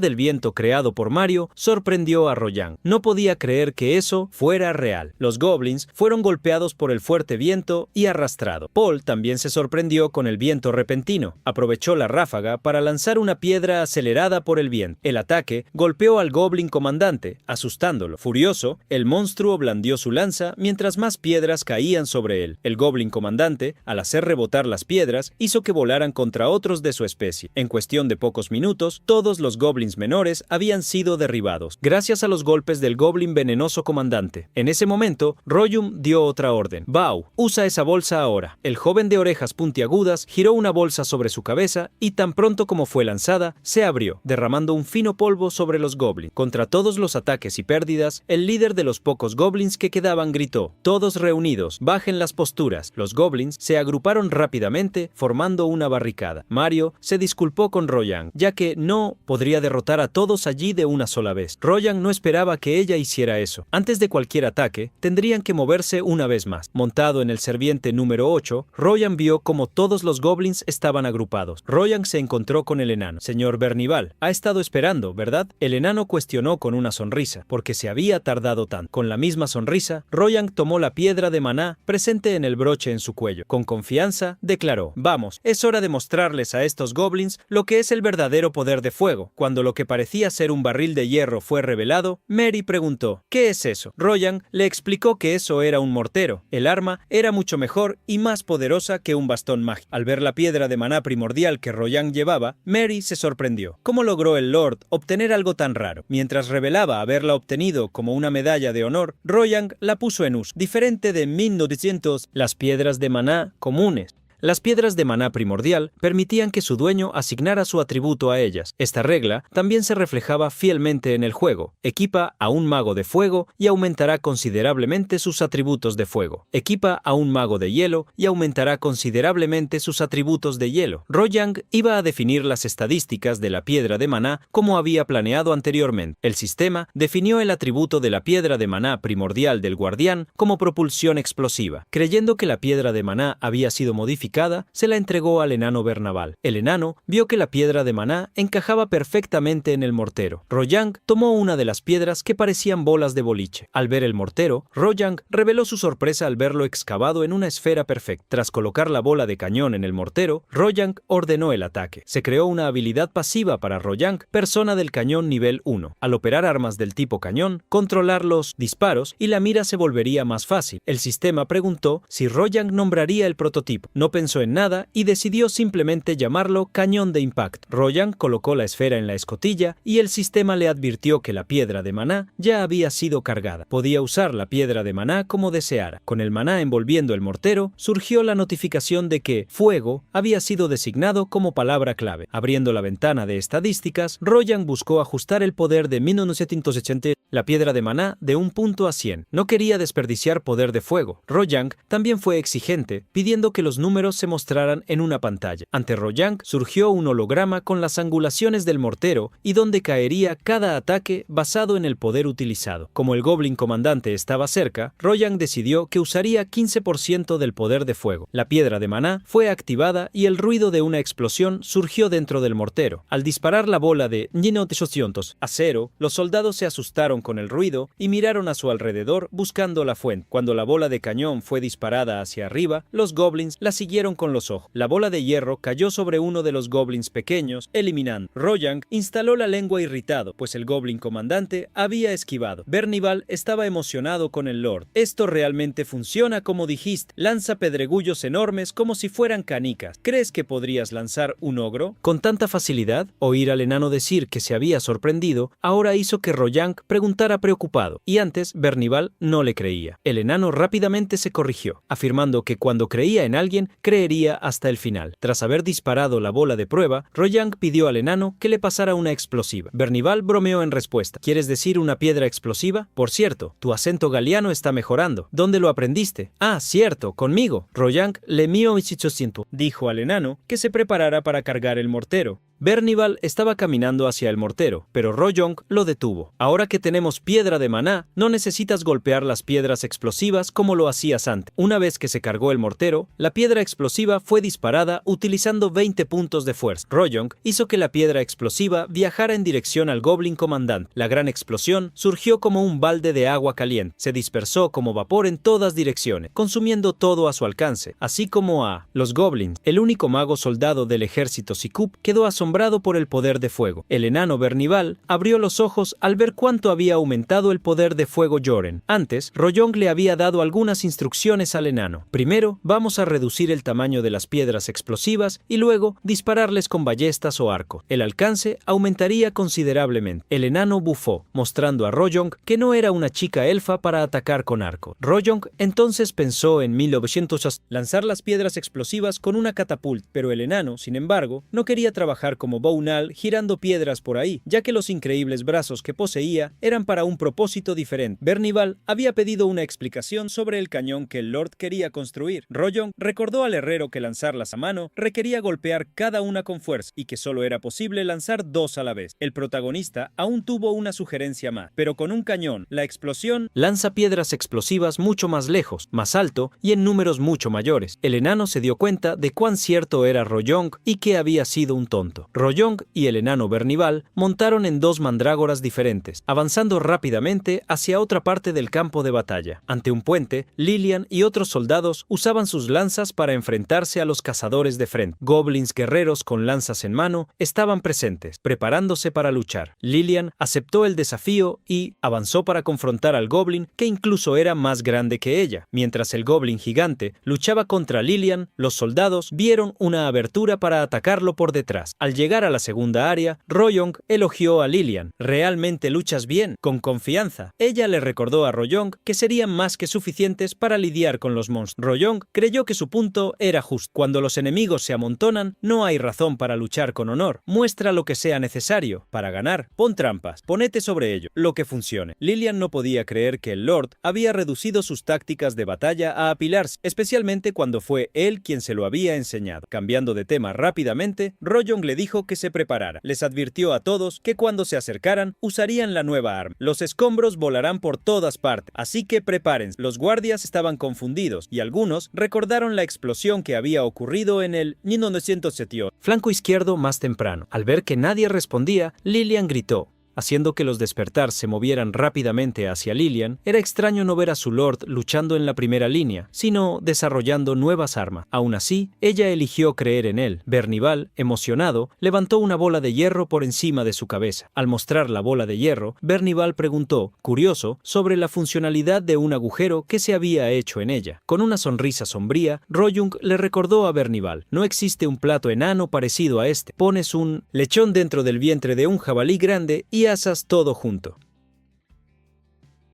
del viento creado por Mario sorprendió a Rojong. No podía creer que eso fuera real. Los goblins fueron golpeados por el fuerte fuerte viento y arrastrado. Paul también se sorprendió con el viento repentino. Aprovechó la ráfaga para lanzar una piedra acelerada por el viento. El ataque golpeó al Goblin comandante, asustándolo. Furioso, el monstruo blandió su lanza mientras más piedras caían sobre él. El Goblin comandante, al hacer rebotar las piedras, hizo que volaran contra otros de su especie. En cuestión de pocos minutos, todos los goblins menores habían sido derribados, gracias a los golpes del Goblin venenoso comandante. En ese momento, Royum dio otra orden. Bau, usa esa bolsa ahora. El joven de orejas puntiagudas giró una bolsa sobre su cabeza y tan pronto como fue lanzada, se abrió, derramando un fino polvo sobre los goblins. Contra todos los ataques y pérdidas, el líder de los pocos goblins que quedaban gritó: todos reunidos, bajen las posturas. Los goblins se agruparon rápidamente, formando una barricada. Mario se disculpó con Royan, ya que no podría derrotar a todos allí de una sola vez. Royan no esperaba que ella hiciera eso. Antes de cualquier ataque, tendrían que moverse una vez más. Montado en el serviente número 8, Royan vio como todos los goblins estaban agrupados. Royan se encontró con el enano. Señor Bernival, ha estado esperando, ¿verdad? El enano cuestionó con una sonrisa, porque se había tardado tanto. Con la misma sonrisa, Royan tomó la piedra de maná presente en el broche en su cuello. Con confianza, declaró: vamos, es hora de mostrarles a estos goblins lo que es el verdadero poder de fuego. Cuando lo que parecía ser un barril de hierro fue revelado, Mary preguntó: ¿qué es eso? Royan le explicó que eso era un mortero. El arma era mucho mejor y más poderosa que un bastón mágico. Al ver la piedra de maná primordial que Royan llevaba, Mary se sorprendió. ¿Cómo logró el Lord obtener algo tan raro? Mientras revelaba haberla obtenido como una medalla de honor, Royan la puso en uso. Diferente de 1900, las piedras de maná comunes. Las piedras de maná primordial permitían que su dueño asignara su atributo a ellas. Esta regla también se reflejaba fielmente en el juego. Equipa a un mago de fuego y aumentará considerablemente sus atributos de fuego. Equipa a un mago de hielo y aumentará considerablemente sus atributos de hielo. Royan iba a definir las estadísticas de la piedra de maná como había planeado anteriormente. El sistema definió el atributo de la piedra de maná primordial del guardián como propulsión explosiva. Creyendo que la piedra de maná había sido modificada, se la entregó al enano Bernaval. El enano vio que la piedra de maná encajaba perfectamente en el mortero. Royan tomó una de las piedras que parecían bolas de boliche. Al ver el mortero, Royan reveló su sorpresa al verlo excavado en una esfera perfecta. Tras colocar la bola de cañón en el mortero, Royan ordenó el ataque. Se creó una habilidad pasiva para Royan, persona del cañón nivel 1. Al operar armas del tipo cañón, controlar los disparos y la mira se volvería más fácil. El sistema preguntó si Royan nombraría el prototipo. No pensó en nada y decidió simplemente llamarlo cañón de impacto. Royan colocó la esfera en la escotilla y el sistema le advirtió que la piedra de maná ya había sido cargada. Podía usar la piedra de maná como deseara. Con el maná envolviendo el mortero, surgió la notificación de que fuego había sido designado como palabra clave. Abriendo la ventana de estadísticas, Royan buscó ajustar el poder de 1980, la piedra de maná de 1 punto a 100. No quería desperdiciar poder de fuego. Royan también fue exigente, pidiendo que los números se mostraran en una pantalla. Ante Royan surgió un holograma con las angulaciones del mortero y donde caería cada ataque basado en el poder utilizado. Como el Goblin comandante estaba cerca, Royan decidió que usaría 15% del poder de fuego. La piedra de maná fue activada y el ruido de una explosión surgió dentro del mortero. Al disparar la bola de 1900 a 0, los soldados se asustaron con el ruido y miraron a su alrededor buscando la fuente. Cuando la bola de cañón fue disparada hacia arriba, los goblins la siguieron con los ojos. La bola de hierro cayó sobre uno de los goblins pequeños, eliminando. Royan instaló la lengua irritado, pues el goblin comandante había esquivado. Bernival estaba emocionado con el Lord. Esto realmente funciona como dijiste. Lanza pedregullos enormes como si fueran canicas. ¿Crees que podrías lanzar un ogro con tanta facilidad? Oír al enano decir que se había sorprendido ahora hizo que Royan preguntara preocupado, y antes Bernival no le creía. El enano rápidamente se corrigió, afirmando que cuando creía en alguien, creería hasta el final. Tras haber disparado la bola de prueba, Royan pidió al enano que le pasara una explosiva. Bernival bromeó en respuesta. ¿Quieres decir una piedra explosiva? Por cierto, tu acento galiano está mejorando. ¿Dónde lo aprendiste? Ah, cierto, conmigo. Royan le mío 1800. Dijo al enano que se preparara para cargar el mortero. Bernival estaba caminando hacia el mortero, pero Royan lo detuvo. Ahora que tenemos tenemos piedra de maná, no necesitas golpear las piedras explosivas como lo hacías antes. Una vez que se cargó el mortero, la piedra explosiva fue disparada utilizando 20 puntos de fuerza. Rojong hizo que la piedra explosiva viajara en dirección al Goblin comandante. La gran explosión surgió como un balde de agua caliente. Se dispersó como vapor en todas direcciones, consumiendo todo a su alcance, así como a los goblins. El único mago soldado del ejército Sikup quedó asombrado por el poder de fuego. El enano Bernival abrió los ojos al ver cuánto había aumentado el poder de fuego Joren. Antes, Rojong le había dado algunas instrucciones al enano. Primero, vamos a reducir el tamaño de las piedras explosivas y luego dispararles con ballestas o arcos. El alcance aumentaría considerablemente. El enano bufó, mostrando a Rojong que no era una chica elfa para atacar con arco. Rojong entonces pensó en 1900 lanzar las piedras explosivas con una catapulta, pero el enano, sin embargo, no quería trabajar como Bounal girando piedras por ahí, ya que los increíbles brazos que poseía eran para un propósito diferente. Bernival había pedido una explicación sobre el cañón que el Lord quería construir. Rojong recordó al herrero que lanzarlas a mano requería golpear cada una con fuerza y que solo era posible lanzar dos a la vez. El protagonista aún tuvo una sugerencia más, pero con un cañón, la explosión lanza piedras explosivas mucho más lejos, más alto y en números mucho mayores. El enano se dio cuenta de cuán cierto era Rojong y que había sido un tonto. Rojong y el enano Bernival montaron en dos mandrágoras diferentes, avanzando rápidamente hacia otra parte del campo de batalla. Ante un puente, Lilian y otros soldados usaban sus lanzas para enfrentarse a los cazadores de frente. Goblins guerreros con lanzas en mano estaban presentes, preparándose para luchar. Lilian aceptó el desafío y avanzó para confrontar al goblin que incluso era más grande que ella. Mientras el goblin gigante luchaba contra Lilian, los soldados vieron una abertura para atacarlo por detrás. Al llegar a la segunda área, Rojong elogió a Lilian. «Realmente luchas bien, con confianza». Ella le recordó a Rojong que serían más que suficientes para lidiar con los monstruos. Rojong creyó que su punto era justo. Cuando los enemigos se amontonan, no hay razón para luchar con honor. Muestra lo que sea necesario. Para ganar, pon trampas, ponete sobre ello, lo que funcione. Lilian no podía creer que el Lord había reducido sus tácticas de batalla a apilarse, especialmente cuando fue él quien se lo había enseñado. Cambiando de tema rápidamente, Rojong le dijo que se preparara. Les advirtió a todos que cuando se acercaran, usarían la nueva arma. Los escombros volarán por todas partes, así que prepárense. Los guardias estaban confundidos y algunos recordaron la explosión que había ocurrido en el 1907. Flanco izquierdo más temprano. Al ver que nadie respondía, Lilian gritó, haciendo que los despertar se movieran rápidamente hacia Lilian. Era extraño no ver a su Lord luchando en la primera línea, sino desarrollando nuevas armas. Aún así, ella eligió creer en él. Bernival, emocionado, levantó una bola de hierro por encima de su cabeza. Al mostrar la bola de hierro, Bernival preguntó, curioso, sobre la funcionalidad de un agujero que se había hecho en ella. Con una sonrisa sombría, Rojong le recordó a Bernival, no existe un plato enano parecido a este. Pones un lechón dentro del vientre de un jabalí grande y asas todo junto.